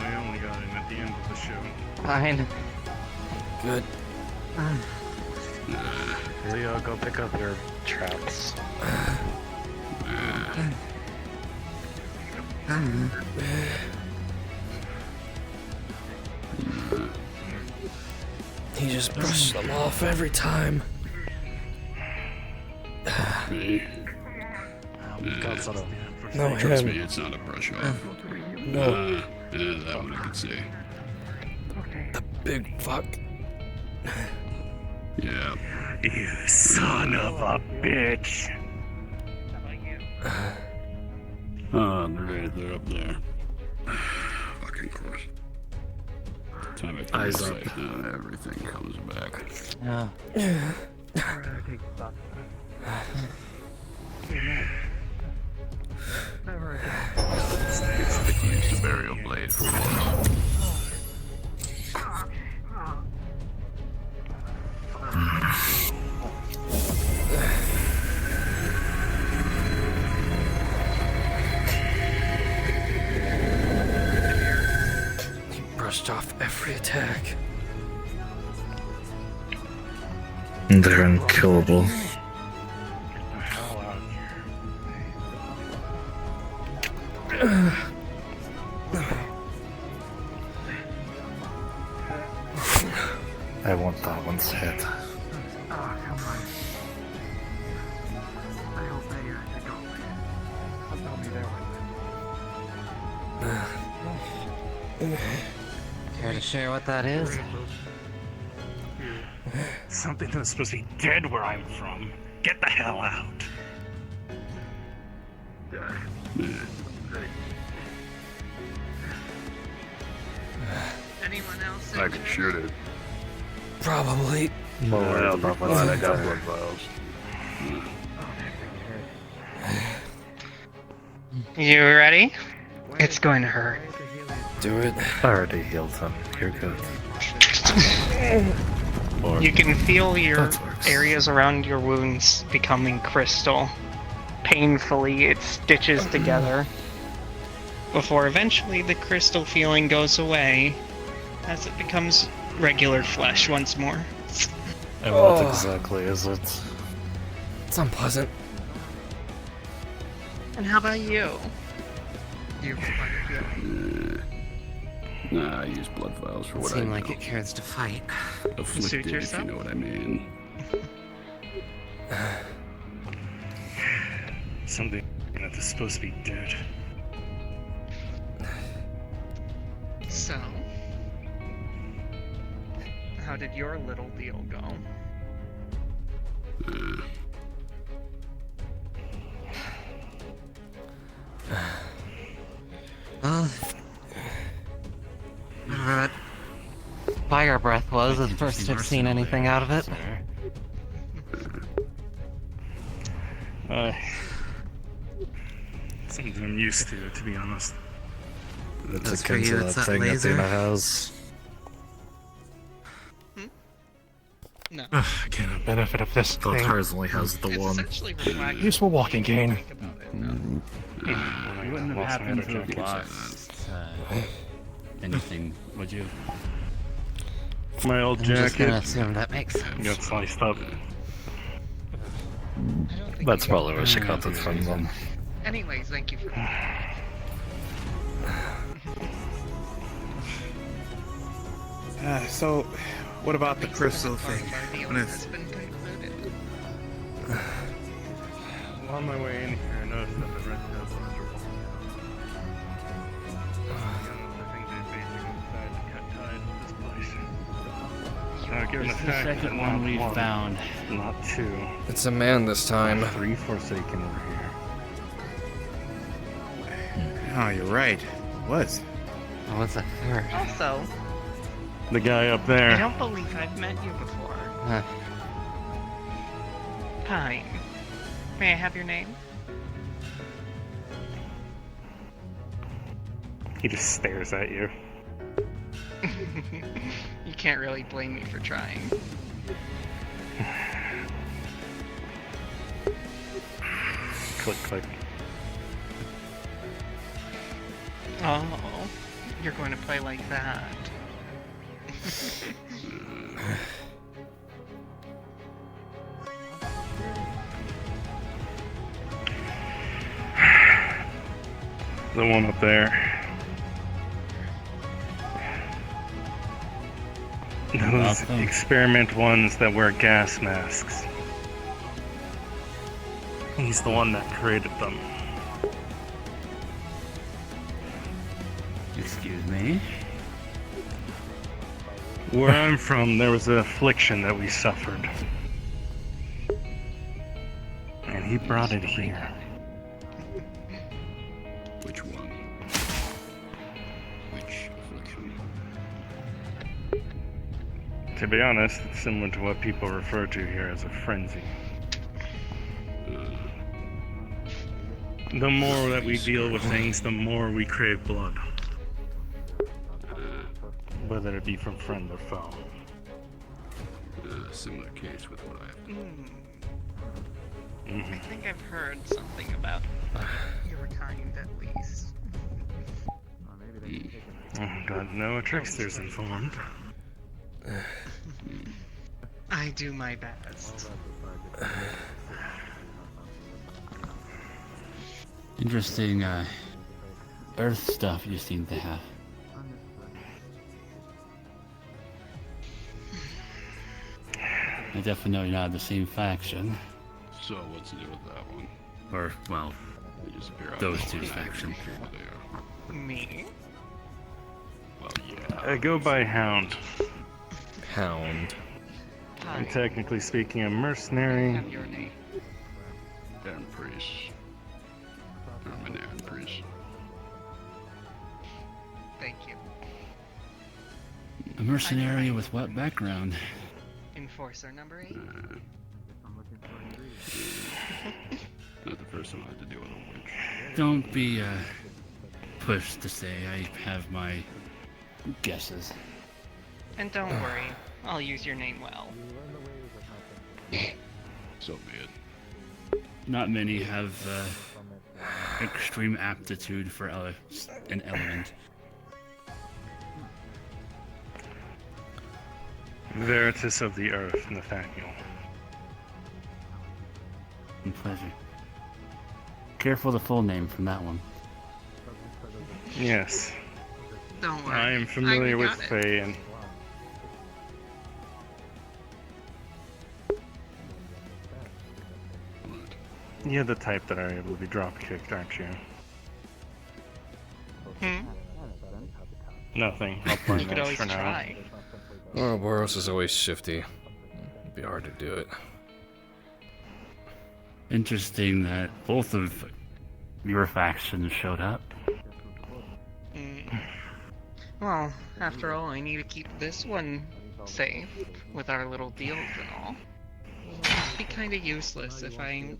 I only got in at the end of the show. Fine. Good. Leo, go pick up your traps. He just brushes them off every time. Me? No, Trust him. me, it's not a brush off. No. Yeah, that one I can see. The big fuck. Yeah. You son of a bitch. Oh, they're up there. Fucking course. Time I Eyes feel up. safe now, everything comes back. Yeah. I used a burial blade for once. He brushed off every attack. They're unkillable. I want that one's head. Care to share what that is? Something that's supposed to be dead where I'm from. Get the hell out. Anyone else? I can shoot it. Probably. More above what's I in got there. blood vials. You ready? It's going to hurt. Do it. I already healed him. You're good. You can feel your That works. areas around your wounds becoming crystal. Painfully, it stitches together. Before eventually the crystal feeling goes away as it becomes regular flesh once more. And what exactly is it? It's unpleasant. And how about you? Nah, I use blood vials for what I Seem know. like it cares to fight. Afflicted, if you yourself? know what I mean. Something that is supposed to be dead. So, how did your little deal go? Well, whatever that fire breath was, is the first I've seen anything out of it. Something I'm used to be honest. It's That's for akin to you, that it's that thing laser? Athena has. No. I get a benefit of this Though thing. hers only has the It's one. essentially refractive. Useful walking cane. Think about it, no. You wouldn't have happened to have lost anything, would you? My old I'm just jacket gonna assume that makes sense. got sliced up. That's probably where she got it from then. Anyways, thank you for So, what about the crystal Our thing? deal When has is- been concluded. On my way in here, I noticed that the red tails were underwater. I think they basically decided to cut ties with this place. Given It's the the fact that second not one we've one, found. not two, It's a man this time. 3 Forsaken over here. Oh, you're right. It was. Oh, what's a third? Also, The guy up I there. don't believe I've met you before. Hi. May I have your name? He just stares at you. You can't really blame me for trying. Click, click. Oh, you're going to play like that. The one up there. Those Awesome. experiment ones that wear gas masks. He's the one that created them. Excuse me? Where I'm from, there was an affliction that we suffered. And he brought it here. Which one? Which affliction? To be honest, it's similar to what people refer to here as a frenzy. The more that we deal with things, the more we crave blood. Whether it be from friend or foe. Similar case with what I have. I think I've heard something about your kind, at least. Got no tricksters informed. I do my best. Interesting, Earth stuff you seem to have. I definitely know you're not the same faction. So what's the deal with that one? Or, well, They just appear out those of two nowhere. factions. Who they are. Me? Well, yeah. I go by Hound. Hound. Hi. I'm technically speaking a May I mercenary. have your name? Aaron Priest. I'm an Aaron Priest. Thank you. A mercenary with what background? Enforcer number 8? Not the first time I had to deal with a witch. Don't be, pushed to say I have my guesses. And don't worry, I'll use your name well. So be it. Not many have, extreme aptitude for an element. Veritas of the Earth, Nathaniel. My pleasure. Careful the full name from that one. Yes. Don't worry. I am familiar with got it. Faye and You're the type that are able to be drop kicked, aren't you? Nothing. I'll play You could nice always for now. try. Boros is always shifty. It'd be hard to do it. Interesting that both of your factions showed up. Well, after all, I need to keep this one safe with our little deals and all. It'd be kind of useless if I,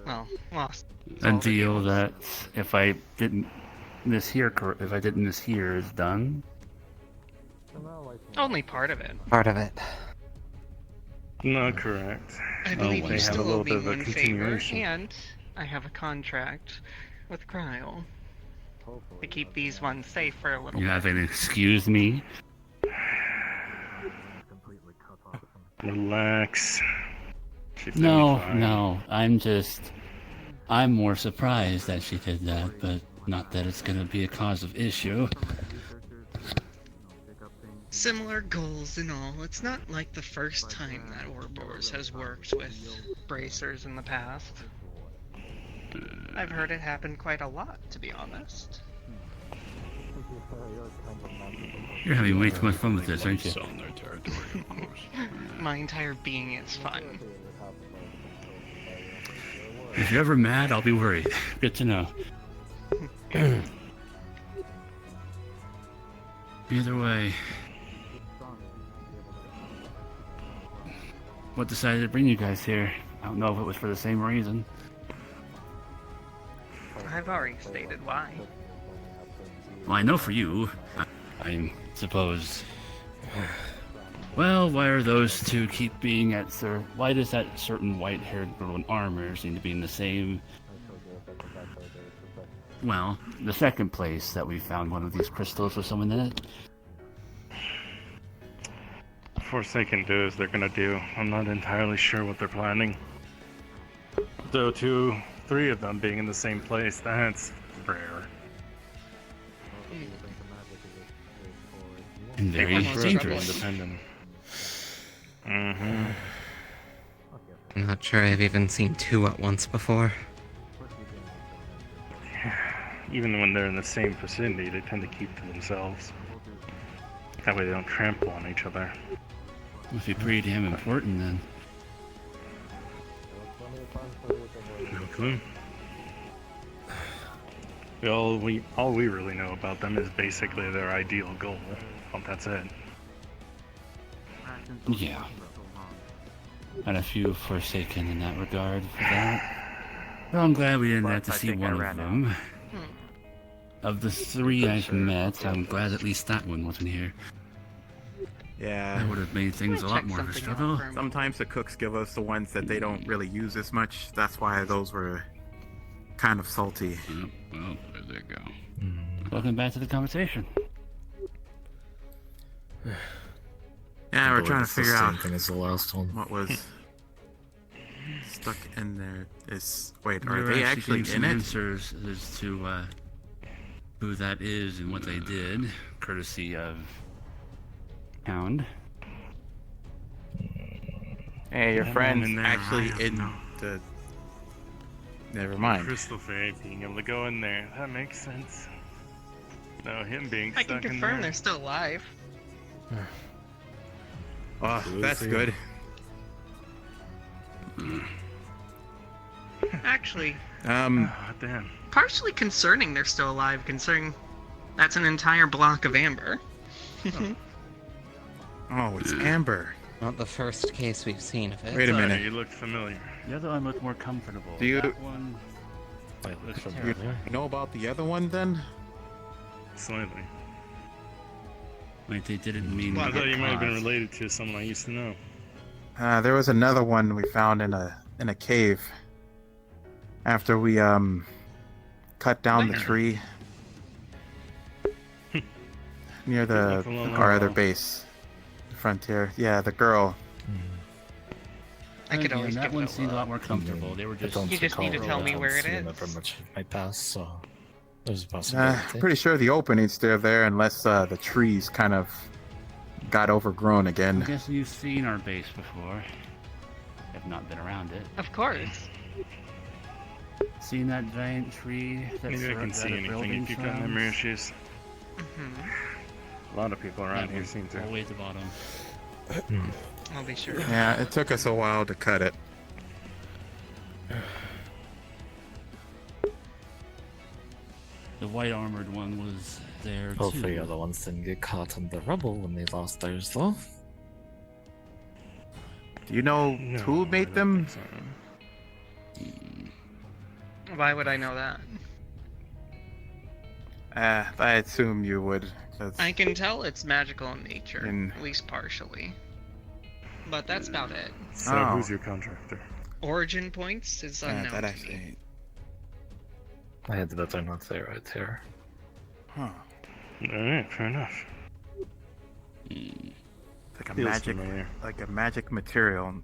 well, lost. A all the deal deals. that if I didn't this here is done. Only part of it. Part of it. Not correct. I believe they you have a still little owe me bit of a one favor, continuation. and I have a contract with Cryle to keep these ones safe for a little You bit. haven't excused me. Relax. She's doing No, fine. no. I'm more surprised that she did that, but not that it's gonna be a cause of issue. Similar goals and all. It's not like the first time that Ouroboros has worked with bracers in the past. I've heard it happen quite a lot, to be honest. You're having way too much fun with this, aren't you? Selling their territory, of course. My entire being is fun. If you're ever mad, I'll be worried. Good to know. Either way, what decided to bring you guys here? I don't know if it was for the same reason. I've already stated why. Well, I know for you, I suppose. Well, why are those two keep being at why does that certain white-haired girl in armor seem to be in the same... Well, the second place that we found one of these crystals with someone in it? Forsaken do as they're gonna do. I'm not entirely sure what they're planning. Though 3 of them being in the same place, that's rare. And very dangerous. Independent. Mm-hmm. I'm not sure I've even seen 2 at once before. Even when they're in the same vicinity, they tend to keep to themselves. That way they don't trample on each other. Must be pretty damn important then. No clue. All we really know about them is basically their ideal goal. Well, that's it. Yeah. And a few forsaken in that regard for that. Well, I'm glad we didn't have to see one of them. Of the 3 I've met, I'm glad at least that one wasn't here. Yeah. That would have made things a lot more of a struggle. Sometimes the cooks give us the ones that they don't really use as much. That's why those were kind of salty. Well, there they go. Welcome back to the conversation. Yeah, we're trying to It's the figure same out thing as the last one. what was stuck in there. Wait, We are were they actually getting in some it? answers as to who that is and what they did, courtesy of Hound. Hey, your That friend's one in there, actually I in don't know. the. Never mind. Crystal Fairy being able to go in there, that makes sense. No, him being I stuck can in confirm there. they're still alive. Oh, that's good. Actually, Um, Oh, damn. partially concerning they're still alive, considering that's an entire block of amber. oh, it's Amber. Not the first case we've seen of it. Wait a Sorry, minute. you look familiar. The other one looked more comfortable. Do you- That one looked You terrible. know about the other one then? Slightly. Wait, they didn't mean. I Well, thought you might have been cause. related to someone I used to know. There was another one we found in a cave. After we cut down the Where? tree near Good luck along our the other wall. base, frontier. Yeah, the girl. I could Again, always that give one it a seemed a lot look. more comfortable. They were I just. don't You just need to recall tell me that where it seeing is. Very much in my past, so there's a possibility. Pretty sure the opening's still there unless the trees kind of got overgrown I'm again. guessing you've seen our base before. Have not been around it. Of course. Seen that giant tree? Maybe I can see anything if you've got memory issues. A lot of people around here seem to. All the way at the bottom. I'll be sure. Yeah, it took us a while to cut it. The white armored one was there too. Hopefully the other ones didn't get caught in the rubble when they lost theirs, though. Do you know who made them? Why would I know that? I assume you would. 'Cause I can tell it's magical in nature, In- at least partially. But that's about it. So who's your contractor? Origin points is unknown that to actually. me. I had better not say right here. Huh. Alright, fair enough. Like a Feels magic, familiar. like a magic material.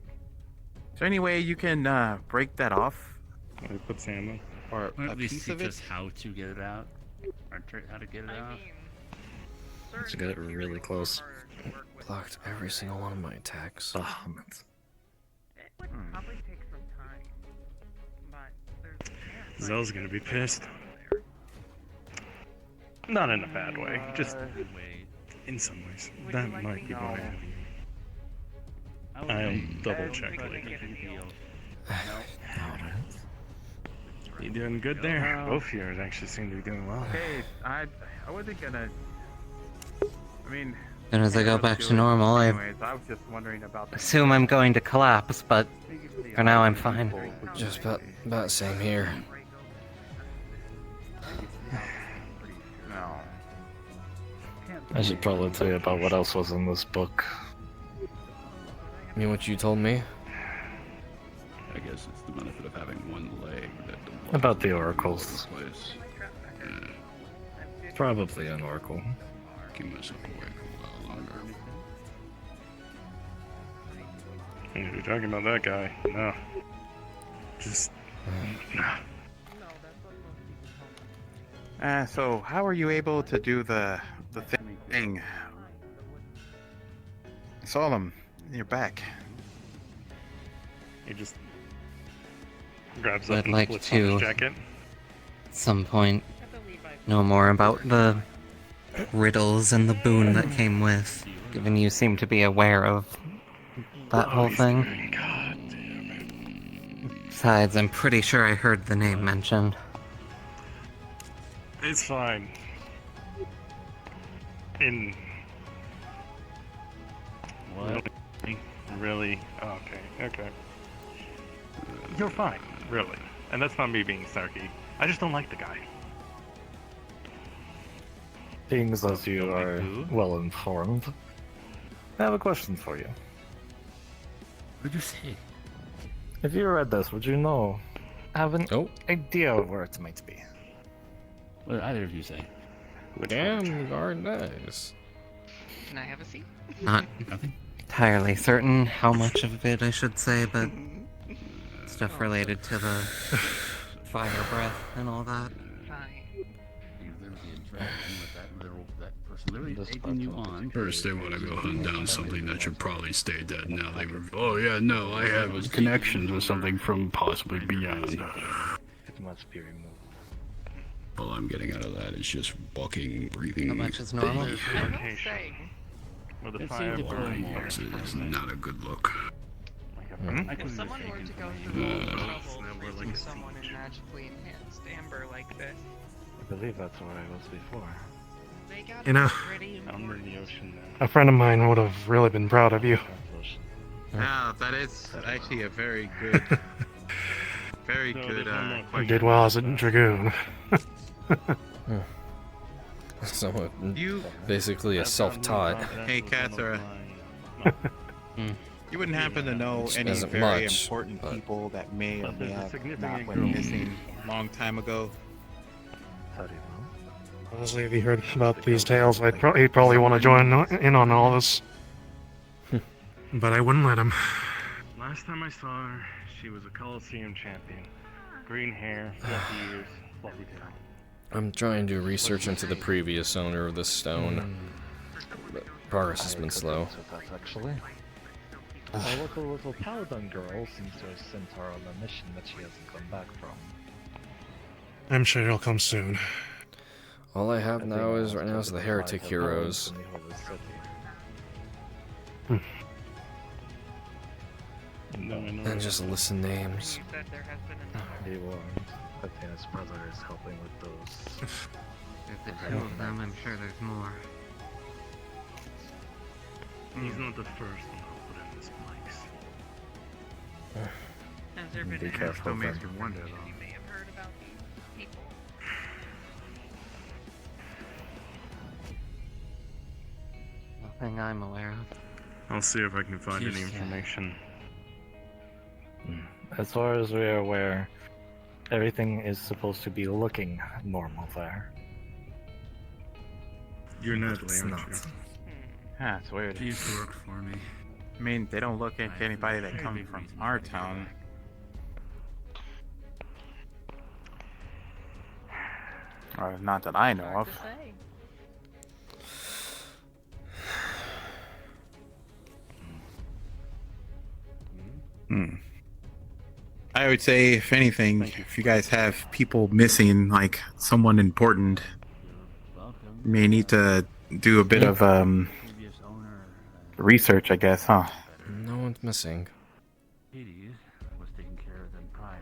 Is there any way you can break that off? Put Sam Or Or a at least piece teach of it? us how to get it out. Or how to get it out. Let's get it really close. Blocked every single one of my attacks. Oh, It would probably take some time, but there's Zell's gonna be pissed. Not in a bad way, just in some ways. That might be why. I'll double check later. You doing good there? Both of yours actually seem to be doing well. Hey, I wasn't gonna. I mean. As soon as I go back to normal, I Anyways, I was just wondering about the assume I'm going to collapse, but for now I'm fine. Just about same here. No. I should probably tell you about what else was in this book. You mean what you told me? I guess it's the benefit of having one leg that About the oracles. place. Probably an oracle. Keep myself awake a while longer. If you're talking about that guy, no. Just. So how are you able to do the thing? I saw them in your back. He just grabs up I'd and like flips on his to, jacket. at some point, know more about the riddles and the boon that came with, given you seem to be aware of that whole thing. God damn it. Besides, I'm pretty sure I heard the name mentioned. It's fine. In. What? Really? Okay. You're fine, really. And that's not me being snarky. I just don't like the guy. Seems as you are well informed, I have a question for you. What'd you say? If you read this, would you know? Have an idea of where it might be? What did either of you say? Damn, guard nice. Can I have a seat? Not entirely certain how much of it I should say, but stuff related to the fire breath and all that. First, they want to go hunt down something that should probably stay dead. Now they were, oh yeah, no, I have connections with something from possibly beyond. It must be removed. All I'm getting out of that is just walking, breathing. How much is normal? With a It fire seemed to burning burn more. It's not a good look. I could If someone were to go through all the trouble facing someone in magically enhanced amber like this, I believe that's where I was before. they got You know, pretty Somewhere in the ocean now. a friend of mine would have really been proud of you. Yeah, that is actually a very good, very good You question. did well as a dragoon. So, You- basically a self-taught. Hey, Katsura. You wouldn't happen to know Which any isn't very much, important but- people that may or may There's a have significant not group. went missing a long time ago? Honestly, if he heard about these tales, he'd probably want to join in on all this. But I wouldn't let him. Last time I saw her, she was a Coliseum champion. Green hair, fluffy ears, fluffy tail. I'm trying to research into the previous owner of this stone. But progress has been slow. Actually, our local little paladin girl seems to have sent her on a mission that she hasn't come back from. I'm sure he'll come soon. All I have now is the heretic heroes. And just listen names. You said there has been enough. Be warned, Athena's brother is helping with those. If the two of them, I'm sure there's more. He's not the first one I'll put in this place. Has there been Be any careful, information friend. wonder, though. you may have heard about these people? Nothing I'm aware of. I'll see if I can find any Jeez, yeah. information. As far as we are aware, everything is supposed to be looking normal there. You're But Natalie, it's aren't not. you? Yeah, it's weird. She used to work for me. I mean, they don't look at anybody that comes from our town. Or not that I know Hard of. to say. I would say, if anything, if you guys have people missing, like someone important, you may need to do a bit of Previous owner, research, I guess, huh? No one's missing. Hades was taking care of them prior.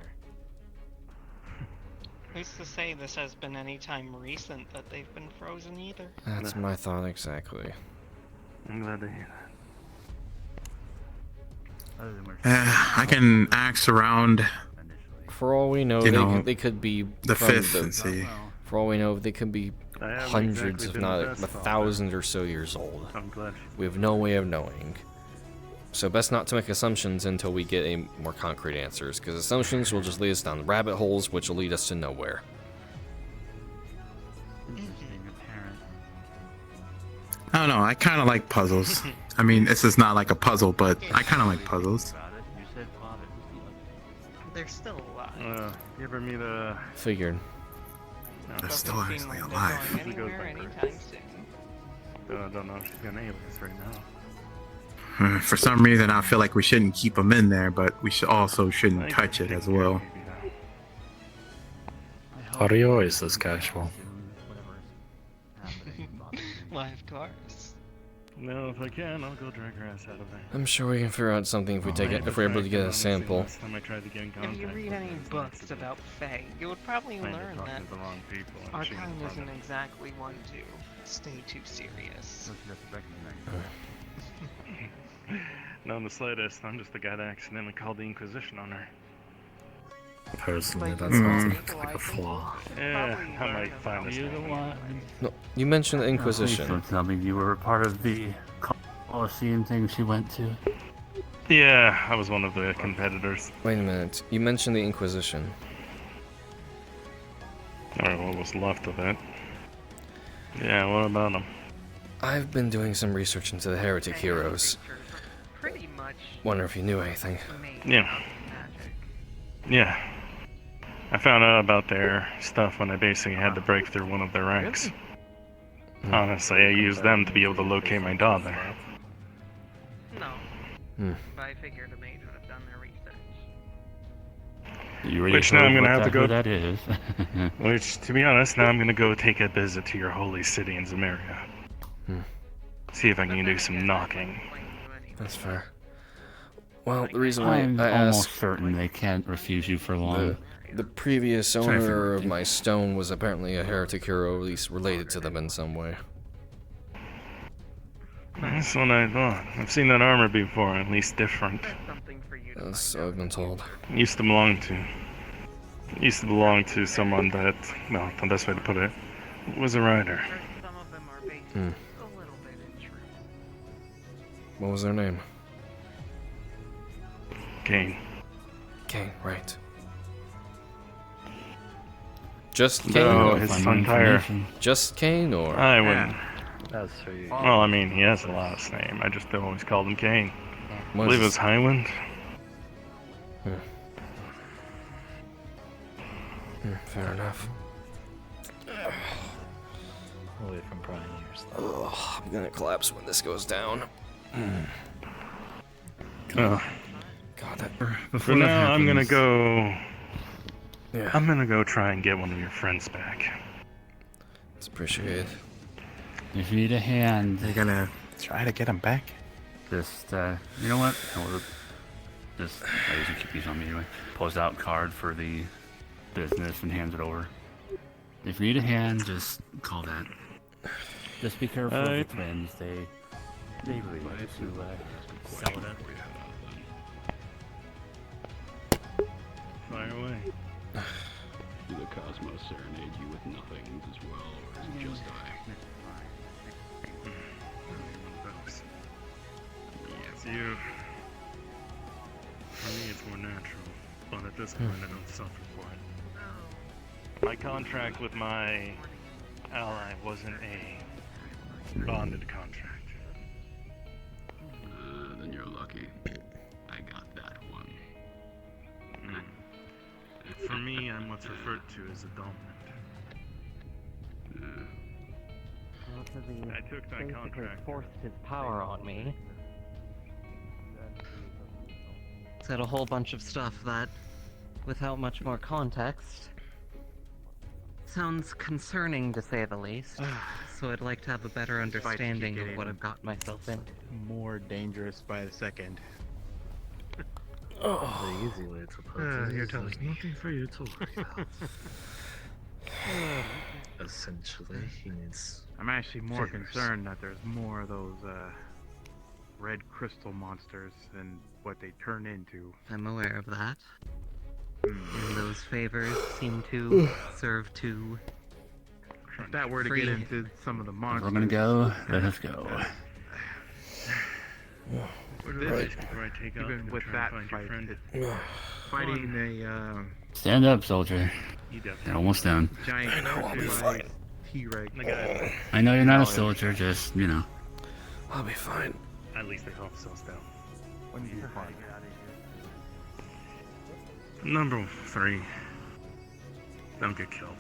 Who's to say this has been any time recent that they've been frozen either? That's my thought exactly. I'm glad to hear that. Other than we're I can axe around initially. For all we know, You know, they could be the from fifth and see. Well, For all we know, they could be I haven't hundreds, exactly if been not the a best father. thousand or so years old. I'm glad. We have no way of knowing. So best not to make assumptions until we get a more concrete answers, because assumptions will just lead us down rabbit holes, which will lead us to nowhere. interesting apparent. I don't know, I kind of like puzzles. I mean, this is not like a puzzle, but I kind of like puzzles. About it, you said father. Who's the other? They're still alive. You ever meet a... Figured. They're Doesn't still seem actually like alive. they're going anywhere anytime soon. I don't know if she's got an alias right now. For some reason, I feel like we shouldn't keep them in there, but we also shouldn't touch it as well. How are you always this casual? Why, of course. No, if I can, I'll go drag her ass out of there. I'm sure we can figure out something if we take it, if we're able to get a sample. Last time I tried to get in contact If you read with any her, it's an books accident. about Fae, you would probably I ended learn up that talking to the wrong people, and our she kind was isn't probably- exactly one to stay too serious. Not in the slightest. I'm just the guy that accidentally called the Inquisition on her. Personally, that But sounds you like a flaw. Yeah, Probably I learn might find about this. You're the one. No, you mentioned the Please Inquisition. don't tell me you were a part of the Colosseum thing she went to. Yeah, I was one of the competitors. Wait a minute. You mentioned the Inquisition. Or what was left of it. Yeah, what about them? I've been doing some research into the heretic heroes. Pretty much Wonder if you knew anything. made Yeah. magic. Yeah. I found out about their stuff when I basically had to break through one of their ranks. Honestly, I used them to be able to locate my daughter. No. Hmm. But I figured a mage would have done their research. You already Which now heard I'm gonna what have to go- who that is. Which, to be honest, now I'm gonna go take a visit to your holy city in Zamaria. See if I can do some knocking. That's fair. Well, the reason why I'm I almost asked, certain they can't refuse you for long. the previous Sorry for owner of interrupting. my stone was apparently a heretic hero, at least related to them in some way. That's what I thought. I've seen that armor before, at least different. That's something for you to That's so I've been told. Used to belong to someone that, well, the best way to put it, was a rider. Some of them are based Hmm. a little bit in truth. What was their name? Kane. Kane, right. Just Kane? No, or- his Find more entire... information. Just Kane, or? I wouldn't... That's for you. Well, I mean, he has a last name. I just always called him Kane. I What believe it is was Highland. Fair enough. Away from prying ears, though. Ugh, I'm gonna collapse when this goes down. Uh, God, that... for now, I'm gonna go Yeah. I'm gonna go try and get one of your friends back. It's appreciated. If you need a hand, You're gonna try to get him back? just you know what? Just I usually keep these on me anyway. Pulls out card for the business and hands it over. If you need a hand, just call that. Just be careful of the twins. They really like to sell it up. Fire away. Do the Cosmos serenade you with nothing as well, or is it just I? It's you. For me, it's more natural, but at this point, I don't suffer for it. My contract with my ally wasn't a bonded contract. Then you're lucky. I got that one. For me, I'm what's referred to as a dominant. I took that contract. Forced his power on me. Said a whole bunch of stuff that, without much more context, sounds concerning to say the least. So I'd like to have a better understanding of what I've got myself into. More dangerous by the second. The easy way to put it. You're telling me. Nothing for you to worry about. Essentially, he needs. I'm actually more favors. concerned that there's more of those red crystal monsters than what they turn into. I'm aware of that. And those favors seem to serve to... If that were to free. get into some of the monsters... We're gonna go. Let us go. Even with that fight, fighting a Stand up, soldier. You're almost done. giant crystallized T-Rex. I know you're not a soldier, just, you know. I'll be fine. At least they hope so, still. When do you find Number 3. Don't get killed.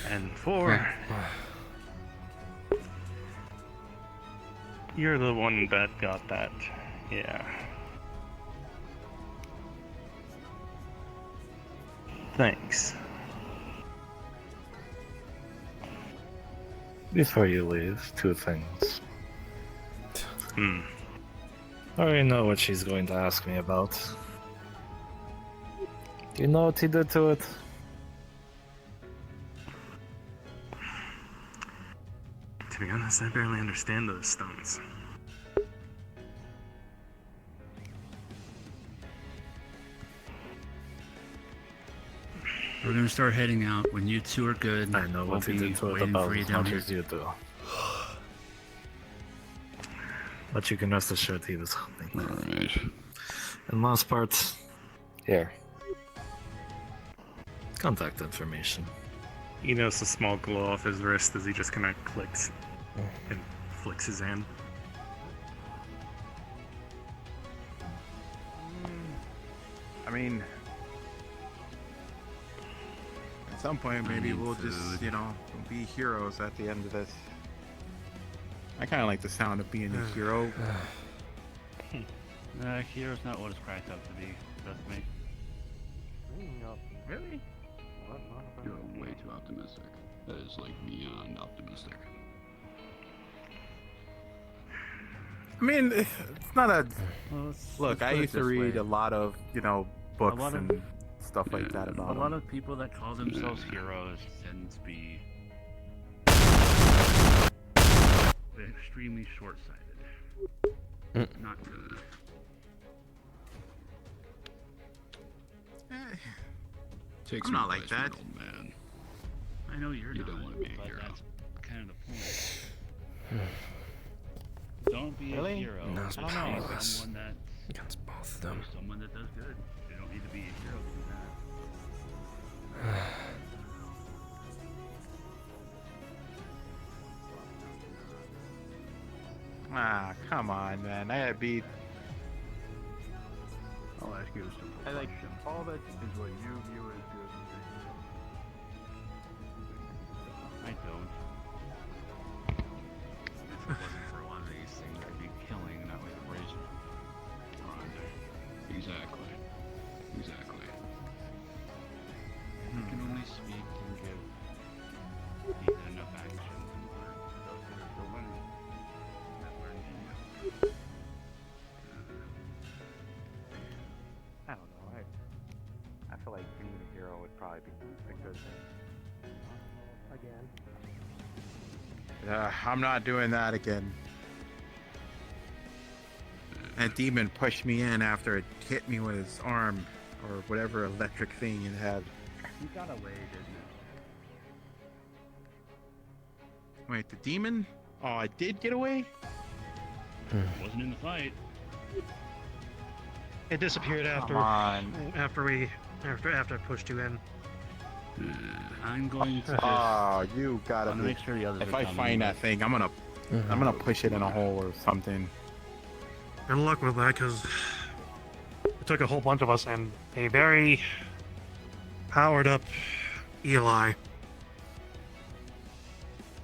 And 4. You're the one that got that. Yeah. Thanks. Before you leave, 2 things. Hmm. I already know what she's going to ask me about. Do you know what he did to it? To be honest, I barely understand those stones. We're gonna start heading out. When you two are good, I know what he did to it waiting about for you as down much here. as you do. But you can rest assured he was helping. Alright. And last part, here. Contact information. You notice a small glow off his wrist as he just kind of clicks and flicks his hand. I mean, at some point maybe we'll just, you know, be heroes at the end of this. I kind of like the sound of being a hero. Hero's not what it's cracked up to be. Trust me. Really? You're way too optimistic. That is like beyond optimistic. I mean, it's not a... Look, let's I put it used to this read way. a lot of, you know, books lot of- and stuff like that A about lot them. of people that call themselves heroes tend to be extremely short-sighted. Not good. Take I'm some not like advice that. from an old man. I know you're You not, don't want to be a but hero. that's kind of the point. Don't be Really? a hero. No, it's Be powerless. someone that Against both of them. someone that does good. You don't need to be a hero to do that. Ah, come on, man. I beat... I'll ask you a simple I like question. All that is what you view as good. I don't. If it wasn't for a lot of these things, I'd be killing, not like raising. Exactly. Exactly. I'm not doing that again. That demon pushed me in after it hit me with his arm, or whatever electric thing it had. You got away, didn't Wait, the demon? Oh, I did get away? Wasn't in the fight. It disappeared Come on. after I pushed you in. I'm going to. Oh, you gotta I'm gonna make sure the others If are I coming, find but- that thing, I'm gonna push it in a hole or something. Good luck with that, because it took a whole bunch of us and a very powered up Eli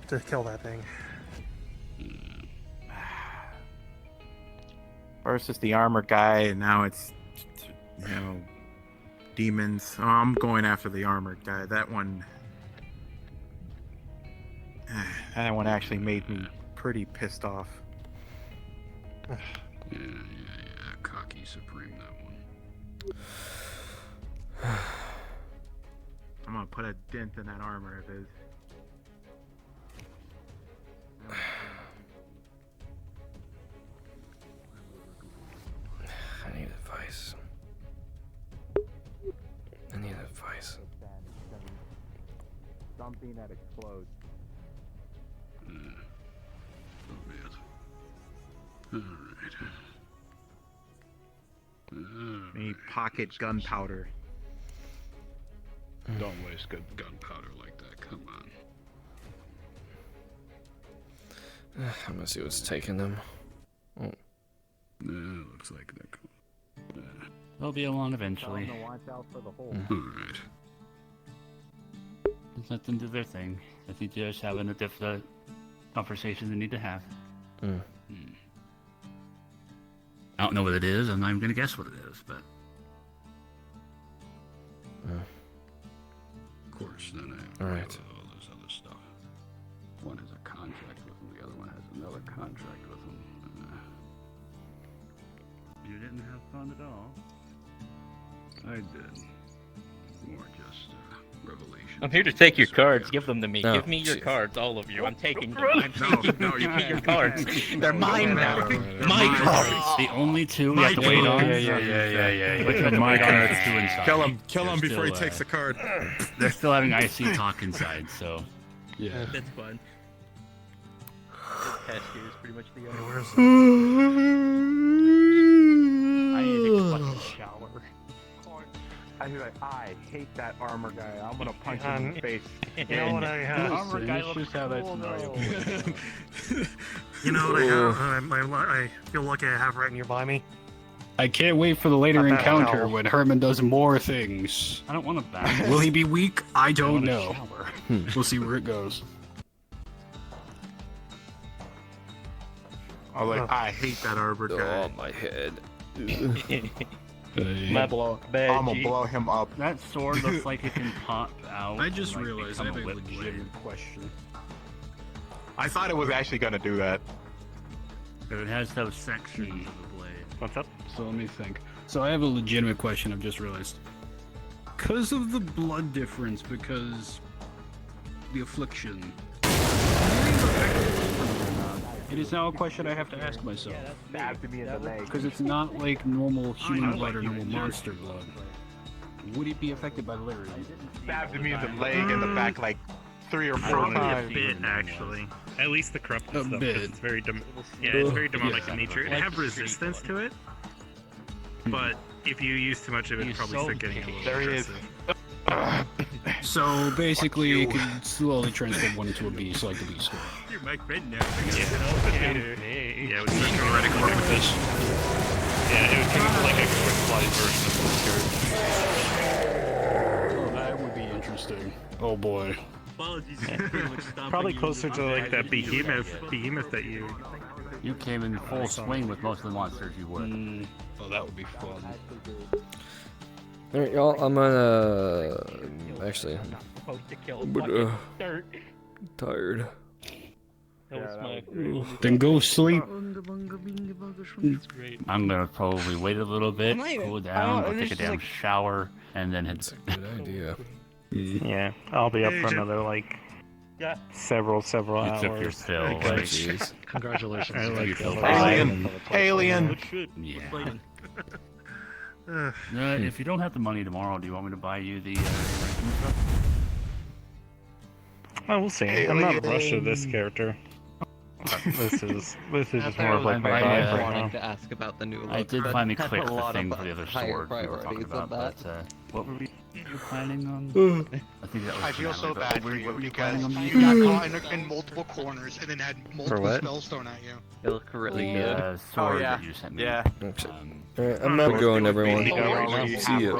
to kill that thing. First it's the armor guy, and now it's, demons. Oh, I'm going after the armor guy. That one actually made me pretty pissed off. Yeah. Cocky Supreme, that one. I'm gonna put a dent in that armor of his. I need advice. Something that explodes. Alright. Need pocket gunpowder. Don't waste good gunpowder like that, come on. I'm gonna see what's taking them. Oh. Looks like they're cool. They'll be along eventually. Watch out for the hole. Alright. Just let them do their thing. I think they're just having a different conversation they need to have. I don't know what it is. I'm not even gonna guess what it is, but. Of course, then I have Alright. all this other stuff. One has a contract with them, the other one has another contract with them. You didn't have fun at all. I did. More just revelation. I'm here to take your cards. Give them to me. No, Give me your shit. cards, all of you. I'm taking them. I'm taking them. Give me your cards. They're mine now. My cards. The only two we have to wait on. Yeah. Which one My wait on cards. is two inside. Kill him They're before he still, takes the card. They're still having IC talk inside, so. Yeah. That's fun. This cashier is pretty much the only Where's I need to take a fucking shower. I hate that armor guy. I'm gonna punch him in the face. You know what I have? Armor guy It's looks just how that cool, scenario though. You know what I have? I feel lucky I have right nearby me. I can't wait for the later Not bad at encounter all. when Herman does more things. I don't want to back. Will he be weak? I I don't want a know. shower. We'll see where it goes. I hate that armor Oh, guy. my head. My block. I'm gonna blow him up. That sword looks like it can pop out. I just and, like, realized I have become a whip blade. legitimate question. I thought it was actually gonna do that. So it has those sections of the blade. What's up? So let me think. So I have a legitimate question I've just realized. Because of the blood difference, because the affliction, it is now a question I have to ask myself. Stabbed me in the leg. Because it's not like normal human blood or normal monster blood. Would it be affected by the liver? Stabbed me in the leg and the back like 3 or 4 Probably a times. bit, actually. At least the corrupted A stuff. 'cause bit. It's very it's very demonic Yeah. in nature. It Like have the resistance street to it, but if you use too much of it, He's probably so start getting a little There he is. aggressive. So basically, it can slowly transform one into a beast, like the beast. You're my friend now. Yeah, it would start theoretically like this. Yeah, it would turn into like a quick version of this Oh, that would be interesting. Oh boy. Probably closer to like that behemoth that you. You came in full swing with most of the monsters you were. Oh, that would be fun. Alright, y'all, I'm gonna... Actually, supposed to kill But, fucking dirt. tired. That was my Then go sleep. I'm gonna probably wait a little bit, I'm not even- cool I down, don't- go take a it's damn like- shower, and then head. That's a good idea. Yeah, I'll be up Hey, for Jim. another like Yeah. several You took your hours. fill. Okay. Like, Jeez. Congratulations. I like you the filled whole- Alien! Alien! Good shit. Yeah. Fighting. If you don't have the money tomorrow, do you want me to buy you the ranking stuff? Oh, we'll see. I'm not in a rush with this character. This is just more of like my I, vibe right wanting now. to ask about the new look. I did but finally had click a the lot thing of for the other higher sword we were talking priorities than about, that. but what were you planning on? I think that was I feel so Natalie, but bad what for were you what were because planning on you using? got caught in multiple corners and then had multiple what? spells thrown at you. It looked really The good. sword yeah. that you sent me. Yeah. Alright, I'm not going, everyone. Yeah. See ya.